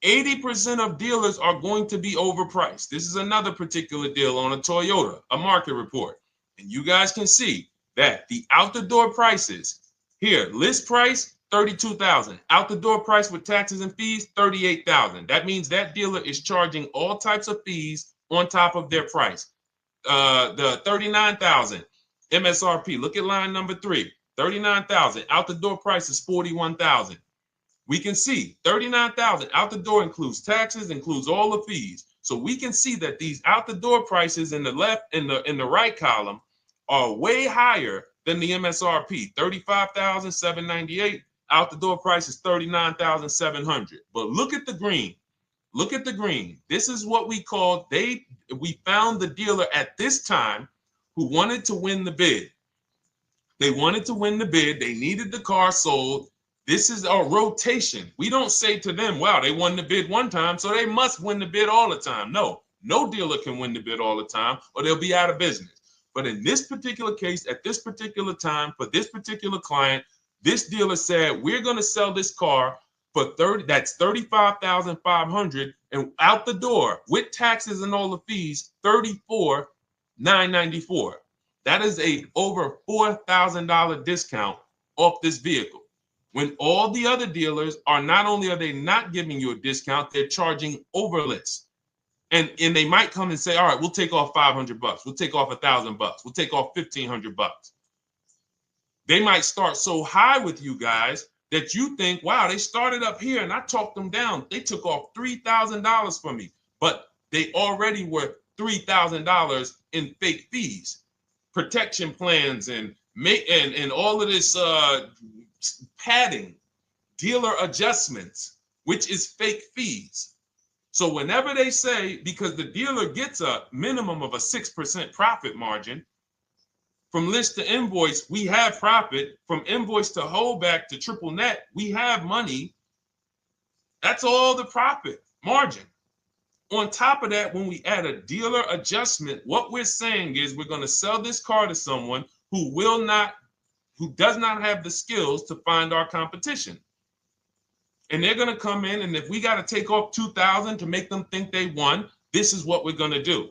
80% of dealers are going to be overpriced. This is another particular deal on a Toyota, a market report. And you guys can see that the out-the-door prices here, list price, $32,000. Out the door price with taxes and fees, $38,000. That means that dealer is charging all types of fees on top of their price. The $39,000 MSRP. Look at line number 3. $39,000. Out the door price is $41,000. We can see $39,000 out the door includes taxes, includes all the fees. So we can see that these out the door prices in the left, in the right column, are way higher than the MSRP, $35,798. Out the door price is $39,700. But look at the green. Look at the green. This is what we call, we found the dealer at this time who wanted to win the bid. They wanted to win the bid. They needed the car sold. This is a rotation. We don't say to them, wow, they won the bid one time, so they must win the bid all the time. No dealer can win the bid all the time, or they'll be out of business. But in this particular case, at this particular time, for this particular client, this dealer said, we're going to sell this car for $35,500, and out the door with taxes and all the fees, $34,994. That is a over $4,000 discount off this vehicle. When all the other dealers are, not only are they not giving you a discount, they're charging over list. And they might come and say, all right, we'll take off $500. We'll take off $1,000. We'll take off $1,500. They might start so high with you guys that you think, wow, they started up here and I talked them down. They took off $3,000 from me, but they already were $3,000 in fake fees, protection plans, and all of this padding, dealer adjustments, which is fake fees. So whenever they say, because the dealer gets a minimum of a 6% profit margin, from list to invoice, we have profit. From invoice to holdback to triple net, we have money. That's all the profit margin. On top of that, when we add a dealer adjustment, what we're saying is we're going to sell this car to someone who does not have the skills to find our competition. And they're going to come in, and if we got to take off $2,000 to make them think they won, this is what we're going to do.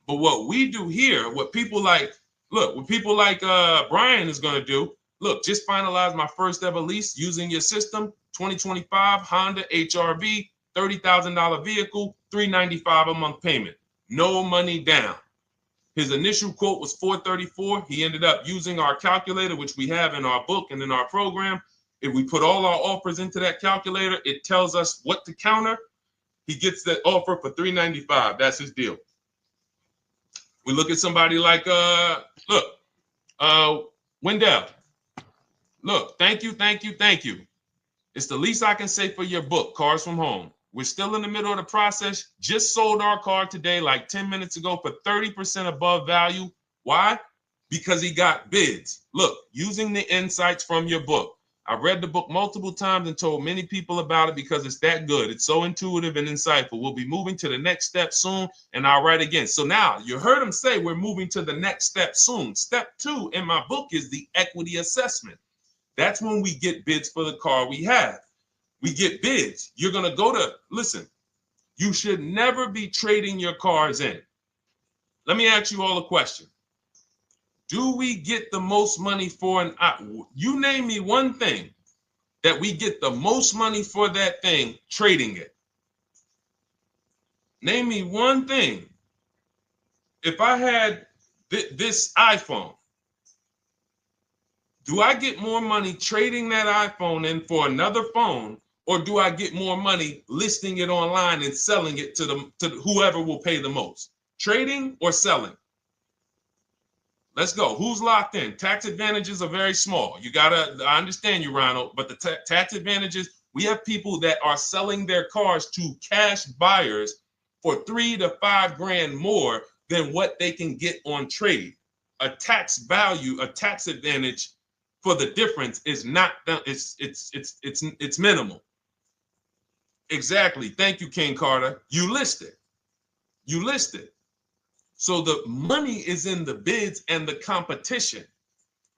But what we do here, what people like Brian is going to do, look, just finalize my first ever lease using your system, 2025 Honda HRV, $30,000 vehicle, $395 a month payment. no money down. His initial quote was $434. He ended up using our calculator, which we have in our book and in our program. If we put all our offers into that calculator, it tells us what to counter. He gets that offer for $395. That's his deal. We look at somebody like Wendell. Look, thank you. It's the least I can say for your book, Cars from Home. We're still in the middle of the process. Just sold our car today, like 10 minutes ago, for 30% above value. Why? Because he got bids. Look, using the insights from your book. I've read the book multiple times and told many people about it because it's that good. It's so intuitive and insightful. We'll be moving to the next step soon, and I'll write again. So now you heard him say we're moving to the next step soon. Step 2 in my book is the equity assessment. That's when we get bids for the car we have. We get bids. You're going to go to, listen, you should never be trading your cars in. Let me ask you all a question. Do we get the most money for you name me one thing that we get the most money for that thing trading it. Name me one thing. If I had this iPhone, do I get more money trading that iPhone in for another phone, or do I get more money listing it online and selling it to whoever will pay the most? Trading or selling? Let's go. Who's locked in? Tax advantages are very small. I understand you, Ronald, but the tax advantages, we have people that are selling their cars to cash buyers for $3 to $5 grand more than what they can get on trade. A tax value, a tax advantage for the difference is not, it's minimal. Exactly. Thank you, King Carter. You listed. So the money is in the bids and the competition.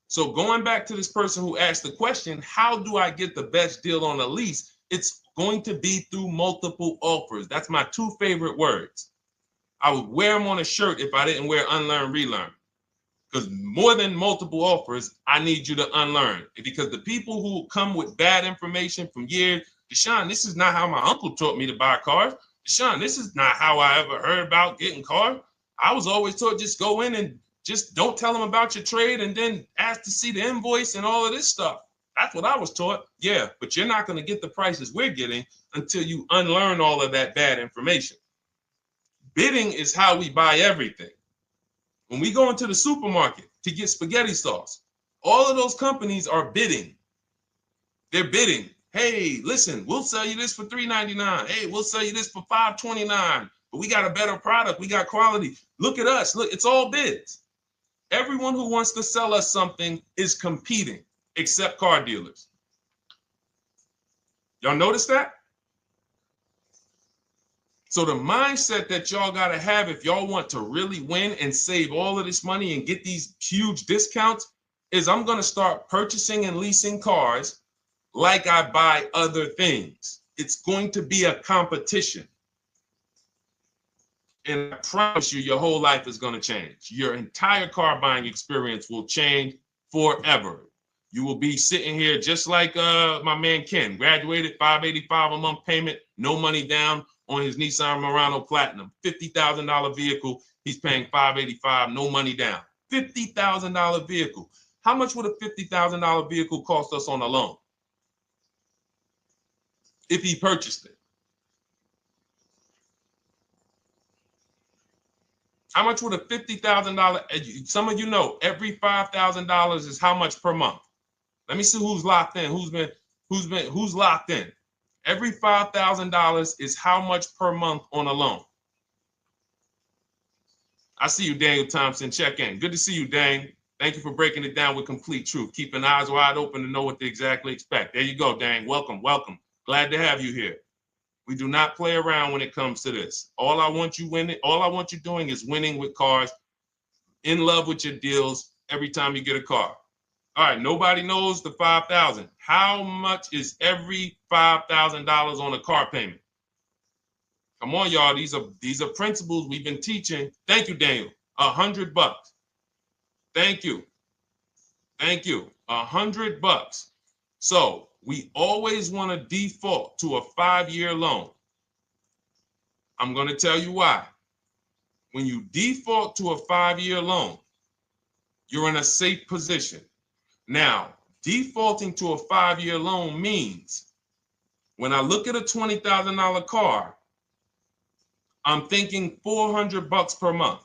So going back to this person who asked the question, how do I get the best deal on a lease? It's going to be through multiple offers. That's my 2 favorite words. I would wear them on a shirt if I didn't wear unlearn, relearn. Because more than multiple offers, I need you to unlearn. Because the people who come with bad information from years, Deshone, this is not how my uncle taught me to buy cars. Deshone, this is not how I ever heard about getting cars. I was always taught just go in and just don't tell them about your trade and then ask to see the invoice and all of this stuff. That's what I was taught. Yeah, but you're not going to get the prices we're getting until you unlearn all of that bad information. Bidding is how we buy everything. When we go into the supermarket to get spaghetti sauce, all of those companies are bidding. They're bidding. Hey, listen, we'll sell you this for $3.99. Hey, we'll sell you this for $5.29. But we got a better product. We got quality. Look at us. Look, it's all bids. Everyone who wants to sell us something is competing, except car dealers. Y'all notice that? So the mindset that y'all got to have if y'all want to really win and save all of this money and get these huge discounts is I'm going to start purchasing and leasing cars like I buy other things. It's going to be a competition. And I promise you, your whole life is going to change. Your entire car buying experience will change forever. You will be sitting here just like my man Ken, graduated, $585 a month payment, no money down on his Nissan Murano Platinum, $50,000 vehicle. He's paying $585, no money down. $50,000 vehicle. How much would a $50,000 vehicle cost us on a loan if he purchased it? How much would a $50,000? Some of you know every $5,000 is how much per month. Let me see who's locked in. Who's locked in? Every $5,000 is how much per month on a loan. I see you, Daniel Thompson. Check in. Good to see you, Dane. Thank you for breaking it down with complete truth. Keeping eyes wide open to know what to exactly expect. There you go, Dane. Welcome. Glad to have you here. We do not play around when it comes to this. All I want you doing is winning with cars, in love with your deals every time you get a car. All right, nobody knows the $5,000. How much is every $5,000 on a car payment? Come on, y'all. These are principles we've been teaching. Thank you, Daniel. $100. Thank you. $100. So we always want to default to a 5-year loan. I'm going to tell you why. when you default to a 5-year loan, you're in a safe position. Now, defaulting to a 5-year loan means when I look at a $20,000 car, I'm thinking $400 per month.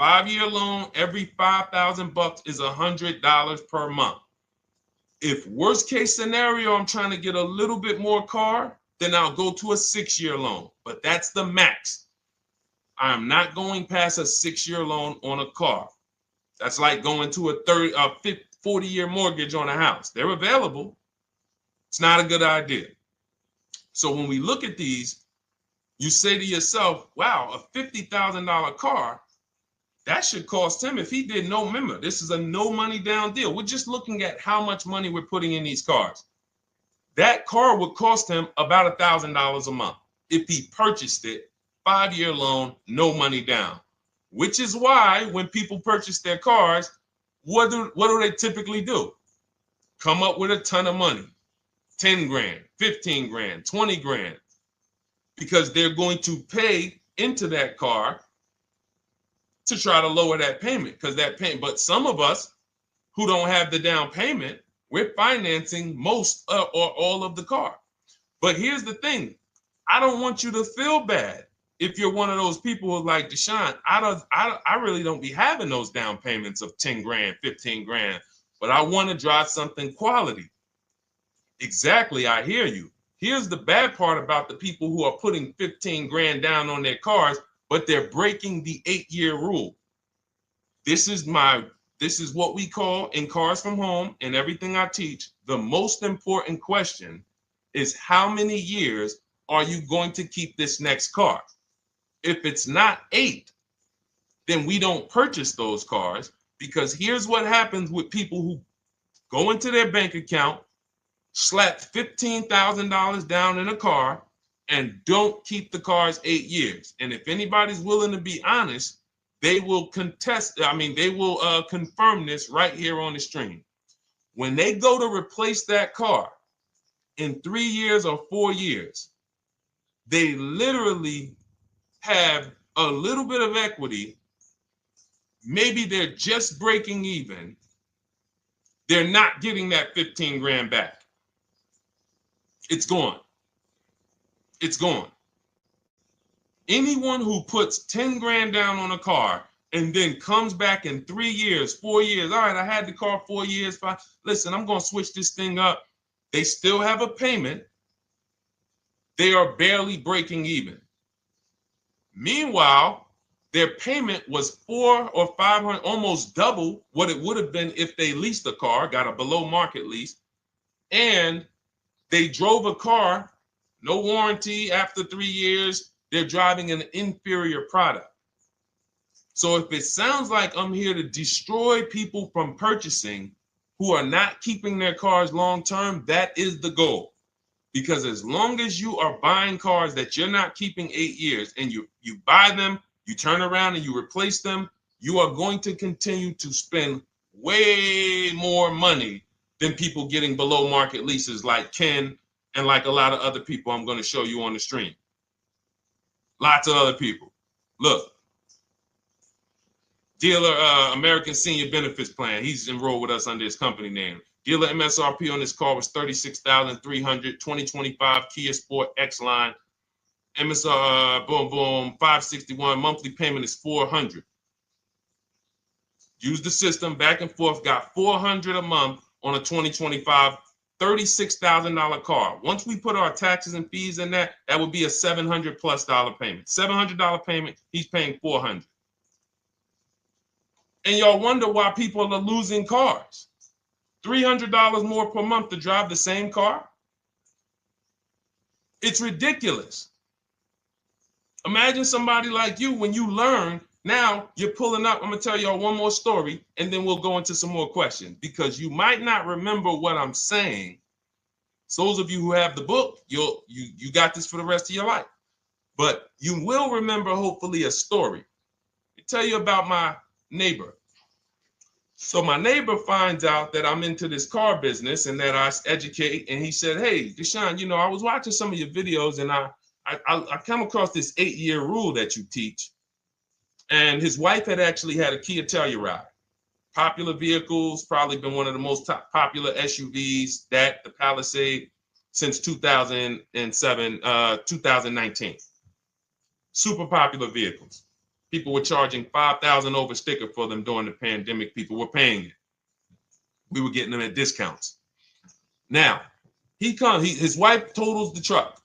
5-year loan, every $5,000 is $100 per month. If worst case scenario, I'm trying to get a little bit more car, then I'll go to a 6-year loan, but that's the max. I'm not going past a 6-year loan on a car. That's like going to a 40-year mortgage on a house. They're available. It's not a good idea. So when we look at these, you say to yourself, wow, a $50,000 car, that should cost him, if he did no, remember, this is a no money down deal. We're just looking at how much money we're putting in these cars. That car would cost him about $1,000 a month if he purchased it, 5-year loan, no money down. Which is why when people purchase their cars, what do they typically do? Come up with a ton of money, 10 grand, 15 grand, 20 grand, because they're going to pay into that car to try to lower that payment, because that payment. But some of us who don't have the down payment, we're financing most or all of the car. But here's the thing. I don't want you to feel bad if you're one of those people who are like, Deshone, I really don't be having those down payments of 10 grand, 15 grand, but I want to drive something quality. Exactly, I hear you. Here's the bad part about the people who are putting 15 grand down on their cars, but they're breaking the 8-year rule. This is what we call in Cars from Home and everything I teach. The most important question is how many years are you going to keep this next car? If it's not 8, then we don't purchase those cars, because here's what happens with people who go into their bank account, slap $15,000 down in a car, and don't keep the cars 8 years. And if anybody's willing to be honest, they will confirm this right here on the stream. When they go to replace that car in 3 years or 4 years, they literally have a little bit of equity. Maybe they're just breaking even. They're not getting that 15 grand back. It's gone. It's gone. Anyone who puts 10 grand down on a car and then comes back in 3 years, 4 years, all right, I had the car 4 years, 5, listen, I'm going to switch this thing up. They still have a payment. They are barely breaking even. Meanwhile, their payment was 400 or 500, almost double what it would have been if they leased a car, got a below market lease, and they drove a car, no warranty after 3 years. They're driving an inferior product. So if it sounds like I'm here to destroy people from purchasing who are not keeping their cars long term, that is the goal. Because as long as you are buying cars that you're not keeping 8 years, and you buy them, you turn around and you replace them, you are going to continue to spend way more money than people getting below market leases like Ken and like a lot of other people I'm going to show you on the stream. Lots of other people. Look, dealer American Senior Benefits Plan. He's enrolled with us under his company name. Dealer MSRP on this car was $36,300. 2025 Kia Sport X line. MSR, boom, boom, 561. Monthly payment is $400. Use the system back and forth. Got $400 a month on a 2025 $36,000 car. Once we put our taxes and fees in that would be a $700+ payment. $700 payment. He's paying $400. And y'all wonder why people are losing cars. $300 more per month to drive the same car? It's ridiculous. Imagine somebody like you, when you learn, now you're pulling up. I'm going to tell y'all one more story, and then we'll go into some more questions, because you might not remember what I'm saying. So those of you who have the book, you got this for the rest of your life. But you will remember, hopefully, a story. I'll tell you about my neighbor. So my neighbor finds out that I'm into this car business and that I educate. And he said, hey, Deshone, I was watching some of your videos, and I come across this 8-year rule that you teach. And his wife had actually had a Kia Telluride. Popular vehicles, probably been one of the most popular SUVs, that the Palisade, since 2007, 2019. Super popular vehicles. People were charging $5,000 over sticker for them during the pandemic. People were paying it. We were getting them at discounts. Now, his wife totals the truck.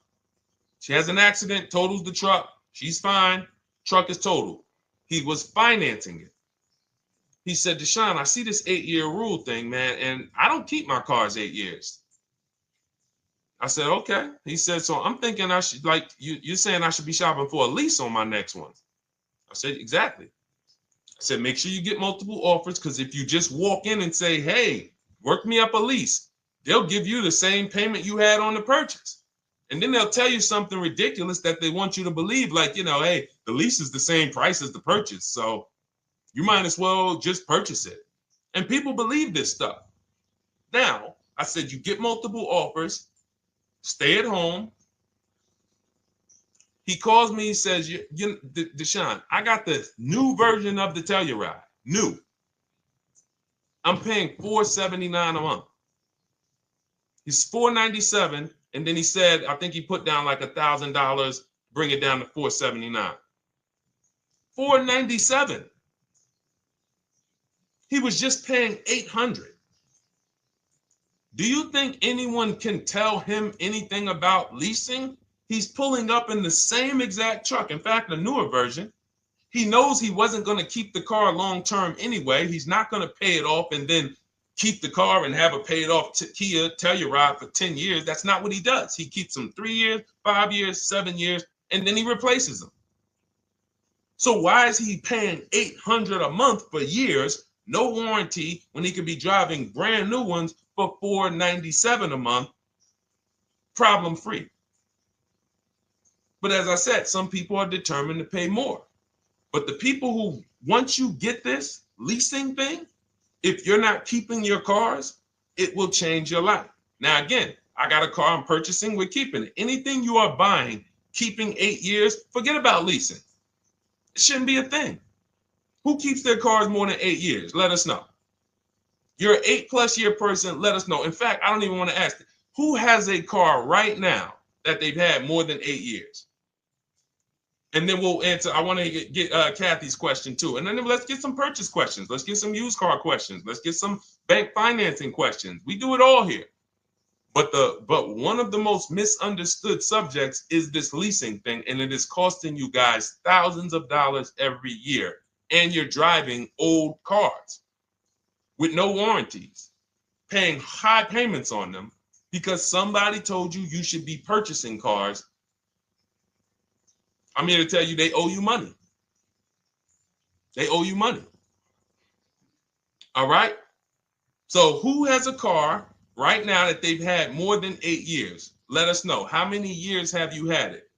She has an accident, totals the truck. She's fine. Truck is totaled. He was financing it. He said, Deshone, I see this 8-year rule thing, man, and I don't keep my cars 8 years. I said, okay. He said, so I'm thinking I should, like, you're saying I should be shopping for a lease on my next one. I said, exactly. I said, make sure you get multiple offers, because if you just walk in and say, hey, work me up a lease, they'll give you the same payment you had on the purchase. And then they'll tell you something ridiculous that they want you to believe, like, hey, the lease is the same price as the purchase, so you might as well just purchase it. And people believe this stuff. Now, I said, you get multiple offers, stay at home. He calls me, he says, Deshone, I got the new version of the Telluride, new. I'm paying $479 a month. He's $497, and then he said, I think he put down like $1,000, bring it down to $479. $497. He was just paying $800. Do you think anyone can tell him anything about leasing? He's pulling up in the same exact truck. In fact, a newer version. He knows he wasn't going to keep the car long term anyway. He's not going to pay it off and then keep the car and have a paid off Kia Telluride for 10 years. That's not what he does. He keeps them 3 years, 5 years, 7 years, and then he replaces them. So why is he paying $800 a month for years, no warranty, when he could be driving brand new ones for $497 a month, problem free? But as I said, some people are determined to pay more. But the people who, once you get this leasing thing, if you're not keeping your cars, it will change your life. Now, again, I got a car I'm purchasing, we're keeping it. Anything you are buying, keeping 8 years, forget about leasing. It shouldn't be a thing. Who keeps their cars more than 8 years? Let us know. You're an 8+ year person, let us know. In fact, I don't even want to ask, who has a car right now that they've had more than 8 years? And then we'll answer. I want to get Kathy's question too. And then let's get some purchase questions. Let's get some used car questions. Let's get some bank financing questions. We do it all here. But one of the most misunderstood subjects is this leasing thing, and it is costing you guys thousands of dollars every year. And you're driving old cars with no warranties, paying high payments on them because somebody told you you should be purchasing cars. I'm here to tell you they owe you money. They owe you money. All right? So who has a car right now that they've had more than 8 years? Let us know. How many years have you had it?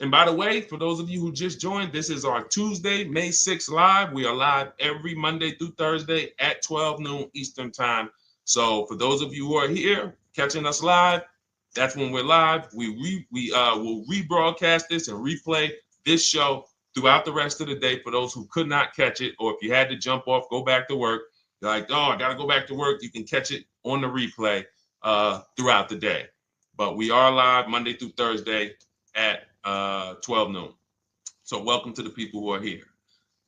And by the way, for those of you who just joined, this is our Tuesday, May 6th live. We are live every Monday through Thursday at 12 noon Eastern time. So for those of you who are here catching us live, that's when we're live. We will rebroadcast this and replay this show throughout the rest of the day for those who could not catch it, or if you had to jump off, go back to work. You're like, oh, I got to go back to work. You can catch it on the replay throughout the day. But we are live Monday through Thursday at 12 noon. So welcome to the people who are here.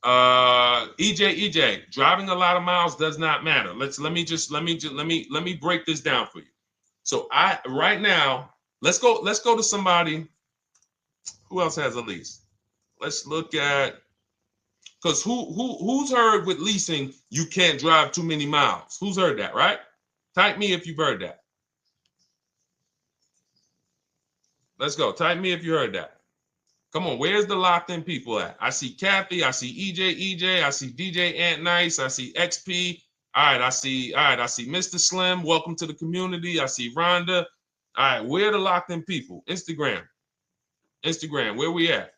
EJ, driving a lot of miles does not matter. Let me break this down for you. So right now, let's go to somebody who else has a lease. Let's look at, because who's heard with leasing you can't drive too many miles? Who's heard that, right? Type me if you've heard that. Let's go. Type me if you heard that. Come on, where's the locked in people at? I see Kathy, I see EJ, I see DJ Ant Nice, I see XP. All right, I see Mr. Slim. Welcome to the community. I see Rhonda. All right, where are the locked in people? Instagram, where we at?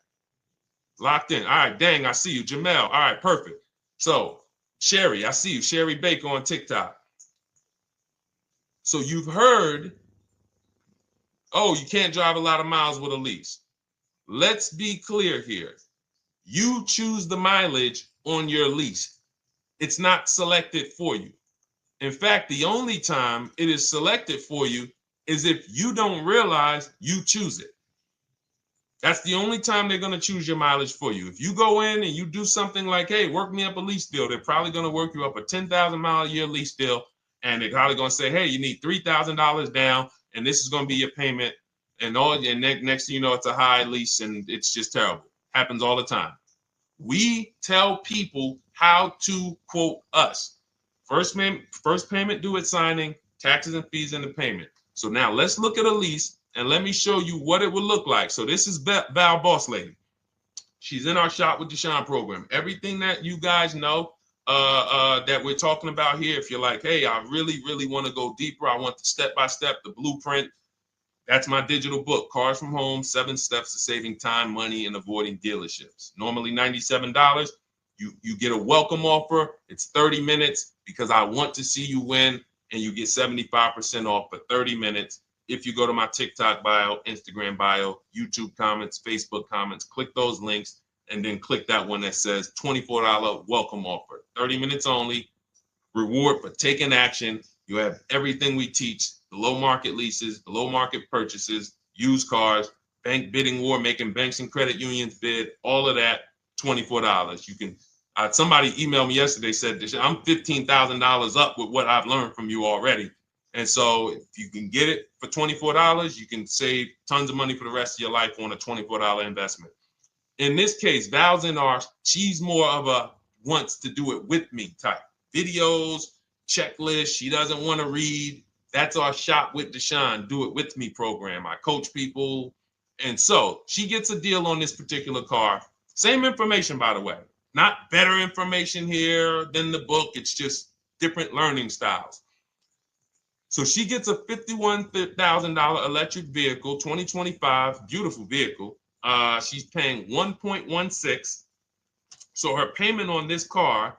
Locked in. All right, dang, I see you. Jamel. All right, perfect. So, Sherry, I see you. Sherry Baker on TikTok. So you've heard, oh, you can't drive a lot of miles with a lease. Let's be clear here. You choose the mileage on your lease. It's not selected for you. In fact, the only time it is selected for you is if you don't realize you choose it. That's the only time they're going to choose your mileage for you. If you go in and you do something like, hey, work me up a lease deal, they're probably going to work you up a 10,000 mile a year lease deal. And they're probably going to say, hey, you need $3,000 down, and this is going to be your payment. And next thing you know, it's a high lease, and it's just terrible. Happens all the time. We tell people how to quote us. First payment due at signing, taxes and fees in the payment. So now let's look at a lease, and let me show you what it would look like. So this is Val Boss Lady. She's in our Shop with Deshone program. Everything that you guys know that we're talking about here, if you're like, hey, I really, really want to go deeper, I want the step-by-step, the blueprint, that's my digital book, Cars from Home, 7 Steps to Saving Time, Money, and Avoiding Dealerships. Normally $97. You get a welcome offer. It's 30 minutes because I want to see you win, and you get 75% off for 30 minutes. If you go to my TikTok bio, Instagram bio, YouTube comments, Facebook comments, click those links, and then click that one that says $24 welcome offer. 30 minutes only. Reward for taking action. You have everything we teach. Below market leases, below market purchases, used cars, bank bidding war, making banks and credit unions bid, all of that, $24. You can, somebody emailed me yesterday, said, I'm $15,000 up with what I've learned from you already. And so if you can get it for $24, you can save tons of money for the rest of your life on a $24 investment. In this case, Val's in she's more of a wants to do it with me type. Videos, checklist, she doesn't want to read. That's our Shop with Deshone, do it with me program. I coach people. And so she gets a deal on this particular car. Same information, by the way. Not better information here than the book. It's just different learning styles. So she gets a $51,000 electric vehicle, 2025, beautiful vehicle. She's paying 1.16. So her payment on this car,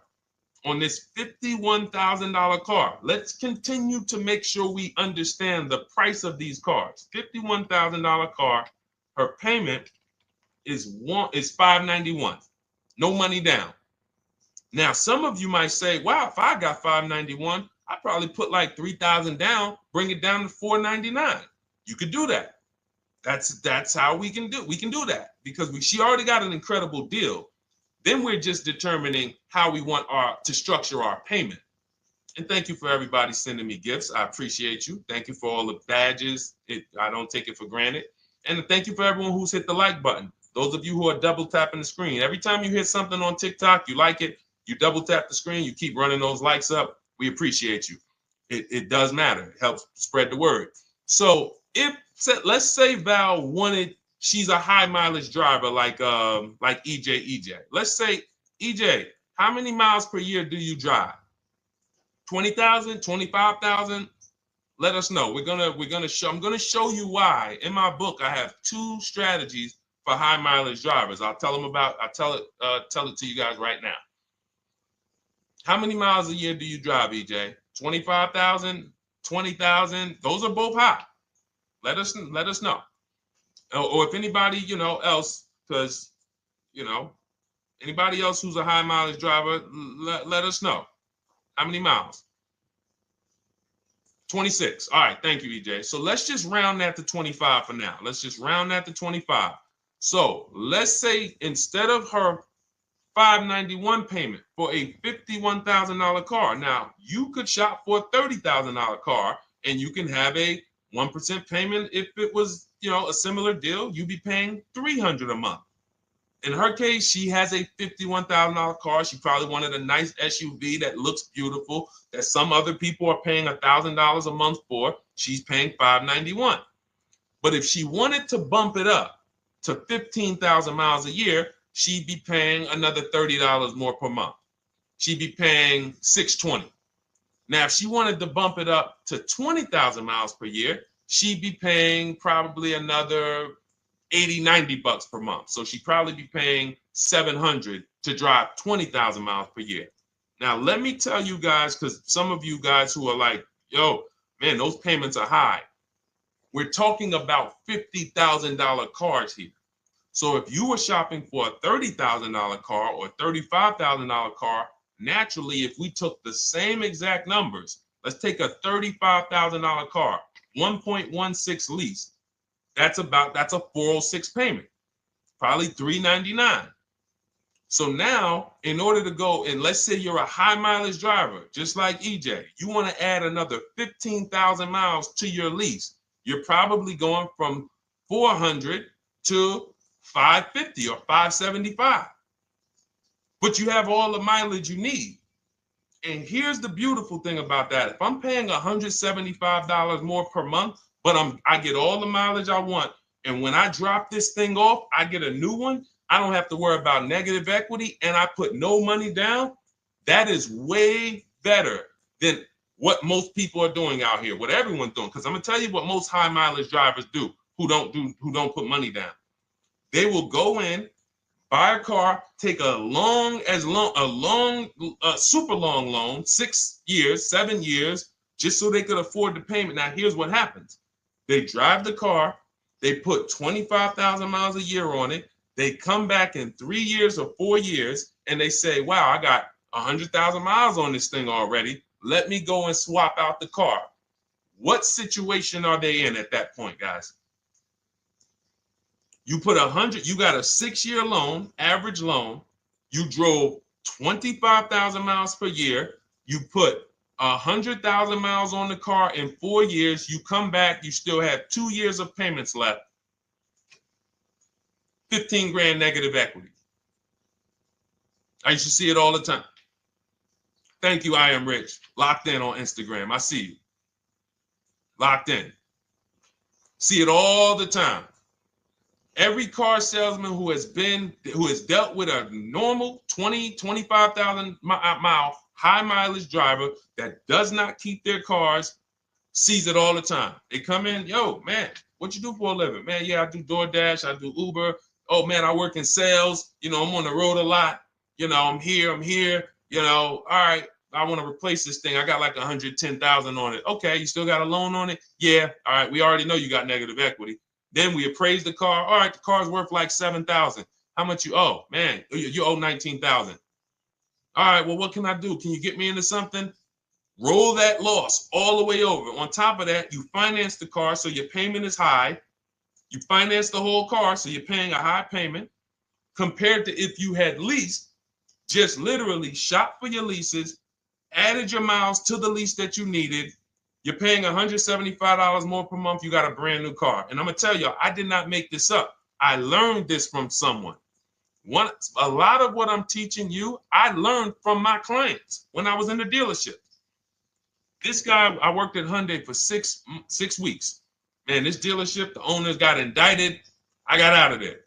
on this $51,000 car, let's continue to make sure we understand the price of these cars. $51,000 car, her payment is $591, no money down. Now, some of you might say, wow, if I got $591, I'd probably put like $3,000 down, bring it down to $499. You could do that. That's how we can do that because she already got an incredible deal. Then we're just determining how we want to structure our payment. And thank you for everybody sending me gifts. I appreciate you. Thank you for all the badges. I don't take it for granted. And thank you for everyone who's hit the like button. Those of you who are double tapping the screen. Every time you hit something on TikTok, you like it, you double tap the screen, you keep running those likes up. We appreciate you. It does matter. It helps spread the word. So let's say Val she's a high mileage driver like EJ. Let's say, EJ, how many miles per year do you drive? 20,000, 25,000? Let us know. I'm gonna show you why. In my book, I have 2 strategies for high mileage drivers. I'll tell it to you guys right now. How many miles a year do you drive, EJ? 25,000, 20,000? Those are both high. Let us know. Or if anybody, else, because, anybody else who's a high mileage driver, let us know. How many miles? 26. All right. Thank you, EJ. So let's just round that to 25 for now. Let's just round that to 25. So let's say instead of her $591 payment for a $51,000 car, now you could shop for a $30,000 car and you can have a 1% payment. If it was, a similar deal, you'd be paying $300 a month. In her case, she has a $51,000 car. She probably wanted a nice SUV that looks beautiful, that some other people are paying $1,000 a month for. She's paying $591. But if she wanted to bump it up to 15,000 miles a year, she'd be paying another $30 more per month. She'd be paying $620. Now, if she wanted to bump it up to 20,000 miles per year, she'd be paying probably another $80, $90 per month. So she'd probably be paying $700 to drive 20,000 miles per year. Now, let me tell you guys, because some of you guys who are like, yo, man, those payments are high. We're talking about $50,000 cars here. So if you were shopping for a $30,000 car or $35,000 car, naturally, if we took the same exact numbers, let's take a $35,000 car, 1.16 lease. That's a 406 payment, probably $399. So now, in order to go, and let's say you're a high mileage driver, just like EJ, you want to add another 15,000 miles to your lease. You're probably going from 400 to 550 or 575. But you have all the mileage you need. And here's the beautiful thing about that. If I'm paying $175 more per month, but I get all the mileage I want, and when I drop this thing off, I get a new one, I don't have to worry about negative equity, and I put no money down. That is way better than what most people are doing out here, what everyone's doing. Because I'm gonna tell you what most high mileage drivers do who don't put money down. They will go in, buy a car, take a super long loan, 6 years, 7 years, just so they could afford the payment. Now, here's what happens. They drive the car, they put 25,000 miles a year on it. They come back in 3 years or 4 years, and they say, wow, I got 100,000 miles on this thing already. Let me go and swap out the car. What situation are they in at that point, guys? You put 100, you got a 6-year loan, average loan. You drove 25,000 miles per year. You put 100,000 miles on the car in 4 years. You come back, you still have 2 years of payments left. 15 grand negative equity. I used to see it all the time. Thank you, I am rich. Locked in on Instagram. I see you. Locked in. See it all the time. Every car salesman who has dealt with a normal 25,000 mile high mileage driver that does not keep their cars sees it all the time. They come in, yo, man, what you do for a living? Man, yeah, I do DoorDash, I do Uber. Oh man, I work in sales. You know, I'm on the road a lot. You know, I'm here. You know, all right, I want to replace this thing. I got like 110,000 on it. Okay, you still got a loan on it? Yeah. All right, we already know you got negative equity. Then we appraise the car. All right, the car's worth like 7,000. How much you owe? Man, you owe 19,000. All right, well, what can I do? Can you get me into something? Roll that loss all the way over. On top of that, you finance the car, so your payment is high. You finance the whole car, so you're paying a high payment compared to if you had leased, just literally shop for your leases, added your miles to the lease that you needed. You're paying $175 more per month. You got a brand new car. And I'm going to tell you, I did not make this up. I learned this from someone. A lot of what I'm teaching you, I learned from my clients when I was in the dealership. This guy, I worked at Hyundai for six weeks. Man, this dealership, the owners got indicted. I got out of there.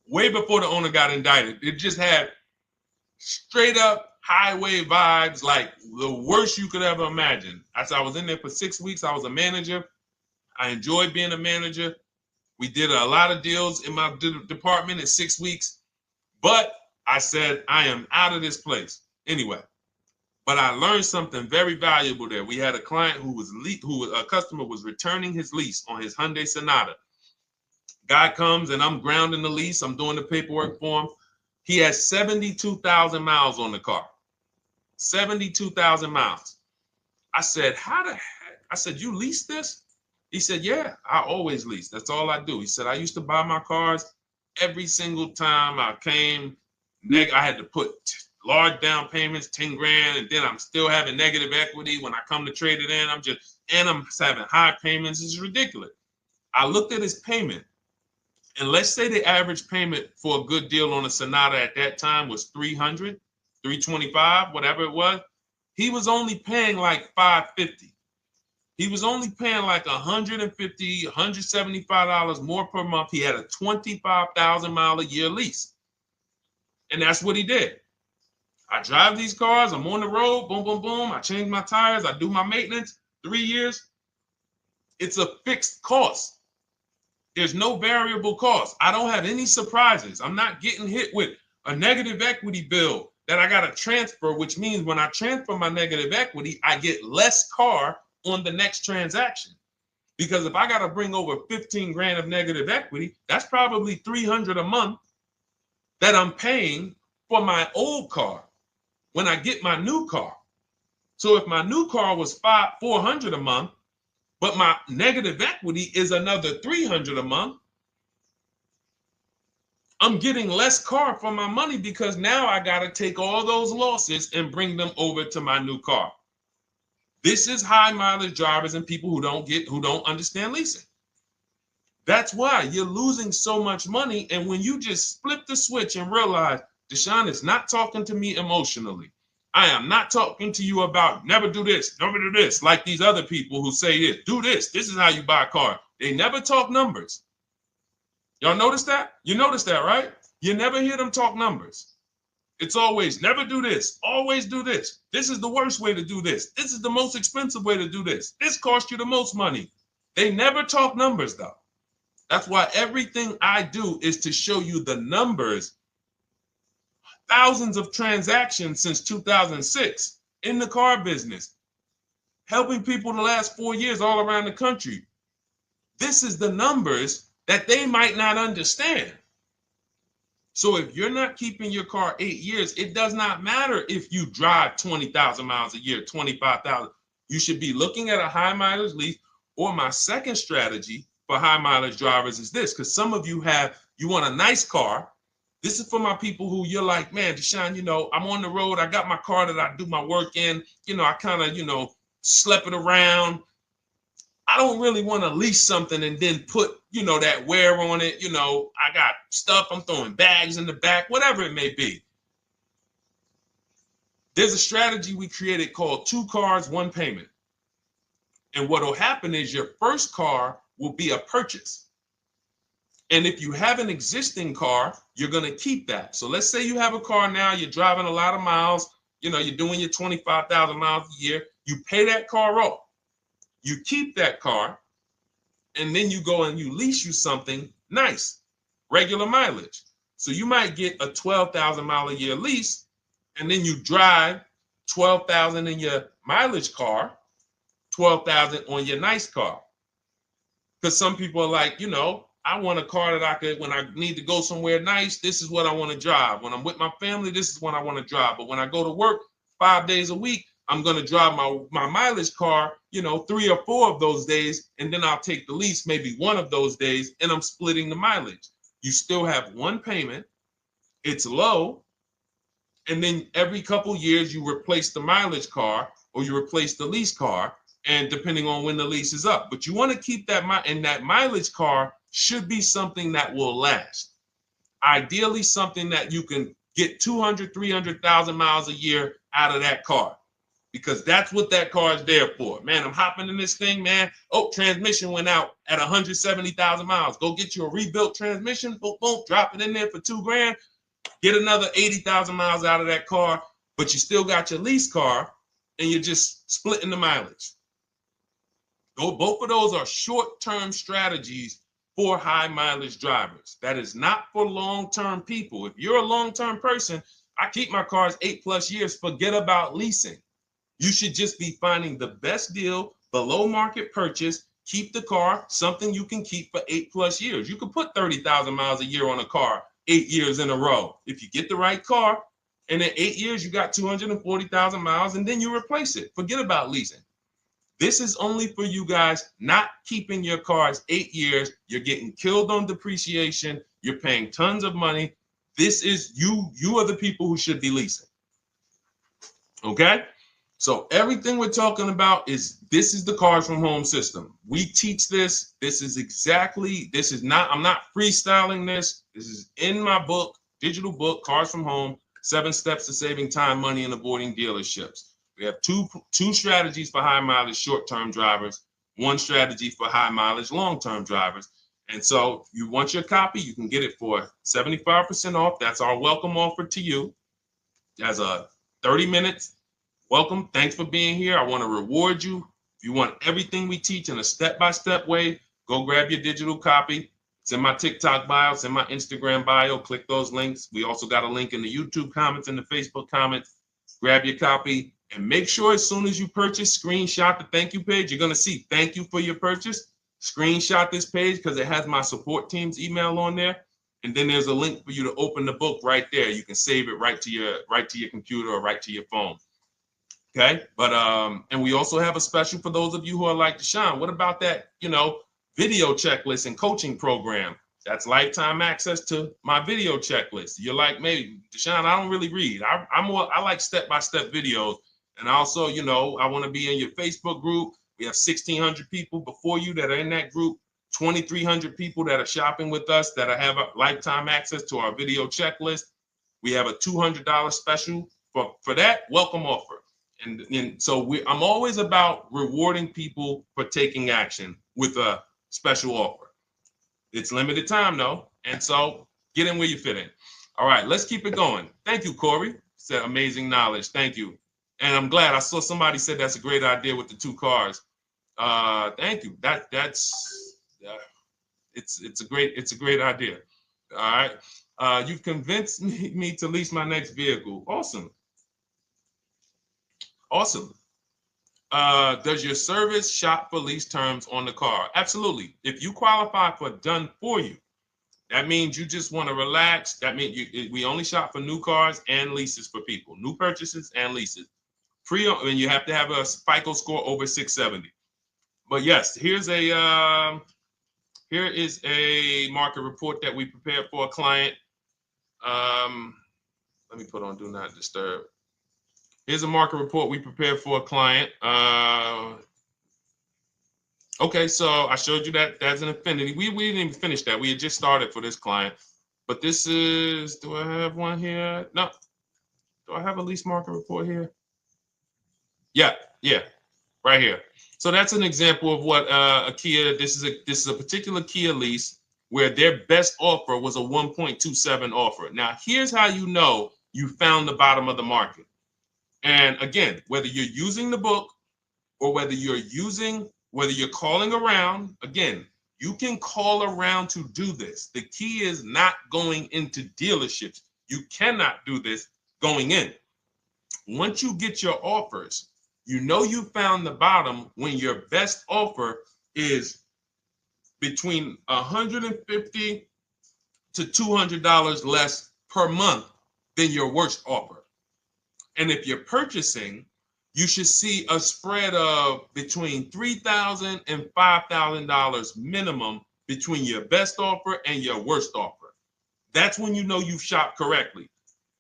Way before the owner got indicted. It just had straight up highway vibes, like the worst you could ever imagine. As I was in there for 6 weeks, I was a manager. I enjoyed being a manager. We did a lot of deals in my department in 6 weeks. But I said, I am out of this place. Anyway. But I learned something very valuable there. We had a client a customer was returning his lease on his Hyundai Sonata. Guy comes and I'm grounding the lease. I'm doing the paperwork for him. He has 72,000 miles on the car. 72,000 miles. I said, how the heck? I said, you lease this? He said, yeah, I always lease. That's all I do. He said, I used to buy my cars every single time I came. I had to put large down payments, 10 grand, and then I'm still having negative equity when I come to trade it in. I'm having high payments. It's ridiculous. I looked at his payment, and let's say the average payment for a good deal on a Sonata at that time was $300, $325, whatever it was. He was only paying like $550. He was only paying like $150, $175 more per month. He had a 25,000 mile a year lease. And that's what he did. I drive these cars, I'm on the road, boom, boom, boom. I change my tires, I do my maintenance, 3 years. It's a fixed cost. There's no variable cost. I don't have any surprises. I'm not getting hit with a negative equity bill that I got to transfer, which means when I transfer my negative equity, I get less car on the next transaction Because if I got to bring over 15 grand of negative equity, that's probably 300 a month that I'm paying for my old car when I get my new car. So if my new car was 400 a month, but my negative equity is another 300 a month, I'm getting less car for my money because now I got to take all those losses and bring them over to my new car. This is high mileage drivers and people who don't understand leasing. That's why you're losing so much money. And when you just flip the switch and realize Deshone is not talking to me emotionally, I am not talking to you about never do this, like these other people who say this, do this. This is how you buy a car. They never talk numbers. Y'all notice that? You notice that, right? You never hear them talk numbers. It's always never do this, always do this. This is the worst way to do this. This is the most expensive way to do this. This costs you the most money. They never talk numbers though. That's why everything I do is to show you the numbers. Thousands of transactions since 2006 in the car business, helping people the last 4 years all around the country. This is the numbers that they might not understand. So if you're not keeping your car 8 years, it does not matter if you drive 20,000 miles a year, 25,000. You should be looking at a high mileage lease. Or my second strategy for high mileage drivers is this, because some of you want a nice car. This is for my people who you're like, man, Deshone, I'm on the road. I got my car that I do my work in. I kind of, slep it around. I don't really want to lease something and then put, that wear on it. I got stuff. I'm throwing bags in the back, whatever it may be. There's a strategy we created called 2 cars, 1 payment. And what will happen is your first car will be a purchase. And if you have an existing car, you're going to keep that. So let's say you have a car now, you're driving a lot of miles, you're doing your 25,000 miles a year. You pay that car off. You keep that car, and then you go and you lease you something nice, regular mileage. So you might get a 12,000 mile a year lease, and then you drive 12,000 in your mileage car, 12,000 on your nice car. Because some people are like, I want a car that I could, when I need to go somewhere nice, this is what I want to drive. When I'm with my family, this is what I want to drive. But when I go to work 5 days a week, I'm going to drive my mileage car, 3 or 4 of those days, and then I'll take the lease maybe 1 of those days, and I'm splitting the mileage. You still have 1 payment. It's low. And then every couple years, you replace the mileage car or you replace the lease car, and depending on when the lease is up. But you want to keep that, and that mileage car should be something that will last. Ideally, something that you can get 200, 300,000 miles a year out of that car, because that's what that car is there for. Man, I'm hopping in this thing, man. Oh, transmission went out at 170,000 miles. Go get you a rebuilt transmission, boom, boom, drop it in there for $2 grand, get another 80,000 miles out of that car, but you still got your lease car and you're just splitting the mileage. Both of those are short-term strategies for high mileage drivers. That is not for long-term people. If you're a long-term person, I keep my cars 8+ years, forget about leasing. You should just be finding the best deal, below market purchase, keep the car, something you can keep for 8+ years. You can put 30,000 miles a year on a car 8 years in a row. If you get the right car, and in 8 years, you got 240,000 miles, and then you replace it. Forget about leasing. This is only for you guys not keeping your cars 8 years. You're getting killed on depreciation. You're paying tons of money. This is you are the people who should be leasing. Okay? So everything we're talking about this is the Cars from Home system. We teach this. I'm not freestyling this. This is in my book, digital book, Cars from Home, 7 Steps to Saving Time, Money, and Avoiding Dealerships. We have two strategies for high mileage short-term drivers, 1 strategy for high mileage long-term drivers. And so if you want your copy, you can get it for 75% off. That's our welcome offer to you. As a 30 minutes welcome. Thanks for being here. I want to reward you. If you want everything we teach in a step-by-step way, go grab your digital copy. It's in my TikTok bio. It's in my Instagram bio. Click those links. We also got a link in the YouTube comments and the Facebook comments. Grab your copy. And make sure as soon as you purchase, screenshot the thank you page. You're going to see thank you for your purchase. screenshot this page because it has my support team's email on there. And then there's a link for you to open the book right there. You can save it right to your computer or right to your phone. Okay. But and we also have a special for those of you who are like Deshone. What about that, video checklist and coaching program? That's lifetime access to my video checklist. You're like, maybe Deshone, I don't really read. I like step-by-step videos. And also, I want to be in your Facebook group. We have 1,600 people before you that are in that group. 2,300 people that are shopping with us that have a lifetime access to our video checklist. We have a $200 special for that welcome offer. And so I'm always about rewarding people for taking action with a special offer. It's limited time though. And so get in where you fit in. All right, let's keep it going. Thank you, Corey. Said amazing knowledge. Thank you. And I'm glad I saw somebody said that's a great idea with the 2 cars. Thank you. It's a great idea. All right. You've convinced me to lease my next vehicle. Awesome. Awesome. Does your service shop for lease terms on the car? Absolutely. If you qualify for done for you, that means you just want to relax. That means we only shop for new cars and leases for people, new purchases and leases. And you have to have a FICO score over 670. But yes, here is a market report that we prepared for a client. Let me put on do not disturb. Here's a market report we prepared for a client. Okay, so I showed you that that's an Infinity. We didn't even finish that. We had just started for this client. But this is, do I have one here? No. Do I have a lease market report here? Yeah, right here. So that's an example of what a Kia, this is a particular Kia lease where their best offer was a 1.27 offer. Now, here's how you know you found the bottom of the market. And again, whether you're using the book or whether you're calling around, again, you can call around to do this. The key is not going into dealerships. You cannot do this going in. Once you get your offers, you know you found the bottom when your best offer is between $150 to $200 less per month than your worst offer. And if you're purchasing, you should see a spread of between $3,000 and $5,000 minimum between your best offer and your worst offer. That's when you know you've shopped correctly.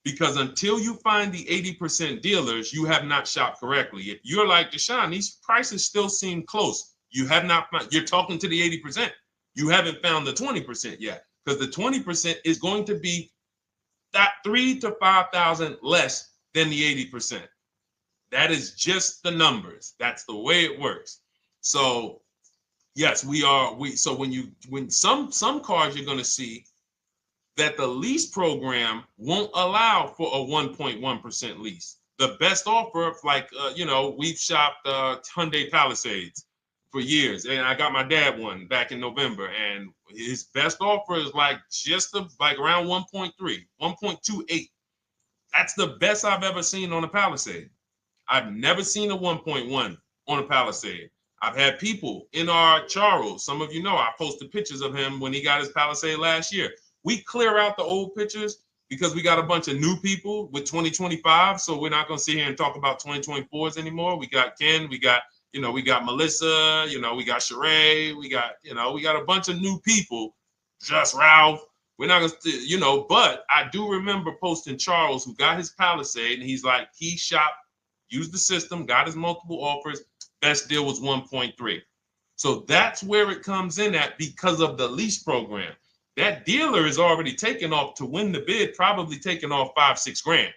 Because until you find the 80% dealers, you have not shopped correctly. If you're like Deshone, these prices still seem close. You have not found, you're talking to the 80%. You haven't found the 20% yet. Because the 20% is going to be that $3,000 to $5,000 less than the 80%. That is just the numbers. That's the way it works. So yes, so when some cars you're going to see that the lease program won't allow for a 1.1% lease. The best offer, like, we've shopped Hyundai Palisades for years. And I got my dad one back in November. And his best offer is like around 1.3, 1.28. That's the best I've ever seen on a Palisade. I've never seen a 1.1 on a Palisade. I've had people in our Charles. Some of you know I posted pictures of him when he got his Palisade last year. We clear out the old pictures because we got a bunch of new people with 2025. So we're not going to sit here and talk about 2024s anymore. We got Ken, we got Melissa, we got Sheree, we got a bunch of new people, just Ralph. We're not going to, but I do remember posting Charles who got his Palisade and he's like, he shopped, used the system, got his multiple offers. Best deal was 1.3. So that's where it comes in at because of the lease program. That dealer is already taken off to win the bid, probably taking off $5-6 grand.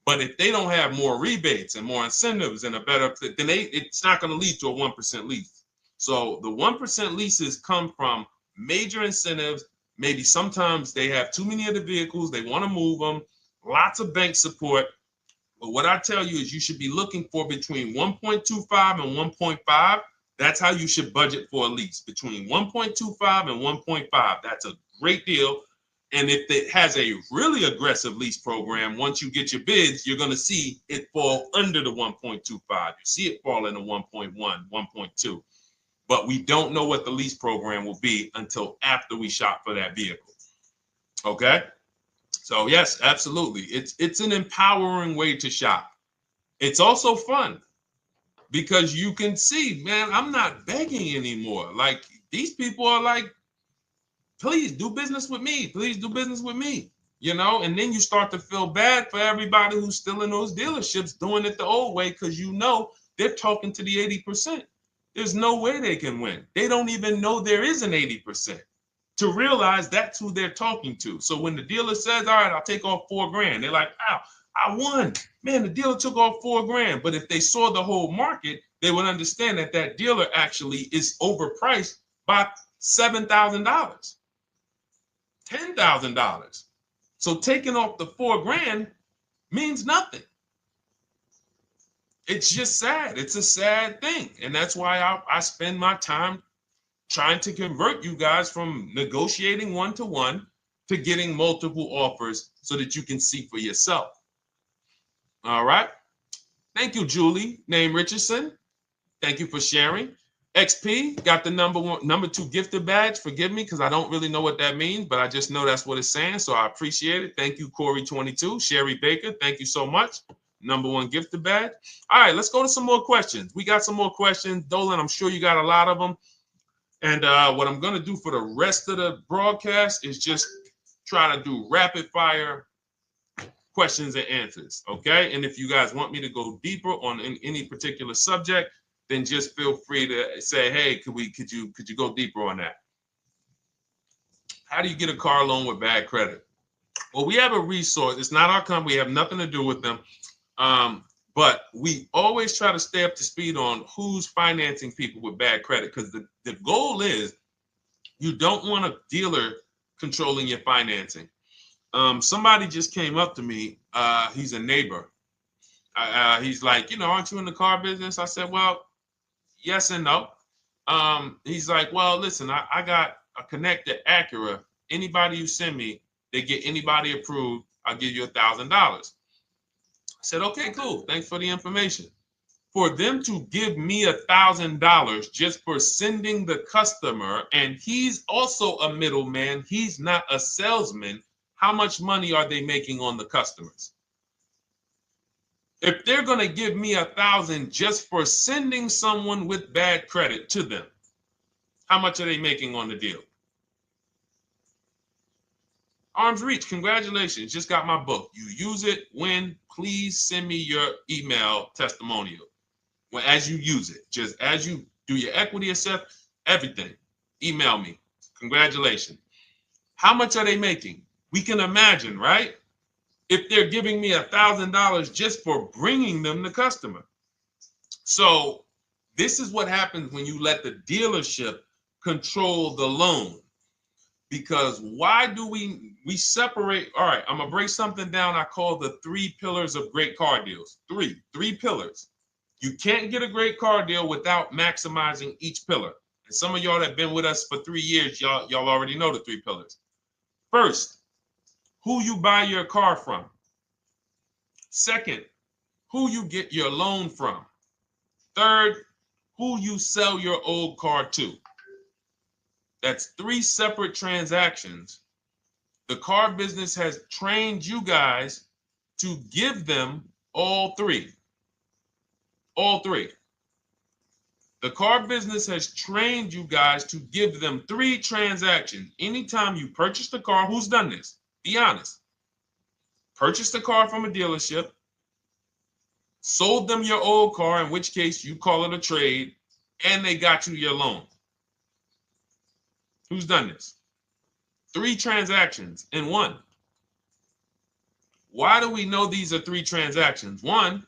But if they don't have more rebates and more incentives and a better, then it's not going to lead to a 1% lease. So the 1% leases come from major incentives. Maybe sometimes they have too many of the vehicles. They want to move them. Lots of bank support. But what I tell you is you should be looking for between 1.25 and 1.5. That's how you should budget for a lease, between 1.25 and 1.5. That's a great deal. And if it has a really aggressive lease program, once you get your bids, you're going to see it fall under the 1.25. You see it fall into 1.1, 1.2. but we don't know what the lease program will be until after we shop for that vehicle. Okay? So yes, absolutely. It's an empowering way to shop. It's also fun because you can see, man, I'm not begging anymore. Like these people are like, please do business with me. Please do business with me. You know, and then you start to feel bad for everybody who's still in those dealerships doing it the old way because you know they're talking to the 80%. There's no way they can win. They don't even know there is an 80% to realize that's who they're talking to. So when the dealer says, all right, I'll take off $4,000, they're like, wow, I won. Man, the dealer took off $4,000. But if they saw the whole market, they would understand that that dealer actually is overpriced by $7,000, $10,000. So taking off the $4,000 means nothing. It's just sad. It's a sad thing. And that's why I spend my time trying to convert you guys from negotiating one-to-one to getting multiple offers so that you can see for yourself. All right. Thank you, Julie, name Richardson. Thank you for sharing. XP got the number 2 gifted badge. Forgive me because I don't really know what that means, but I just know that's what it's saying. So I appreciate it. Thank you, Corey22. Sherry Baker, thank you so much. Number 1 gifted badge. All right, let's go to some more questions. We got some more questions. Dolan, I'm sure you got a lot of them. And what I'm going to do for the rest of the broadcast is just try to do rapid fire questions and answers. Okay. And if you guys want me to go deeper on any particular subject, then just feel free to say, hey, could you go deeper on that? How do you get a car loan with bad credit? Well, we have a resource. It's not our company. We have nothing to do with them. But we always try to stay up to speed on who's financing people with bad credit, because the goal is you don't want a dealer controlling your financing. Somebody just came up to me. He's a neighbor. He's like, aren't you in the car business? I said, well, yes and no. He's like, well, listen, I got a connected Acura. Anybody you send me, they get anybody approved, I'll give you $1,000. I said, okay, cool. Thanks for the information. For them to give me $1,000 just for sending the customer, and he's also a middleman, he's not a salesman, how much money are they making on the customers? If they're going to give me $1,000 just for sending someone with bad credit to them, how much are they making on the deal? Arms Reach, congratulations. Just got my book. You use it when, please send me your email testimonial. Well, as you use it, just as you do your equity assessment, everything, email me. Congratulations. How much are they making? We can imagine, right? If they're giving me $1,000 just for bringing them the customer. So this is what happens when you let the dealership control the loan. Because why do we separate? All right, I'm gonna break something down I call the 3 pillars of great car deals. Three pillars. You can't get a great car deal without maximizing each pillar. And some of y'all that have been with us for 3 years, y'all already know the 3 pillars. First, who you buy your car from. Second, who you get your loan from. Third, who you sell your old car to. That's 3 separate transactions. The car business has trained you guys to give them all 3. All 3. The car business has trained you guys to give them 3 transactions. Anytime you purchase the car, who's done this? Be honest. Purchased the car from a dealership, sold them your old car, in which case you call it a trade, and they got you your loan. Who's done this? 3 transactions in one. Why do we know these are 3 transactions? One,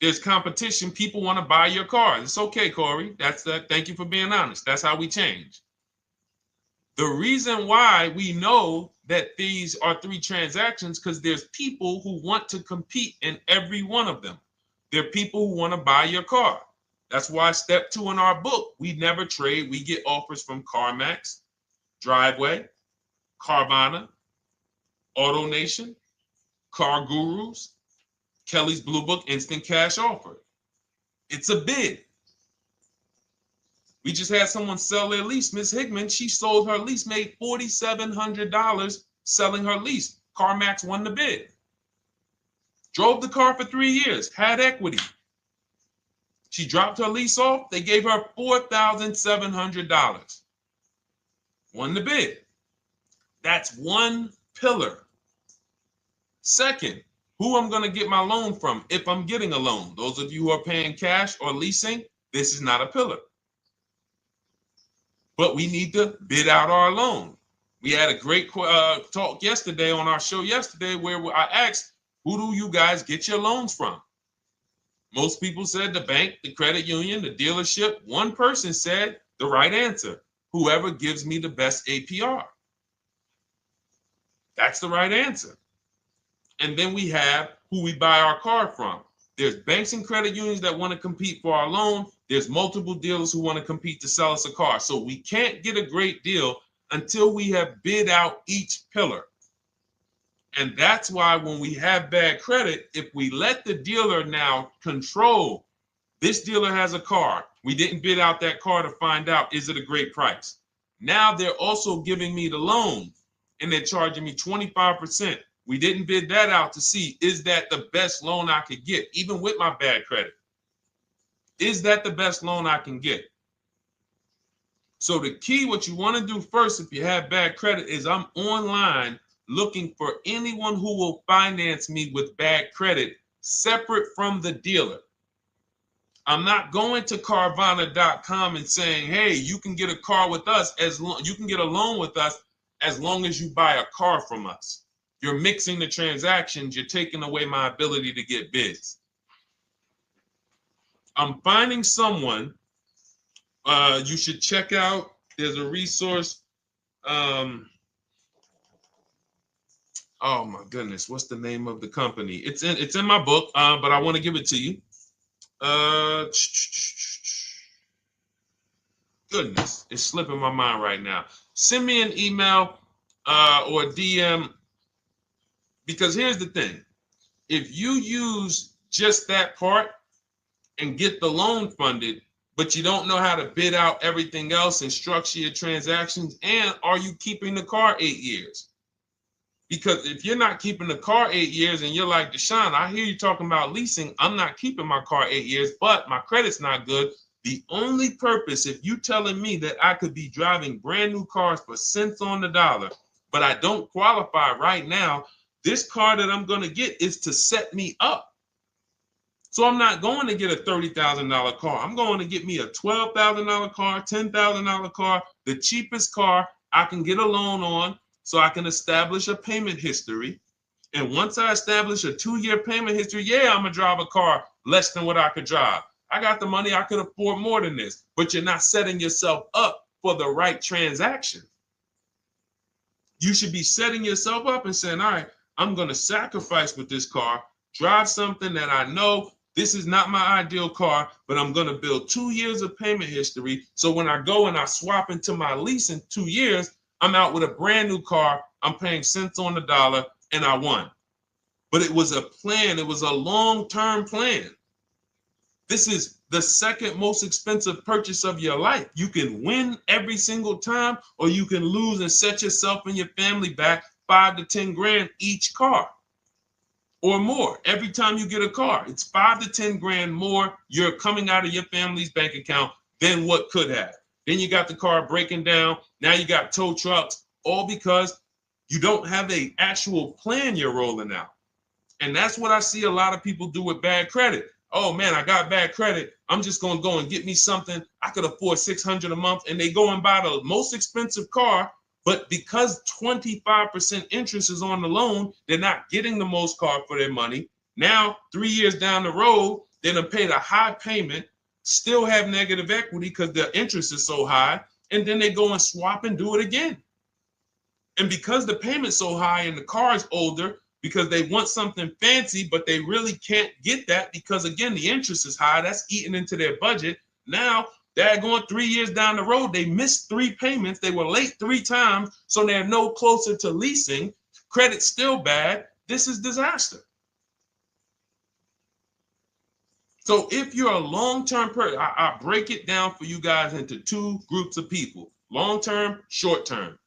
there's competition. People want to buy your car. It's okay, Corey. That's that. Thank you for being honest. That's how we change. The reason why we know that these are 3 transactions because there's people who want to compete in every one of them. There are people who want to buy your car. That's why step 2 in our book, we never trade. We get offers from CarMax, Driveway, Carvana, AutoNation, Car Gurus, Kelly's Blue Book Instant Cash Offer. It's a bid. We just had someone sell their lease. Miss Hickman, she sold her lease, made $4,700 selling her lease. CarMax won the bid. Drove the car for 3 years, had equity. She dropped her lease off. They gave her $4,700. Won the bid. That's one pillar. Second, who I'm going to get my loan from if I'm getting a loan. Those of you who are paying cash or leasing, this is not a pillar. But we need to bid out our loan. We had a great talk yesterday on our show yesterday where I asked, who do you guys get your loans from? Most people said the bank, the credit union, the dealership. One person said the right answer, whoever gives me the best APR. That's the right answer. And then we have who we buy our car from. There's banks and credit unions that want to compete for our loan. There's multiple dealers who want to compete to sell us a car. So we can't get a great deal until we have bid out each pillar. And that's why when we have bad credit, if we let the dealer now control, this dealer has a car. We didn't bid out that car to find out, is it a great price? Now they're also giving me the loan and they're charging me 25%. We didn't bid that out to see, is that the best loan I could get, even with my bad credit? Is that the best loan I can get? So the key, what you want to do first if you have bad credit is I'm online looking for anyone who will finance me with bad credit separate from the dealer. I'm not going to Carvana.com and saying, hey, you can get a car with us you can get a loan with us as long as you buy a car from us. You're mixing the transactions. You're taking away my ability to get bids. I'm finding someone you should check out. There's a resource. Oh my goodness, what's the name of the company? It's in my book, but I want to give it to you. Goodness, it's slipping my mind right now. Send me an email or DM, because here's the thing. If you use just that part and get the loan funded, but you don't know how to bid out everything else and structure your transactions, and are you keeping the car 8 years? Because if you're not keeping the car 8 years and you're like, Deshone, I hear you talking about leasing. I'm not keeping my car 8 years, but my credit's not good. The only purpose, if you telling me that I could be driving brand new cars for cents on the dollar, but I don't qualify right now, this car that I'm going to get is to set me up. So I'm not going to get a $30,000 car. I'm going to get me a $12,000 car, $10,000 car, the cheapest car I can get a loan on, so I can establish a payment history. And once I establish a 2-year payment history, yeah, I'm going to drive a car less than what I could drive. I got the money. I could afford more than this. But you're not setting yourself up for the right transaction. You should be setting yourself up and saying, all right, I'm going to sacrifice with this car, drive something that I know this is not my ideal car, but I'm going to build 2 years of payment history. So when I go and I swap into my lease in 2 years, I'm out with a brand new car. I'm paying cents on the dollar and I won. But it was a plan. It was a long-term plan. This is the second most expensive purchase of your life. You can win every single time, or you can lose and set yourself and your family back 5 to 10 grand each car or more. Every time you get a car, it's 5 to 10 grand more you're coming out of your family's bank account than what could have. Then you got the car breaking down. Now you got tow trucks, all because you don't have an actual plan you're rolling out. And that's what I see a lot of people do with bad credit. Oh man, I got bad credit. I'm just going to go and get me something. I could afford $600 a month. And they go and buy the most expensive car. But because 25% interest is on the loan, they're not getting the most car for their money. Now, 3 years down the road, they're going to pay the high payment, still have negative equity because the interest is so high. And then they go and swap and do it again. And because the payment's so high and the car is older, because they want something fancy, but they really can't get that because, again, the interest is high. That's eating into their budget. Now they're going 3 years down the road. They missed 3 payments. They were late 3 times, so they're no closer to leasing. Credit's still bad. This is disaster. So if you're a long-term person, I break it down for you guys into two groups of people: long-term, short-term.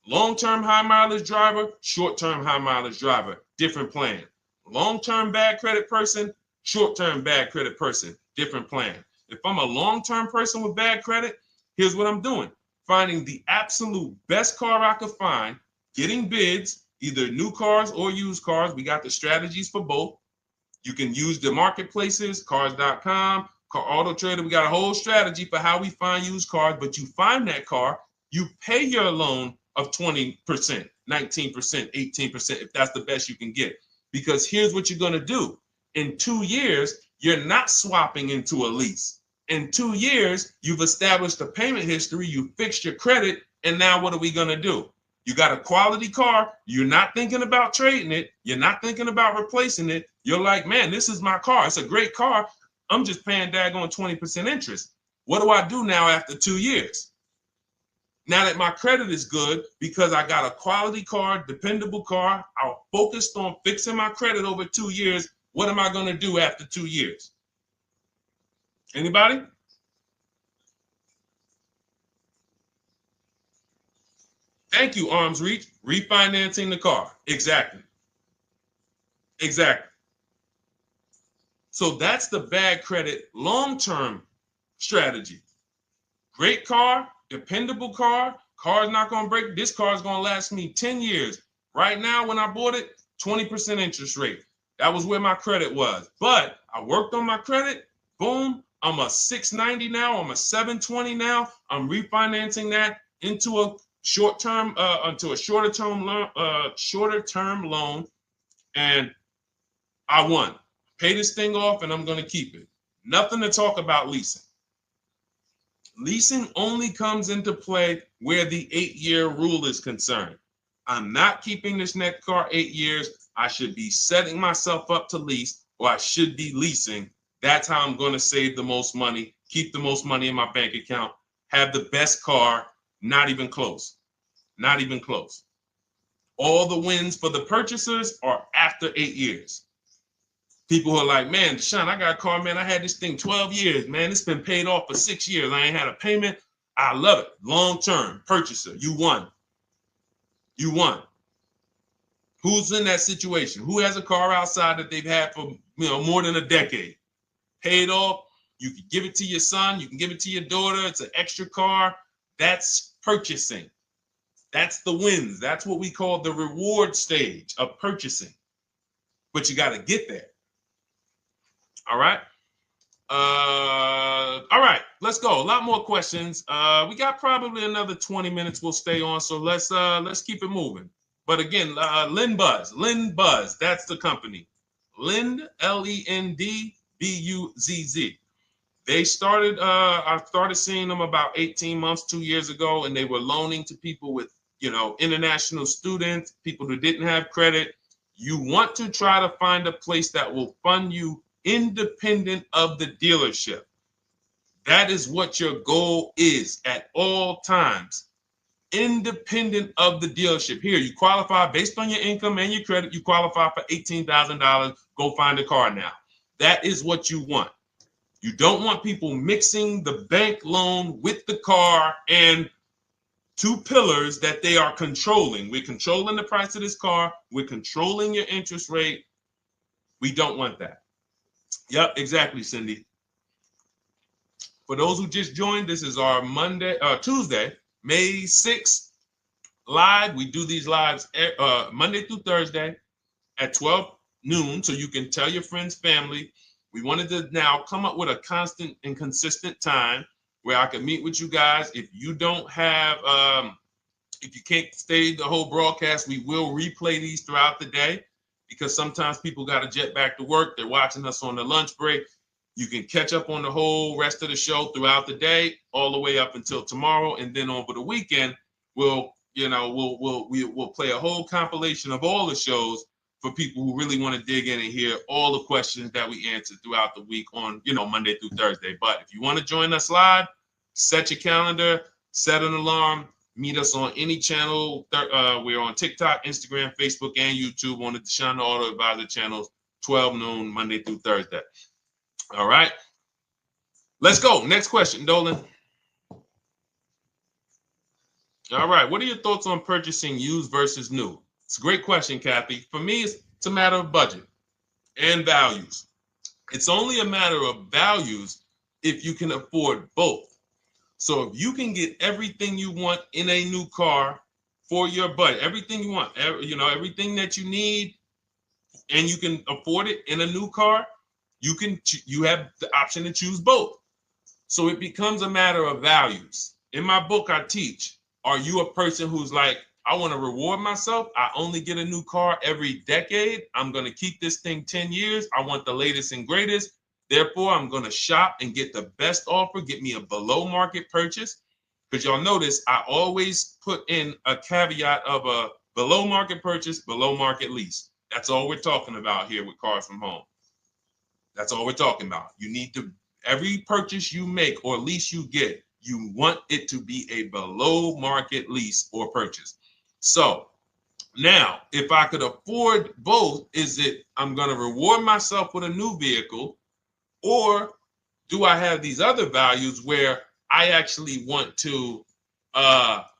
Long-term high mileage driver, short-term high mileage driver, different plan. Long-term bad credit person, short-term bad credit person, different plan. If I'm a long-term person with bad credit, here's what I'm doing: finding the absolute best car I could find, getting bids, either new cars or used cars. We got the strategies for both. You can use the marketplaces, cars.com, Car Auto Trader. We got a whole strategy for how we find used cars, but you find that car, you pay your loan of 20%, 19%, 18%, if that's the best you can get. Because here's what you're going to do. In 2 years, you're not swapping into a lease. In 2 years, you've established a payment history, you fixed your credit, and now what are we going to do? You got a quality car. You're not thinking about trading it. You're not thinking about replacing it. You're like, man, this is my car. It's a great car. I'm just paying daggone 20% interest. What do I do now after 2 years? Now that my credit is good because I got a quality car, dependable car, I'm focused on fixing my credit over 2 years. What am I going to do after 2 years? Anybody? Thank you, Arms Reach. Refinancing the car. Exactly. Exactly. So that's the bad credit long-term strategy. Great car, dependable car, car's not going to break. This car is going to last me 10 years. Right now, when I bought it, 20% interest rate. That was where my credit was. But I worked on my credit. Boom. I'm a 690 now. I'm a 720 now. I'm refinancing that into a short-term, into a shorter-term loan, and I won. Pay this thing off, and I'm going to keep it. Nothing to talk about leasing. Leasing only comes into play where the 8-year rule is concerned. I'm not keeping this next car 8 years. I should be setting myself up to lease, or I should be leasing. That's how I'm going to save the most money, keep the most money in my bank account, have the best car. Not even close. Not even close. All the wins for the purchasers are after 8 years. People who are like, man, Deshone, I got a car, man. I had this thing 12 years, man. It's been paid off for 6 years. I ain't had a payment. I love it. Long-term purchaser. You won. You won. Who's in that situation? Who has a car outside that they've had for more than a decade? Paid off. You can give it to your son. You can give it to your daughter. It's an extra car. That's purchasing. That's the wins. That's what we call the reward stage of purchasing. But you got to get there. All right. All right. Let's go. A lot more questions. We got probably another 20 minutes. We'll stay on. So let's keep it moving. But again, Lynn Buzz. That's the company. Lend, Lendbuzz. They started, I started seeing them about 18 months, 2 years ago, and they were loaning to people with, international students, people who didn't have credit. You want to try to find a place that will fund you independent of the dealership. That is what your goal is at all times. Independent of the dealership. Here, you qualify based on your income and your credit. You qualify for $18,000. Go find a car now. That is what you want. You don't want people mixing the bank loan with the car and two pillars that they are controlling. We're controlling the price of this car. We're controlling your interest rate. We don't want that. Yep, exactly, Cindy. For those who just joined, this is our Tuesday, May 6th live. We do these lives Monday through Thursday at 12 noon, so you can tell your friends, family. We wanted to now come up with a constant and consistent time where I can meet with you guys. If you don't have, if you can't stay the whole broadcast, we will replay these throughout the day because sometimes people got to jet back to work. They're watching us on the lunch break. You can catch up on the whole rest of the show throughout the day, all the way up until tomorrow, and then over the weekend, we'll play a whole compilation of all the shows for people who really want to dig in and hear all the questions that we answered throughout the week on, Monday through Thursday. But if you want to join us live, set your calendar, set an alarm, meet us on any channel. We're on TikTok, Instagram, Facebook, and YouTube on the Deshone the Auto Advisor channels, 12 noon, Monday through Thursday. All right. Let's go. Next question, Dolan. All right. What are your thoughts on purchasing used versus new? It's a great question, Kathy. For me, it's a matter of budget and values. It's only a matter of values if you can afford both. So if you can get everything you want in a new car for your budget, everything you want, everything that you need, and you can afford it in a new car, you have the option to choose both. So it becomes a matter of values. In my book, I teach, are you a person who's like, I want to reward myself. I only get a new car every decade. I'm going to keep this thing 10 years. I want the latest and greatest. Therefore, I'm going to shop and get the best offer, get me a below market purchase. Because y'all notice I always put in a caveat of a below market purchase, below market lease. That's all we're talking about here with Cars from Home. That's all we're talking about. You need to, every purchase you make or lease you get, you want it to be a below market lease or purchase. So now, if I could afford both, is it I'm going to reward myself with a new vehicle, or do I have these other values where I actually want to knock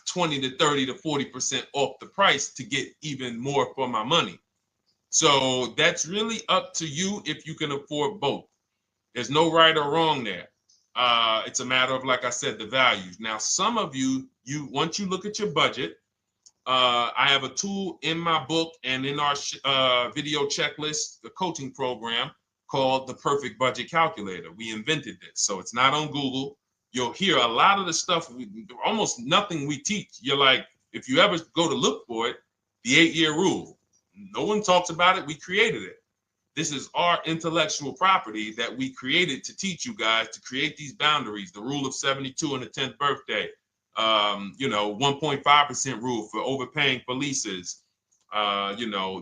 20 to 30 to 40% off the price to get even more for my money? So that's really up to you if you can afford both. There's no right or wrong there. It's a matter of, like I said, the values. Now, some of you once you look at your budget, I have a tool in my book and in our video checklist, the coaching program called the Perfect Budget Calculator. We invented this. So it's not on Google. You'll hear a lot of the stuff, almost nothing we teach. You're like, if you ever go to look for it, the 8-year rule. No one talks about it. We created it. This is our intellectual property that we created to teach you guys to create these boundaries, the rule of 72 and the 10th birthday, 1.5% rule for overpaying for leases.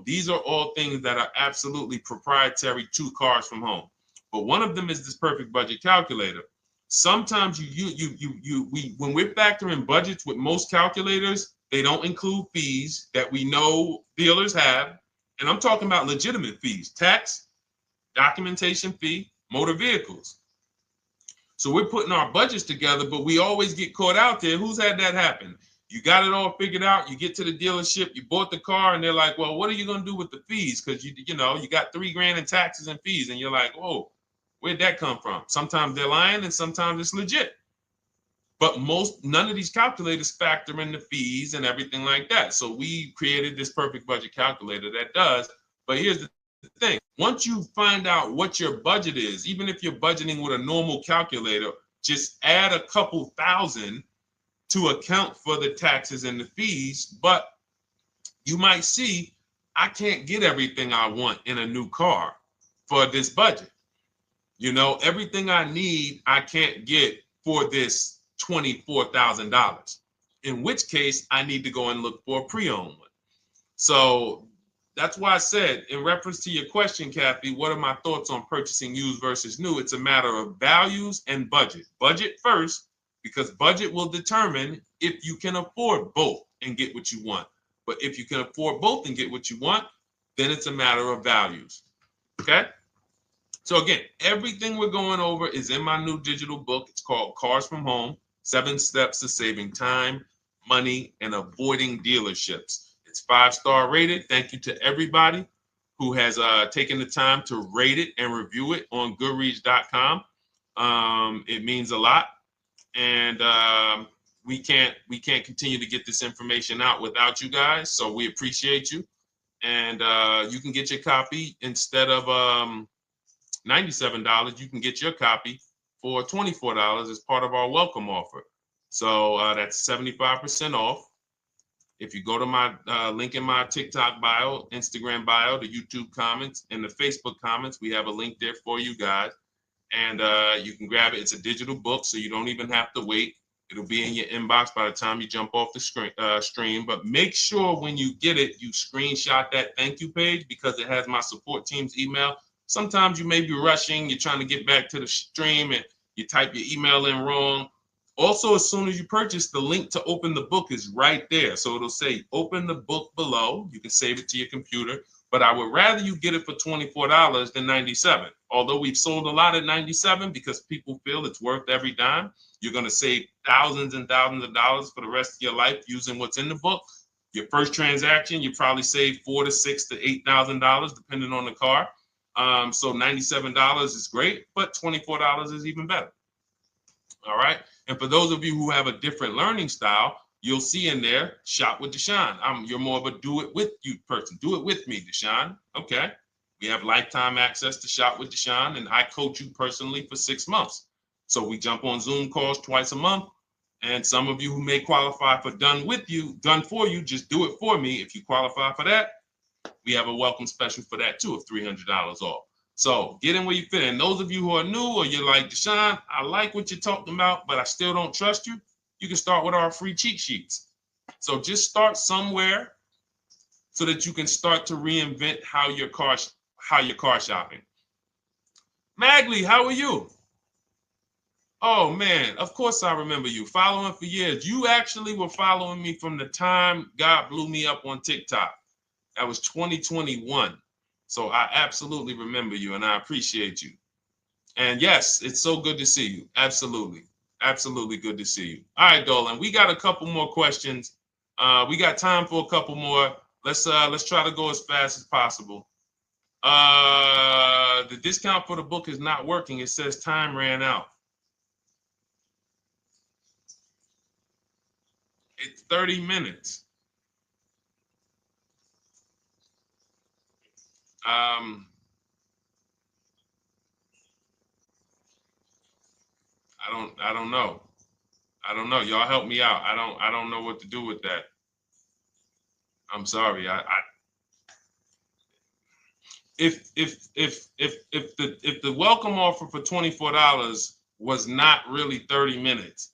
These are all things that are absolutely proprietary to Cars from Home. But one of them is this Perfect Budget Calculator. Sometimes when we're factoring budgets with most calculators, they don't include fees that we know dealers have. And I'm talking about legitimate fees, tax, documentation fee, motor vehicles. So we're putting our budgets together, but we always get caught out there. Who's had that happen? You got it all figured out. You get to the dealership, you bought the car, and they're like, well, what are you going to do with the fees? Because you got $3,000 in taxes and fees. And you're like, oh, where'd that come from? Sometimes they're lying and sometimes it's legit. But none of these calculators factor in the fees and everything like that. So we created this Perfect Budget Calculator that does. But here's the thing. Once you find out what your budget is, even if you're budgeting with a normal calculator, just add a couple thousand to account for the taxes and the fees. But you might see, I can't get everything I want in a new car for this budget. Everything I need, I can't get for this $24,000, in which case I need to go and look for a pre-owned one. So that's why I said, in reference to your question, Kathy, what are my thoughts on purchasing used versus new? It's a matter of values and budget. Budget first, because budget will determine if you can afford both and get what you want. But if you can afford both and get what you want, then it's a matter of values. Okay? So again, everything we're going over is in my new digital book. It's called Cars from Home, 7 Steps to Saving Time, Money, and Avoiding Dealerships. It's 5-star rated. Thank you to everybody who has taken the time to rate it and review it on Goodreads.com. It means a lot. And we can't continue to get this information out without you guys. So we appreciate you. And you can get your copy instead of $97, you can get your copy for $24 as part of our welcome offer. So that's 75% off. If you go to my link in my TikTok bio, Instagram bio, the YouTube comments, and the Facebook comments, we have a link there for you guys. And you can grab it. It's a digital book, so you don't even have to wait. It'll be in your inbox by the time you jump off the stream. But make sure when you get it, you screenshot that thank you page, because it has my support team's email. Sometimes you may be rushing, you're trying to get back to the stream and you type your email in wrong. Also, as soon as you purchase, the link to open the book is right there. So it'll say open the book below. You can save it to your computer. But I would rather you get it for $24 than $97. Although we've sold a lot at $97 because people feel it's worth every dime. You're going to save thousands and thousands of dollars for the rest of your life using what's in the book. Your first transaction, you probably save $4,000 to $6,000 to $8,000 depending on the car. So $97 is great, but $24 is even better. All right. And for those of you who have a different learning style, you'll see in there, shop with Deshone. You're more of a do it with you person. Do it with me, Deshone. Okay. We have lifetime access to shop with Deshone, and I coach you personally for 6 months. So we jump on Zoom calls twice a month. And some of you who may qualify for done for you, just do it for me. If you qualify for that, we have a welcome special for that too of $300 off. So get in where you fit. And those of you who are new or you're like, Deshone, I like what you're talking about, but I still don't trust you. You can start with our free cheat sheets. So just start somewhere so that you can start to reinvent how you're car shopping. Magley, how are you? Oh man, of course I remember you. Following for years. You actually were following me from the time God blew me up on TikTok. That was 2021. So I absolutely remember you and I appreciate you. And yes, it's so good to see you. Absolutely. Absolutely good to see you. All right, Dolan, we got a couple more questions. We got time for a couple more. Let's try to go as fast as possible. The discount for the book is not working. It says time ran out. It's 30 minutes. I don't know. I don't know. Y'all help me out. I don't know what to do with that. I'm sorry. If the welcome offer for $24 was not really 30 minutes,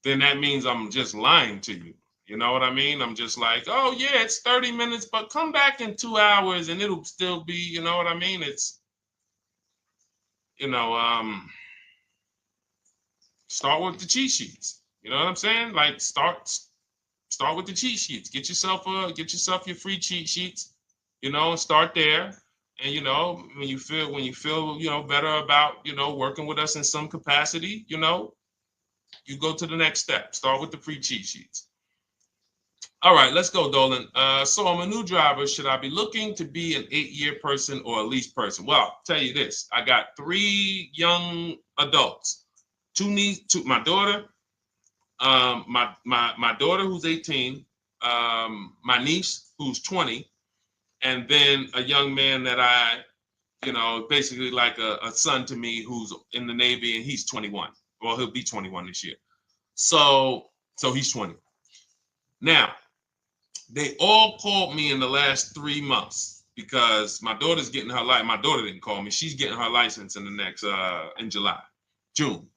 then that means I'm just lying to you. You know what I mean? I'm just like, oh yeah, it's 30 minutes, but come back in 2 hours and it'll still be, you know what I mean? It's, start with the cheat sheets. You know what I'm saying? Like start with the cheat sheets. Get yourself your free cheat sheets, and start there. And when you feel better about working with us in some capacity, you go to the next step. Start with the free cheat sheets. All right, let's go, Dolan. So I'm a new driver. Should I be looking to be an 8-year person or a lease person? Well, I'll tell you this. I got 3 young adults. 2 my daughter, my daughter who's 18, my niece who's 20, and then a young man that I, basically like a son to me who's in the Navy and he's 21. Well, he'll be 21 this year. So he's 20. Now, they all called me in the last 3 months because my daughter's getting her license. My daughter didn't call me. She's getting her license in the next, in June.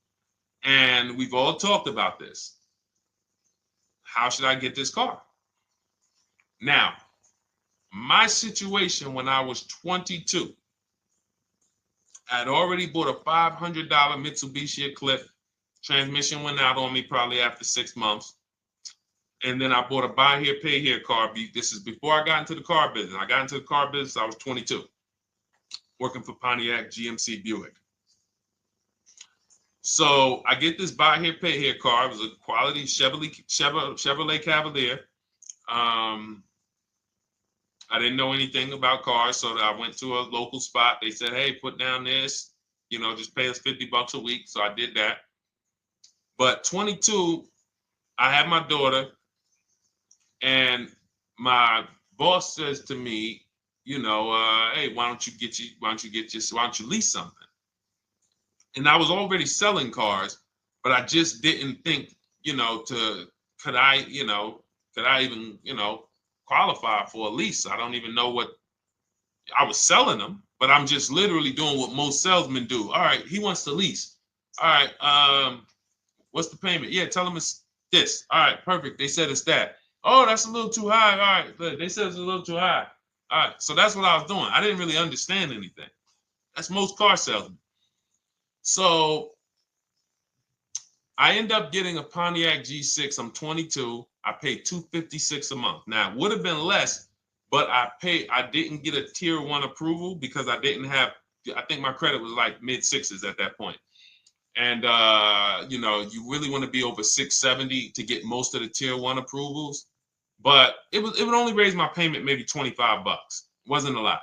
And we've all talked about this. How should I get this car? Now, my situation when I was 22, I'd already bought a $500 Mitsubishi Eclipse. Transmission went out on me probably after 6 months. And then I bought a buy here, pay here car. This is before I got into the car business. I got into the car business, I was 22, working for Pontiac GMC Buick. So I get this buy here, pay here car. It was a quality Chevrolet Cavalier. I didn't know anything about cars, so I went to a local spot. They said, hey, put down this, just pay us $50 a week. So I did that. But 22, I had my daughter, and my boss says to me, hey, why don't you lease something? And I was already selling cars, but I just didn't think, could I even, qualify for a lease? I don't even know what I was selling them, but I'm just literally doing what most salesmen do. All right, he wants to lease. All right, what's the payment? Yeah, tell him it's this. All right, perfect. They said it's that. Oh, that's a little too high. All right, they said it's a little too high. All right, so that's what I was doing. I didn't really understand anything. That's most car salesmen. So I end up getting a Pontiac G6. I'm 22. I paid $256 a month. Now, it would have been less, but I didn't get a tier 1 approval because I didn't have, I think my credit was like mid sixes at that point. And you know, you really want to be over 670 to get most of the tier 1 approvals. But it would only raise my payment maybe 25 bucks. Wasn't a lot.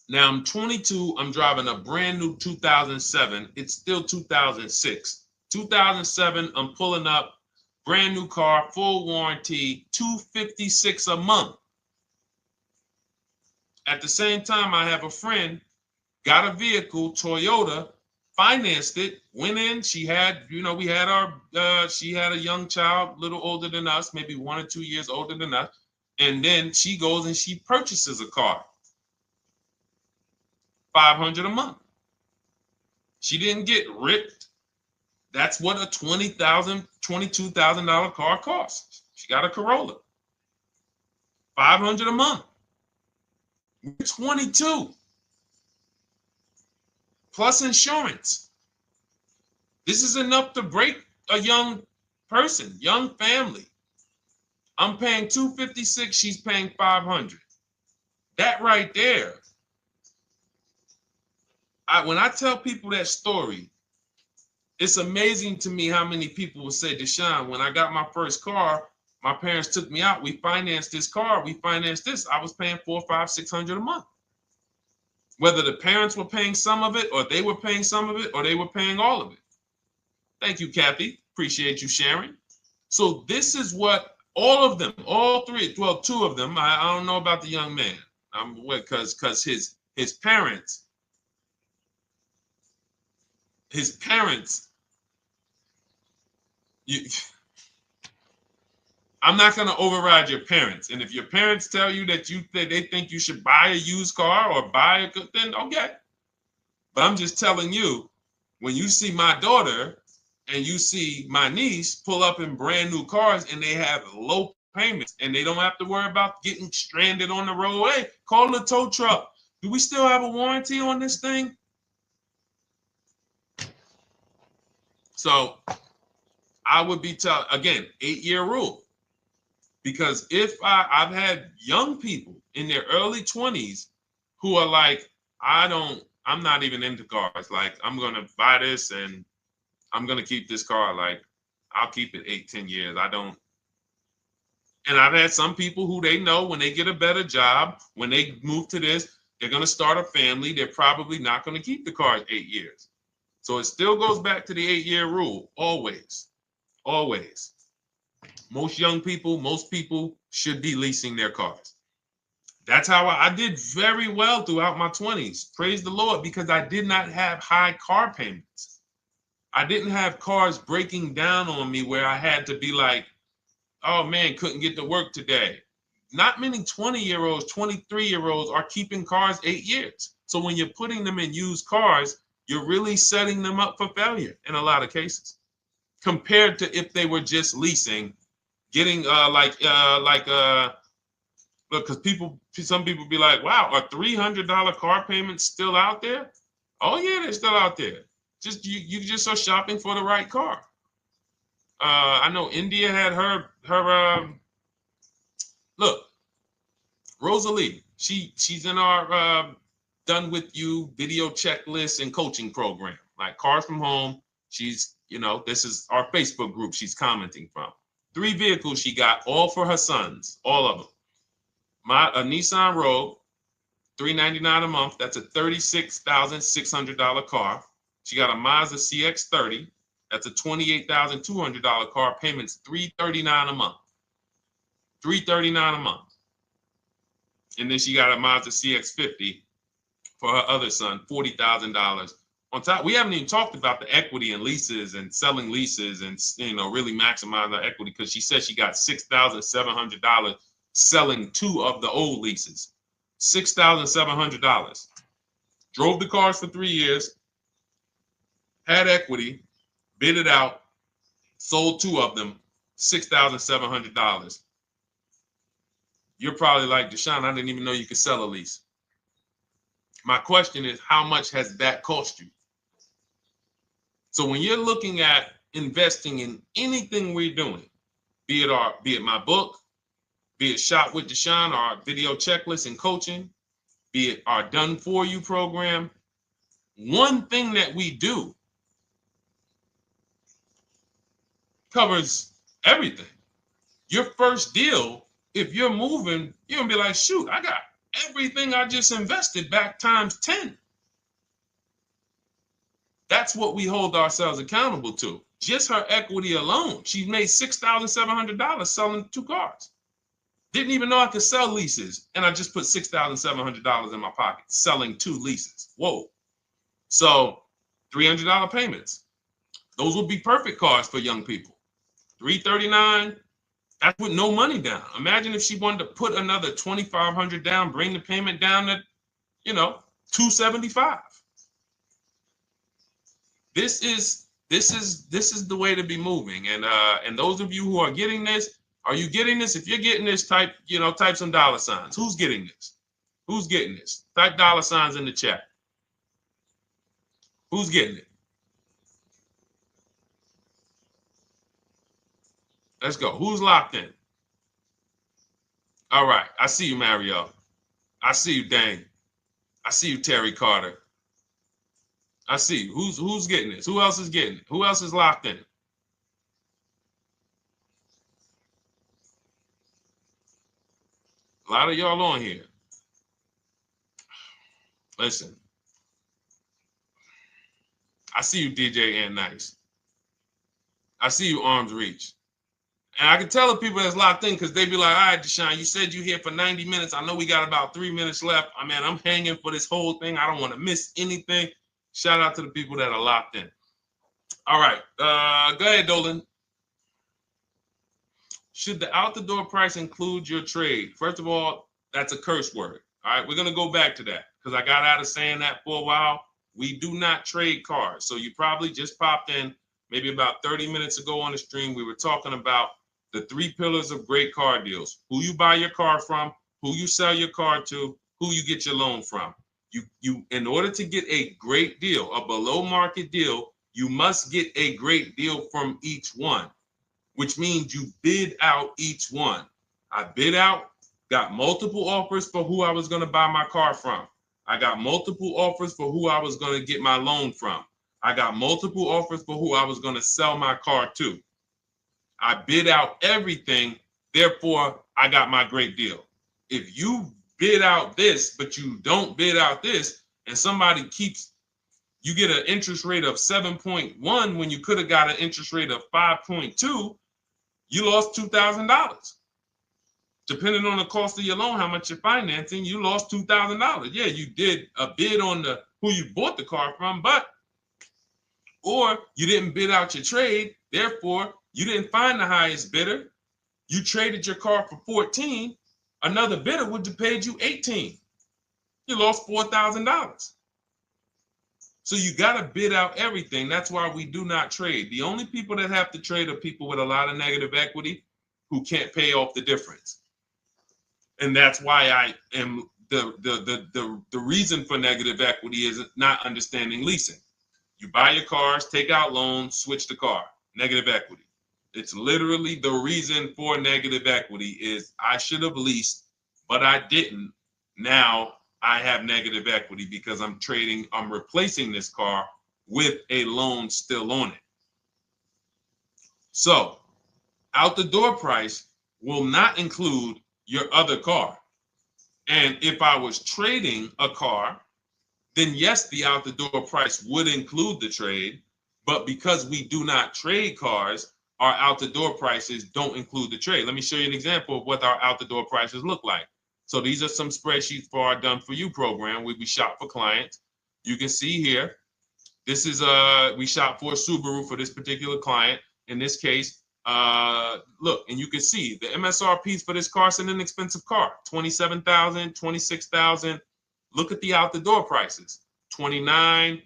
Now I'm 22. I'm driving a brand new 2007. It's still 2006. 2007. I'm pulling up, brand new car, full warranty, $256 a month. At the same time, I have a friend, got a vehicle, Toyota, financed it, went in. She had, you know, we had our, she had a young child, a little older than us, maybe 1 or 2 years older than us. And then she goes and she purchases a car, $500 a month. She didn't get ripped. That's what a $20,000, $22,000 car costs. She got a Corolla, $500 a month. We're 22. Plus insurance. This is enough to break a young person, young family. I'm paying $256, she's paying $500. That right there. When I tell people that story, it's amazing to me how many people will say, Deshone, when I got my first car, my parents took me out. We financed this car. We financed this. I was paying $400, $500, $600 a month. Whether the parents were paying some of it, or they were paying some of it, or they were paying all of it. Thank you, Kathy. Appreciate you sharing. So this is what all of them, all three, well, 2 of them. I don't know about the young man. Because his parents. I'm not going to override your parents. And if your parents tell you that they think you should buy a used car or buy a good, then okay. But I'm just telling you, when you see my daughter and you see my niece pull up in brand new cars and they have low payments and they don't have to worry about getting stranded on the road, hey, call the tow truck. Do we still have a warranty on this thing? So I would be telling, again, 8-year rule. Because if I've had young people in their early 20s who are like, I'm not even into cars. Like, I'm going to buy this and I'm going to keep this car. Like, I'll keep it 8, 10 years. I don't. And I've had some people who they know when they get a better job, when they move to this, they're going to start a family. They're probably not going to keep the car 8 years. So it still goes back to the 8-year rule. Always. Always. Most young people, most people should be leasing their cars. That's how I did very well throughout my 20s. Praise the Lord, because I did not have high car payments. I didn't have cars breaking down on me where I had to be like, oh man, couldn't get to work today. Not many 20-year-olds, 23-year-olds are keeping cars 8 years. So when you're putting them in used cars, you're really setting them up for failure in a lot of cases, compared to if they were just leasing, getting look, because some people be like, wow, are $300 car payments still out there? Oh yeah, they're still out there. Just you just are shopping for the right car. I know India had her look, Rosalie, she's in our Done With You video checklist and coaching program, like Cars from Home. She's, you know, this is our Facebook group she's commenting from. 3 vehicles she got, all for her sons, all of them. A Nissan Rogue, $399 a month. That's a $36,600 car. She got a Mazda CX-30. That's a $28,200 car. Payments $339 a month. $339 a month. And then she got a Mazda CX-50 for her other son, $40,000. On top, we haven't even talked about the equity and leases and selling leases and, you know, really maximize her equity, because she said she got $6,700 selling 2 of the old leases. $6,700. Drove the cars for 3 years, had equity, bid it out, sold 2 of them, $6,700. You're probably like, Deshone, I didn't even know you could sell a lease. My question is, how much has that cost you? So when you're looking at investing in anything we're doing, be it my book, be it Shop with Deshone, our video checklist and coaching, be it our Done For You program. One thing that we do covers everything. Your first deal, if you're moving, you're gonna be like, shoot, I got everything I just invested back times 10. That's what we hold ourselves accountable to. Just her equity alone, she made $6,700 selling 2 cars. Didn't even know I could sell leases, and I just put $6,700 in my pocket selling 2 leases. Whoa. So $300 payments. Those would be perfect cars for young people. $339, that's with no money down. Imagine if she wanted to put another $2,500 down, bring the payment down to, $275. This is the way to be moving. And those of you who are getting this, are you getting this? If you're getting this, type some dollar signs. Who's getting this? Who's getting this? Type dollar signs in the chat. Who's getting it? Let's go. Who's locked in? All right. I see you, Mario. I see you, Dane. I see you, Terry Carter. I see you. Who's getting this? Who else is getting it? Who else is locked in? A lot of y'all on here. Listen. I see you, DJ and Nice. I see you, Arms Reach. And I can tell the people that's locked in because they be like, all right, Deshone, you said you're here for 90 minutes. I know we got about 3 minutes left. I'm hanging for this whole thing. I don't want to miss anything. Shout out to the people that are locked in. All right. Go ahead, Dolan. Should the out-the-door price include your trade? First of all, that's a curse word. All right. We're going to go back to that because I got out of saying that for a while. We do not trade cars. So you probably just popped in maybe about 30 minutes ago on the stream. We were talking about the 3 pillars of great car deals: who you buy your car from, who you sell your car to, who you get your loan from. You in order to get a great deal, a below market deal, you must get a great deal from each one, which means you bid out each one. I bid out, got multiple offers for who I was going to buy my car from. I got multiple offers for who I was going to get my loan from. I got multiple offers for who I was going to sell my car to. I bid out everything, therefore I got my great deal. If you bid out this, but you don't bid out this, and somebody you get an interest rate of 7.1 when you could have got an interest rate of 5.2, you lost $2,000. Depending on the cost of your loan, how much you're financing, you lost $2,000. Yeah, you did a bid on who you bought the car from, or you didn't bid out your trade, therefore you didn't find the highest bidder. You traded your car for 14. Another bidder would have paid you 18. You lost $4,000. So you got to bid out everything. That's why we do not trade. The only people that have to trade are people with a lot of negative equity who can't pay off the difference. And that's why I am the reason for negative equity is not understanding leasing. You buy your cars, take out loans, switch the car. Negative equity. It's literally the reason for negative equity is I should have leased, but I didn't. Now I have negative equity because I'm replacing this car with a loan still on it. So out the door price will not include your other car. And if I was trading a car, then yes, the out the door price would include the trade. But because we do not trade cars, our out the door prices don't include the trade. Let me show you an example of what our out the door prices look like. So these are some spreadsheets for our Done For You program where we shop for clients. You can see here, this is we shop for a Subaru for this particular client. In this case, look, and you can see the MSRPs for this car is an inexpensive car, $27,000, $26,000. Look at the out the door prices, 29,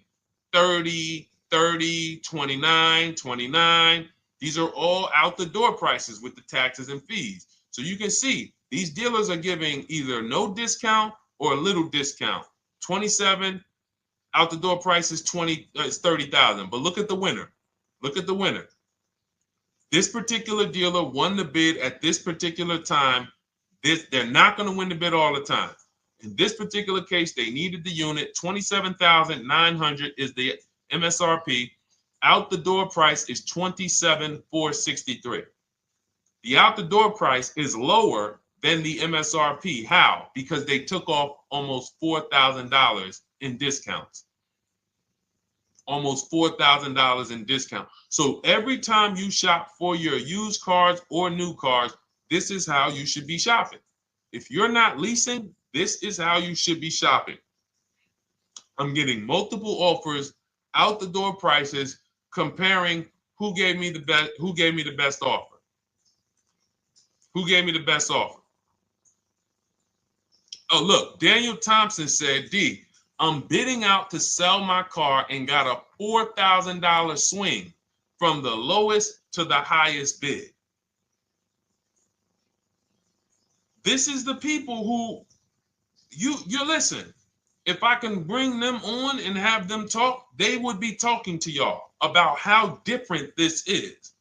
30, 30, 29, 29. These are all out the door prices with the taxes and fees. So you can see these dealers are giving either no discount or a little discount. 27 out the door price is 30,000. But look at the winner. Look at the winner. This particular dealer won the bid at this particular time They're not going to win the bid all the time. In this particular case, they needed the unit. $27,900 is the MSRP. Out the door price is $27,463. The out the door price is lower than the MSRP. How? Because they took off almost $4,000 in discounts. Almost $4,000 in discount. So every time you shop for your used cars or new cars, this is how you should be shopping. If you're not leasing, this is how you should be shopping. I'm getting multiple offers, out the door prices, comparing who gave me the best offer. Who gave me the best offer? Oh, look, Daniel Thompson said, D, I'm bidding out to sell my car and got a $4,000 swing from the lowest to the highest bid. This is the people who you listen. If I can bring them on and have them talk, they would be talking to y'all about how different this is.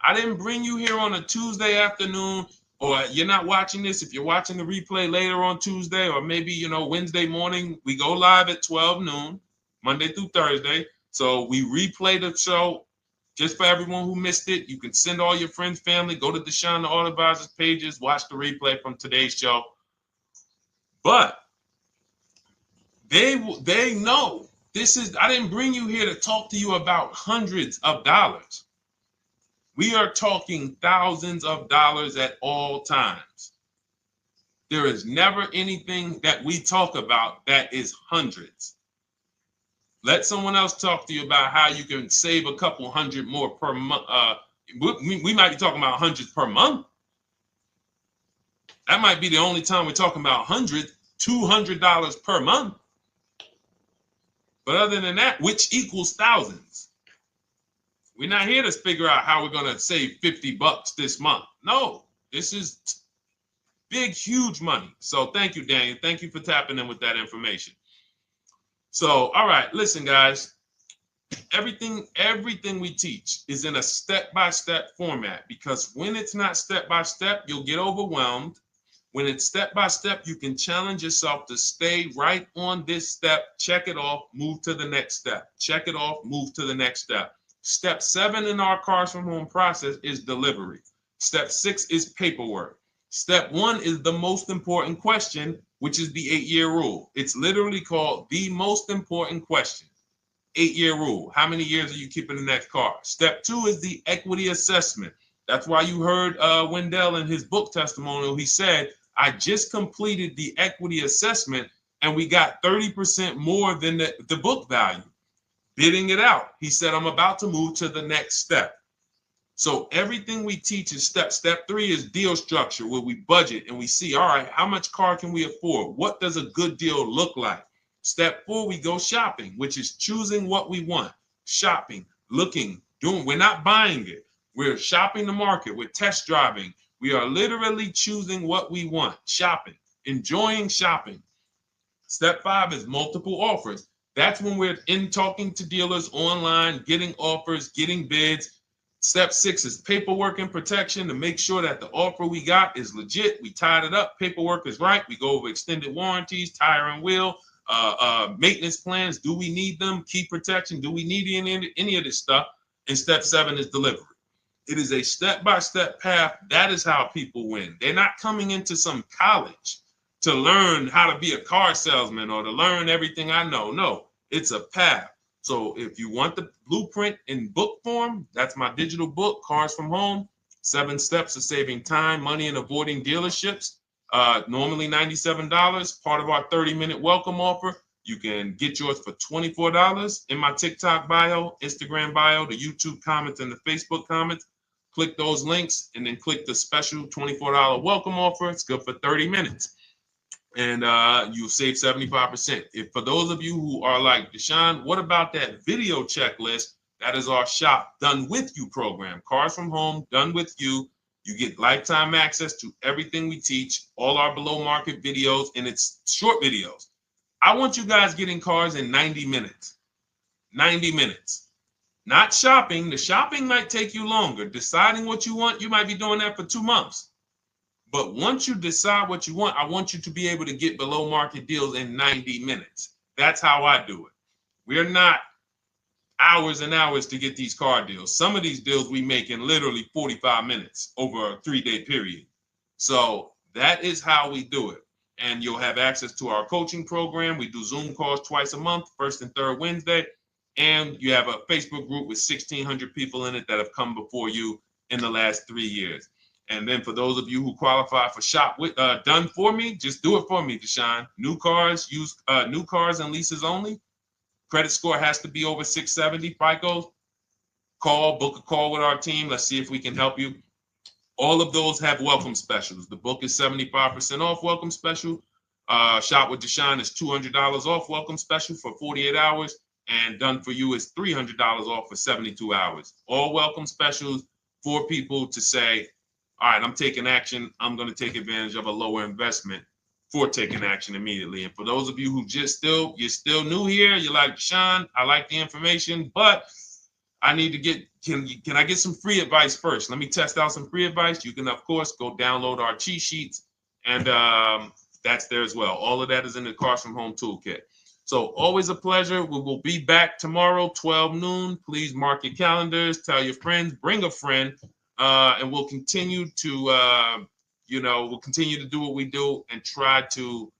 I didn't bring you here on a Tuesday afternoon, or you're not watching this. If you're watching the replay later on Tuesday, or maybe, Wednesday morning, we go live at 12 noon, Monday through Thursday. So we replay the show just for everyone who missed it. You can send all your friends, family, go to Deshone the Auto Advisor's pages, watch the replay from today's show. But they know this is, I didn't bring you here to talk to you about hundreds of dollars. We are talking thousands of dollars at all times. There is never anything that we talk about that is hundreds. Let someone else talk to you about how you can save a couple hundred more per month. We might be talking about hundreds per month. That might be the only time we're talking about hundreds, $200 per month. But other than that, which equals thousands. We're not here to figure out how we're going to save $50 this month. No, this is big, huge money. So thank you, Daniel. Thank you for tapping in with that information. So, all right, listen, guys. Everything we teach is in a step-by-step format, because when it's not step-by-step, you'll get overwhelmed. When it's step-by-step, you can challenge yourself to stay right on this step, check it off, move to the next step. Check it off, move to the next step. Step 7 in our Cars from Home process is delivery. Step 6 is paperwork. Step 1 is the most important question, which is the 8-year rule. It's literally called the most important question. 8-year rule. How many years are you keeping the next car? Step 2 is the equity assessment. That's why you heard Wendell in his book testimonial. He said, I just completed the equity assessment and we got 30% more than the book value. Bidding it out. He said, I'm about to move to the next step. So everything we teach is step. Step 3 is deal structure, where we budget and we see, all right, how much car can we afford? What does a good deal look like? Step 4, we go shopping, which is choosing what we want. Shopping, looking, doing. We're not buying it. We're shopping the market. We're test driving. We are literally choosing what we want. Shopping, enjoying shopping. Step 5 is multiple offers. That's when we're in talking to dealers online, getting offers, getting bids. Step 6 is paperwork and protection, to make sure that the offer we got is legit. We tied it up. Paperwork is right. We go over extended warranties, tire and wheel, maintenance plans. Do we need them? Key protection. Do we need any of this stuff? And step 7 is delivery. It is a step-by-step path. That is how people win. They're not coming into some college to learn how to be a car salesman or to learn everything I know. No, it's a path. So if you want the blueprint in book form, that's my digital book, Cars from Home, 7 Steps of Saving Time, Money, and Avoiding Dealerships. Normally $97, part of our 30-minute welcome offer. You can get yours for $24 in my TikTok bio, Instagram bio, the YouTube comments, and the Facebook comments. Click those links and then click the special $24 welcome offer. It's good for 30 minutes. And you'll save 75%. If for those of you who are like, Deshone, what about that video checklist? That is our Shop Done With You program. Cars from Home, done with you. You get lifetime access to everything we teach, all our below market videos, and it's short videos. I want you guys getting cars in 90 minutes. 90 minutes. Not shopping. The shopping might take you longer. Deciding what you want, you might be doing that for 2 months. But once you decide what you want, I want you to be able to get below market deals in 90 minutes. That's how I do it. We're not hours and hours to get these car deals. Some of these deals we make in literally 45 minutes over a 3-day period. So that is how we do it. And you'll have access to our coaching program. We do Zoom calls twice a month, first and third Wednesday. And you have a Facebook group with 1,600 people in it that have come before you in the last 3 years. And then for those of you who qualify for shop with done for me, just do it for me, Deshone. New cars and leases only. Credit score has to be over 670 FICO. Book a call with our team. Let's see if we can help you. All of those have welcome specials. The book is 75% off welcome special. Shop with Deshone is $200 off welcome special for 48 hours. And done for you is $300 off for 72 hours. All welcome specials for people to say, all right, I'm taking action. I'm going to take advantage of a lower investment for taking action immediately. And for those of you who you're still new here, you're like, Deshone, I like the information, but I need to get, can I get some free advice first? Let me test out some free advice. You can, of course, go download our cheat sheets, and that's there as well. All of that is in the Cars from Home Toolkit. So always a pleasure. We will be back tomorrow, 12 noon. Please mark your calendars, tell your friends, bring a friend, and we'll continue to, we'll continue to do what we do and try to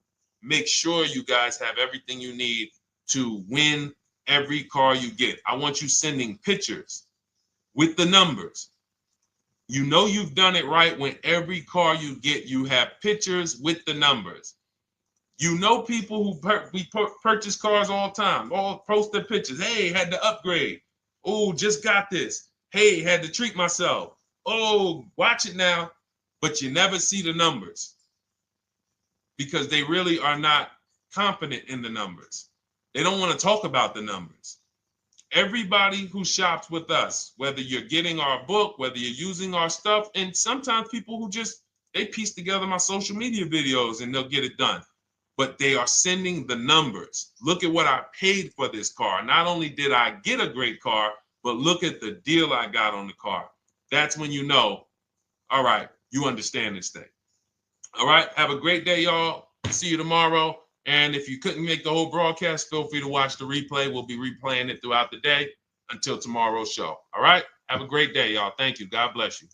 make sure you guys have everything you need to win every car you get. I want you sending pictures with the numbers. You know you've done it right when every car you get, you have pictures with the numbers. You know people who purchase cars all the time, all post their pictures. Hey, had to upgrade. Oh, just got this. Hey, had to treat myself. Oh, watch it now. But you never see the numbers because they really are not confident in the numbers. They don't want to talk about the numbers. Everybody who shops with us, whether you're getting our book, whether you're using our stuff, and sometimes people who they piece together my social media videos and they'll get it done. But they are sending the numbers. Look at what I paid for this car. Not only did I get a great car, but look at the deal I got on the car. That's when you know, all right, you understand this thing. All right, have a great day, y'all. See you tomorrow. And if you couldn't make the whole broadcast, feel free to watch the replay. We'll be replaying it throughout the day until tomorrow's show. All right, have a great day, y'all. Thank you. God bless you.